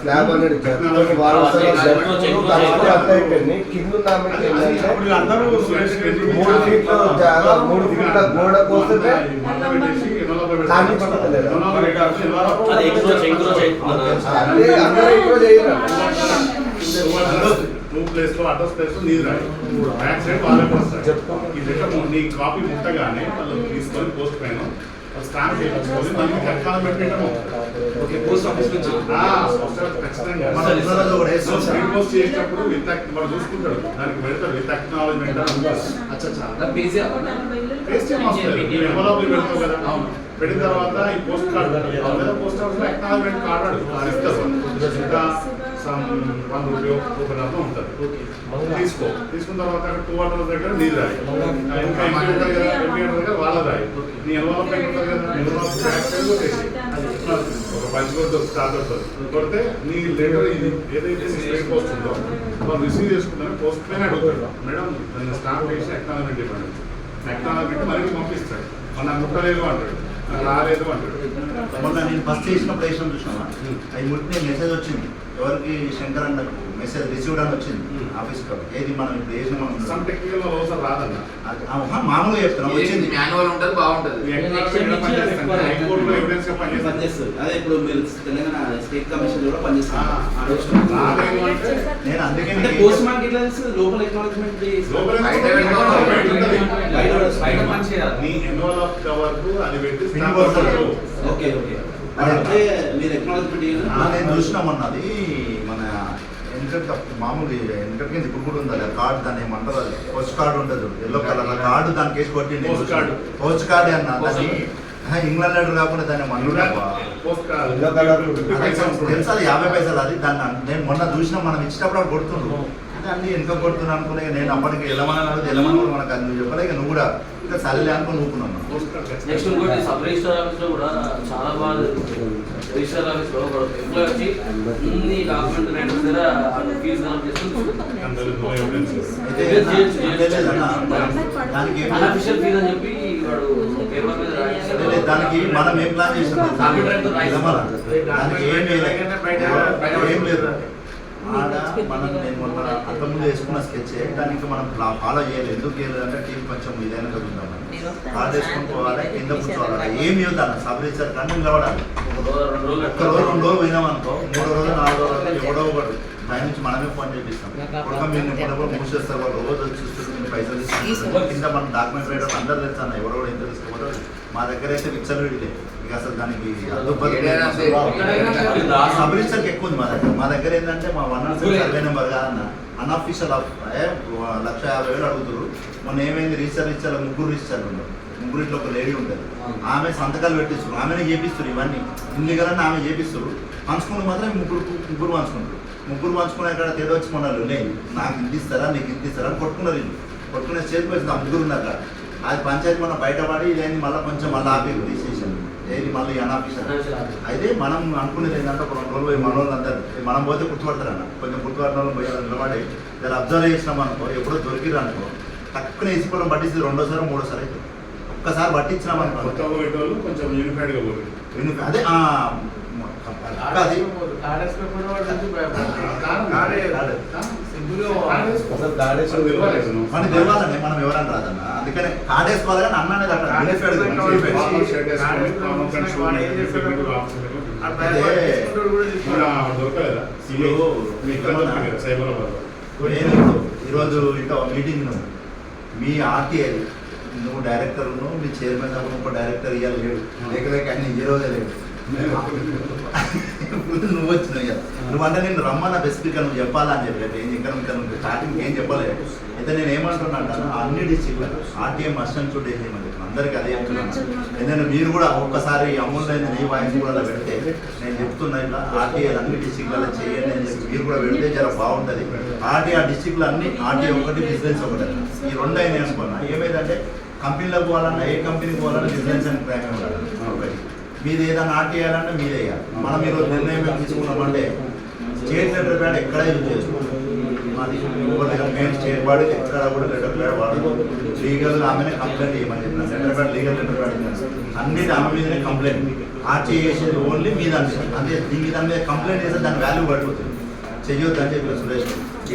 స్లాబ్ అనేది అయిపోయింది. కింద 3 ఫీట్ల గోడ కోసమే కానీ పట్టలేదు. అది ఎంక్రోచ్ అవుతున్నారు. అదే అందరూ ఎక్కువ చేయరు. ప్లేస్ లో అడ్రస్ ప్లేస్ లో నీరు రాయి బ్యాక్ సైడ్ వాళ్ళకి వస్తాయి. ఈ లెటర్ నీ కాపీ ముట్టగానే వాళ్ళు తీసుకొని పోస్ట్ పైన స్టాంప్ చేయించుకొని దానికి లెక్కలు పెట్టడము. ఓకే, పోస్ట్ ఆఫీస్ నుంచి ఖచ్చితంగా మన ఉన్నది కూడా వేస్తాం సార్. స్పీడ్ పోస్ట్ చేసేటప్పుడు విత్ మనం చూసుకుంటాడు దానికి పెడతాడు విత్ అక్నాలజ్మెంట్ పేజీ ఎంవలప్ పెడతావు కదా. పెట్టిన తర్వాత ఈ పోస్ట్ కార్డు లేదా పోస్ట్ ఆఫీస్ లో అక్నాలజ్మెంట్ కార్డు ఇస్తారు. ఇంకా సమ్ ₹1 రూపాయలు ఉంటుంది. తీసుకో. తీసుకున్న తర్వాత అక్కడ 2 వాటర్ దగ్గర నీరు రాయి. ఇంకా ఎంపీ ఉంటుంది కదా, ఎంపీ దగ్గర వాళ్ళ రాయి. నీ ఎంవలప్ ఉంటుంది కదా, ఎంవలప్ బ్యాక్ సైడ్ కొట్టేసి ఒక పంచ్ కొట్టు స్టార్ట్ అవుతుంది. కొడితే నీ లెటర్ ఇది ఏదైతే నీ స్పీడ్ పోస్ట్ ఉందో వాళ్ళు రిసీవ్ చేసుకుంటారని పోస్ట్ పైన అడుగుతాడు. మేడం దాన్ని స్టాంప్ చేసి అక్నాలజ్మెంట్ ఇవ్వండి. అక్నాలజ్మెంట్ మళ్ళీ పంపిస్తాడు. మన ముట్టలేదు అంటాడు, రాలేదు అంటాడు. మొన్న నేను ఫస్ట్ చేసినప్పుడు వేసినాం చూసినావా, అవి ముట్టిన మెసేజ్ వచ్చింది. ఎవరికి శంకర్ అన్నకు మెసేజ్ రిసీవ్డ్ అని వచ్చింది ఆఫీస్ లో. ఏది మనం ఇప్పుడు వేసిన సమ్ టెక్నికల్ అవసరం రాదన్న. మామూలుగా చెప్తున్నాం వచ్చింది. మాన్యువల్ ఉంటుంది, బాగుంటుంది. హైకోర్టులో ఎవిడెన్స్ గా పనిచేస్తుంది. పనిచేస్తుంది. అదే ఇప్పుడు మీరు తెలంగాణ స్టేట్ కమిషన్ కూడా పనిచేస్తారు. రాలేదు అంటే నేను అందుకే అంటే పోస్ట్ మ్యాన్ గిట్లా లోకల్ ఎక్నాలజ్మెంట్ లోపల బయట పని చేయాలి. నీ ఎన్వలప్ కవర్ కు అది పెట్టి పిన్ స్టాంప్ కొడతాడు. కొడతాడు. Okay okay. అంటే మీరు ఎక్నాలజ్మెంట్ నేను చూసినాం అన్నది మన వెనకటి మామూలు వెనకటి కింద ఇప్పుడు కూడా ఉంది కార్డు, దాన్ని ఏమంటారు, అది పోస్ట్ కార్డు ఉంటుంది ఎల్లో కలర్ కార్డు, దానికి వేసి కొట్టి పోస్ట్ కార్డు. పోస్ట్ కార్డు అన్న దాన్ని ఇంగ్లాండ్ లెటర్ కాకుండా దాన్ని మన్నుడా పోస్ట్ కార్డు. ఎల్లో కలర్ తెలుసా, అది 50 పైసలు. అది దాన్ని నేను మొన్న చూసినా, మనం ఇచ్చేటప్పుడు అప్పుడు కొడుతుండ్రు. అన్ని వెనుక కొడుతున్నా అనుకున్నా. నేను అప్పటికి ఎలమని అడిగితే ఎలమని కూడా మనకు అది చెప్పలే. ఇక నువ్వు కూడా ఇంకా సరేలే అనుకుని నూకున్నాను. పోస్ట్ కార్డు ఖచ్చితంగా. నెక్స్ట్ ఇంకోటి సబ్ రిజిస్టర్ ఆఫీస్ లో కూడా చాలా బాగా రిజిస్టర్ ఆఫీస్ లో ఎంప్లాయ్ వచ్చి అన్ని డాక్యుమెంట్ దగ్గర ఫీజు కలెక్ట్ చేసుకుని అందులో no evidence. అయితే లేదన్నా, దానికి ఏం అన్అఫిషియల్ ఫీజు అని చెప్పి వాడు పేపర్ మీద రాసేసాడు. లేదు, దానికి మనం ఏం ప్లాన్ చేస్తున్నాం, దానికి ఏం లేదు. ఆడ మనం నేను మొన్న అంతకుముందు వేసుకున్న స్కెచ్ దానికి మనం ఫాలో చేయాలి. ఎందుకు చేయలేదు అంటే టీం కొంచెం ఇదైనా కలుగుతామని కార్డు వేసుకొని పోవాలి, కింద కూర్చోవాలి. ఏమి ఇవ్వద్దాను సబ్ రిజిస్టర్ కానీ నిలబడాలి. ఒక్క రోజు 2 రోజులు పోయినామనుకో, 3వ రోజు 4వ రోజు ఎవడో ఒకటి దాని నుంచి మనమే ఫోన్ చేపిస్తాం. కొడుక మీరు ఎప్పుడప్పుడు మూసేస్తారు, వాళ్ళు రోజు వచ్చి చూస్తారు, మీరు పైసలు తీసుకుంటారు. కింద మనం డాక్యుమెంట్ వేయడం అందరు తెలుస్తాను, ఎవడో ఎంత తీసుకుంటారు. మా దగ్గర అయితే విచ్చలవిడిలే. ఇక అసలు దానికి సబ్ రిజిస్టర్కి ఎక్కువ ఉంది మా దగ్గర. మా దగ్గర ఏంటంటే మా 107 సర్వే నెంబర్ కాదన్న, అన్అఫీషియల్ 1,50,000 అడుగుతారు. మొన్న ఏమైంది, రిజిస్టర్ ఇచ్చారు, 3 రిజిస్టర్లు ఉన్నారు. ముగ్గురిట్లో ఒక లేడీ ఉంటుంది, ఆమె సంతకాలు పెట్టిస్తారు, ఆమెనే చేపిస్తారు. ఇవన్నీ ఇల్లీగల్ ఆమె చేపిస్తారు. పంచుకుంటూ మాత్రం ముగ్గురు పంచుకుంటారు. ముగ్గురు పంచుకునే అక్కడ తేడా వచ్చి మొన్నలు లేదు, నాకు ఇంత ఇస్తారా, నీకు ఇంత ఇస్తారా అని కొట్టుకున్నారు. ఇల్లు కొట్టుకునే స్టేజ్కి వచ్చింది. ఆ ముగ్గురు ఉన్నారు అక్కడ. అది పంచాయతీ మన బయటపడి ఇదేంటి మళ్ళీ కొంచెం మళ్ళీ ఆపి తీసేసాను. ఏది మళ్ళీ అన్ఆఫీషియల్. అయితే మనం అనుకునేది ఏంటంటే ఒక 2 రోజులు పోయి మన వాళ్ళు అందరు మనం పోతే గుర్తుపడతారన్న. కొంచెం గుర్తుపడిన వాళ్ళు పోయి నిలబడి ఇలా అబ్జర్వ్ చేసినాం అనుకో, ఎప్పుడో దొరికిరు అనుకో, తక్కువ వేసుకోవడం పట్టించి 2వ సారి 3వ సారి అయితే ఒక్కసారి పట్టించినాం అనుకో, కొత్తగా పెట్టేవాళ్ళు కొంచెం యూనిఫైడ్ గా పోరు. అదే అది అసలు గాడేసి మనకి తెలియాలండి మనం ఎవరని రాదన్న. అందుకనే కార్డ్ వేసుకోవాలి కానీ అన్న అనేది అక్కడ దొరకలేదా సైబరాబాద్? నేను ఈరోజు ఇంకా మీటింగ్ మీ ఆర్టీఐ నువ్వు డైరెక్టర్ ఉన్నావు, మీ చైర్మన్ అప్పుడు ఇంకో డైరెక్టర్ ఇవ్వాలి లేడు, లేక ఆయన ఈ రోజే లేడు. నువ్వు వచ్చినావు నువ్వంటే నేను రమ్మన్న బెసిఫిక్గా నువ్వు చెప్పాలని చెప్పి ఇంకా నువ్వు స్టార్టింగ్ ఏం చెప్పలేదు. అయితే నేను ఏమంటున్నా అంటాను, అన్ని డిస్ట్రిక్ట్ ఆర్టీఎం అసిస్టెంట్ చూడ ఏమని చెప్పిన అందరికీ అదే చెప్తున్నాను. ఏదైనా మీరు కూడా ఒక్కసారి అమౌంట్ అయితే నీ వాయిస్ కూడా పెడితే నేను చెప్తున్నా ఇట్లా ఆర్టీఐ అన్ని డిస్ట్రిక్ట్లలో చేయండి అని చెప్పి మీరు కూడా పెడితే చాలా బాగుంటుంది. ఆర్టీఐ డిస్ట్రిక్ట్లో అన్ని ఆర్టీఐ ఒకటి బిజినెస్ ఒకటి, ఈ 2 అయినాయి అనుకున్నా. ఏమైందంటే కంపెనీలోకి పోవాలన్నా, ఏ కంపెనీకి పోవాలన్నా బిజినెస్ అండ్ క్రైమ్ ఉండాలి. ఒకటి మీది ఏదైనా ఆర్ట్ చేయాలంటే మీదే వేయాలి. మనం ఈరోజు నిర్ణయం ఏం తీసుకున్నామంటే స్టేట్ లెటర్ ప్యాడ్ ఎక్కడ యూజ్ చేసుకోవాలి. మాది మెయిన్ స్టేట్ బాడీ ఎక్కడ కూడా లెటర్ ప్యాడ్ వాడదు. లీగల్ ఆమెనే కంప్లైంట్ చేయమని చెప్పిన letter pad, legal letter pad అన్నిటి ఆమె మీదనే కంప్లైంట్. ఆర్ట్ చేసేది ఓన్లీ మీద అంతే. దీనికి దాని మీద కంప్లైంట్ చేస్తే దాని వాల్యూ పడిపోతుంది. చెయ్యొద్దు అని చెప్పి సురేష్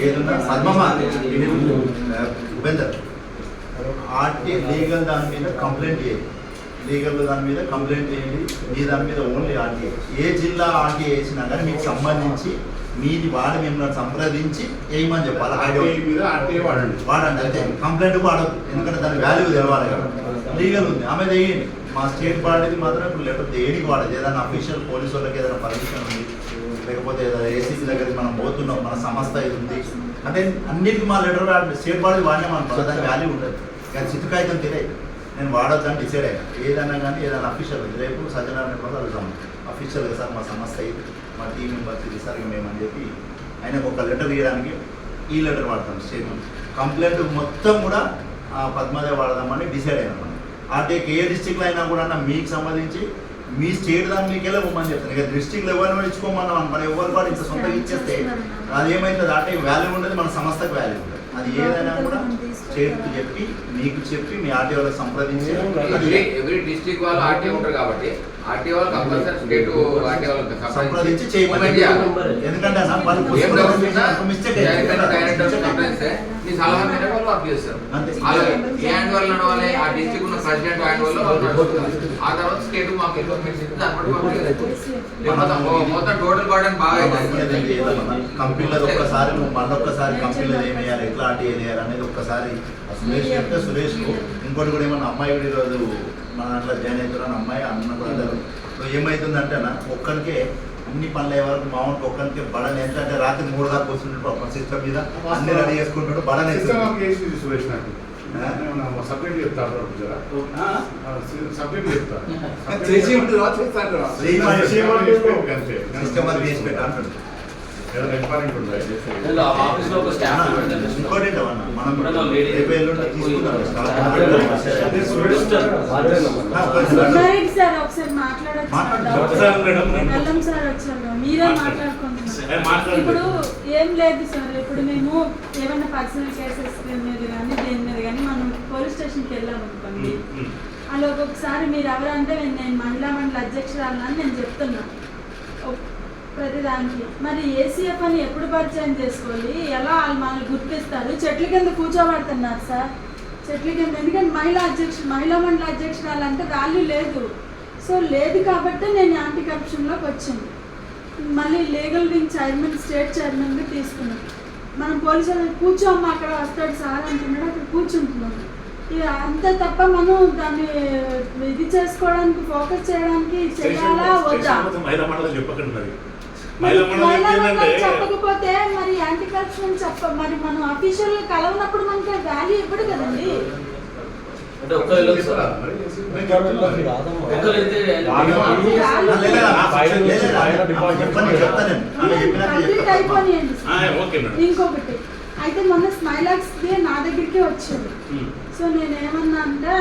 ఏదన్నా పద్మమ్మ ఉపేందర్ ఆర్టీ లీగల్ దాని మీద కంప్లైంట్ చేయాలి. లీగల్ దాని మీద కంప్లైంట్ చేయండి. మీ దాని మీద ఓన్లీ ఆర్టీ, ఏ జిల్లా ఆర్టీ వేసినా కానీ మీకు సంబంధించి మీది వాడి మిమ్మల్ని సంప్రదించి వేయమని చెప్పాలి. వాడండి అంతే, కంప్లైంట్ వాడద్దు, ఎందుకంటే దాని వాల్యూ తెలవాలి కదా. లీగల్ ఉంది ఆమె వేయండి. మా స్టేట్ బాడీది మాత్రం ఇప్పుడు లెటర్ దేనికి వాడదు. ఏదైనా అఫీషియల్ పోలీసు వాళ్ళకి ఏదైనా పర్మిషన్ ఉంది, లేకపోతే ఏదైనా ఏసీసీ దగ్గరికి మనం పోతున్నాం, మన సంస్థ ఇది ఉంది అంటే అన్నిటికీ మా లెటర్ వాడి స్టేట్ బాడీ వాడినామనుకో దాని వాల్యూ ఉండదు. కానీ చిత్తుకాయితం తెలియదు, నేను వాడొద్దని డిసైడ్ అయినా. ఏదైనా కానీ ఏదైనా అఫీషియల్ ఉంది, రేపు సత్యనారాయణ కూడా వెళ్తాం అఫీషియల్గా సార్ మా సంస్థ ఇది, మా టీం మెంబర్స్ ఇది సార్ మేమని చెప్పి ఆయనకు ఒక లెటర్ ఇవ్వడానికి ఈ లెటర్ వాడతాం. స్టేట్మెంట్ కంప్లైంట్ మొత్తం కూడా పద్మదే వాడదామని డిసైడ్ అయినా. ఆర్టీఏకి ఏ డిస్టిక్లో అయినా కూడా మీకు సంబంధించి మీ స్టేట్ దాన్ని మీకు వెళ్ళి పోమని చెప్తాను. ఇక డిస్టిక్లో ఎవరిని ఇచ్చుకోమన్నాం మనం ఎవరు కూడా ఇంత సొంతంగా ఇచ్చేస్తే అది ఏమైతుంది, ఆర్టీఏ వాల్యూ ఉండదు, మన సంస్థకు వాల్యూ ఉంటుంది. అది ఏదైనా కూడా స్టేట్కి చెప్పి మీకు చెప్పి మీ ఆర్టీఓ వాళ్ళకి సంప్రదించి ఎవ్రీ డిస్ట్రిక్ట్ వాళ్ళు ఆర్టీఓ ఉంటారు కాబట్టి ఆర్టీఓ వాళ్ళు కంపల్సరీ స్టేట్ ఆర్టీఓ వాళ్ళకి సంప్రదించి చేయమని. ఎందుకంటే మీ సలహా మీద వాళ్ళు వర్క్ చేస్తారు. అలాగే ఏ హ్యాండ్ వల్ల నడవాలి, ఆ డిస్ట్రిక్ట్ ఉన్న ప్రెసిడెంట్ హ్యాండ్ వల్ల ఆ తర్వాత స్టేట్ మాకు ఇన్ఫర్మేషన్ ఇస్తే మొత్తం టోటల్ బర్డెన్ బాగా కంపెనీలో ఒక్కసారి మళ్ళొక్కసారి కంపెనీలో ఏం వేయాలి, ఎట్లా ఆర్టీఏ వేయాలి అనేది ఒక్కసారి సురేష్ చెప్తే సురేష్ ఇంకోటి కూడా ఏమన్నా అమ్మాయి కూడా ఈరోజు మన దాంట్లో జాయిన్ అవుతున్నాను అమ్మాయి అన్న కూడా అందరూ. సో ఏమవుతుందంటే ఒక్కరికే అన్ని పనులు అయ్యే వరకు మామూలు ఒక్కరికి బడన్ ఎంత అంటే రాత్రి 3 దాకా వస్తుంటాడు సిస్టమ్ మీద అన్ని రెడీ చేసుకుంటాడు. బడన్ సురేష్ నాకు సబ్జెక్ట్ చెప్తారు, సబ్జెక్ట్ చెప్తారు సిస్టమ్ అది వేసి పెట్టా అంటాడు. ఆఫీస్లో ఒక స్టాఫ్ ఇంకోటి ఏంటన్నా మనం సార్ ఒకసారి మాట్లాడచ్చు సార్, వచ్చారు మీరే మాట్లాడుకుంటున్నారు. ఇప్పుడు ఏం లేదు సార్, ఇప్పుడు మేము ఏమైనా పర్సనల్ కేసెస్ మీద కానీ దేని మీద కానీ మనం పోలీస్ స్టేషన్కి వెళ్ళాము అనుకోండి, అలా ఒక్కొక్కసారి మీరు ఎవరంటే నేను మహిళా మండలి అధ్యక్షురాలని నేను చెప్తున్నా ప్రతిదానికి. మరి ఏసీఎఫ్ అని ఎప్పుడు పరిచయం చేసుకోవాలి, ఎలా వాళ్ళు మనల్ని గుర్తిస్తారు? చెట్ల కింద కూర్చోబడుతున్నారు సార్, చెట్ల కింద. ఎందుకంటే మహిళా మండలి అధ్యక్షురాలంటే వాల్యూ లేదు. సో లేదు కాబట్టి నేను యాంటీ కరప్షన్లోకి వచ్చింది. మళ్ళీ లీగల్ వింగ్ చైర్మన్, స్టేట్ చైర్మన్గా తీసుకున్నాను. మనం పోలీసు కూర్చోమ్మ అక్కడ వస్తాడు సార్ అంటున్నాడు, అక్కడ కూర్చుంటున్నాం. ఇక అంతే తప్ప మనం దాన్ని ఇది చేసుకోవడానికి ఫోకస్ చేయడానికి చేయాలా వద్దా? చెప్పకపోతే మరి యాంటీ కరప్షన్ మరి మనం అఫీషియల్ కలవనప్పుడు మనకి వాల్యూ ఇవ్వడు కదండి. అంటే కంప్లీట్ అయిపోయినాయండి. ఇంకొకటి అయితే మొన్న స్మైలాక్స్ నా దగ్గరికే వచ్చింది. సో నేనేమన్నా అంటే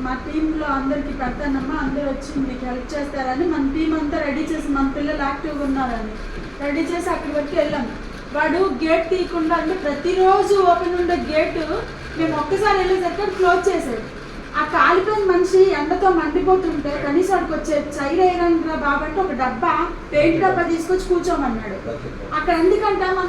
మా టీంలో అందరికి పెడతానమ్మా, అందరూ వచ్చి మీకు హెల్ప్ చేస్తారని మన టీం అంతా రెడీ చేసి, మన పిల్లలు యాక్టివ్గా ఉన్నారని రెడీ చేసి అక్కడి వరకు వెళ్ళాము. వాడు గేట్ తీయకుండా అంటే ప్రతిరోజు ఓపెన్ ఉండే గేటు మేము ఒక్కసారి వెళ్ళేసరికి క్లోజ్ చేసాడు. ఆ కాలిపోయిన మనిషి ఎండతో మండిపోతుంటే కనీసం వాడికి వచ్చే చైర్ వేయడానికి బాబంటే ఒక డబ్బా పెయింట్ డబ్బా తీసుకొచ్చి కూర్చోమన్నాడు. అక్కడ ఎందుకంటే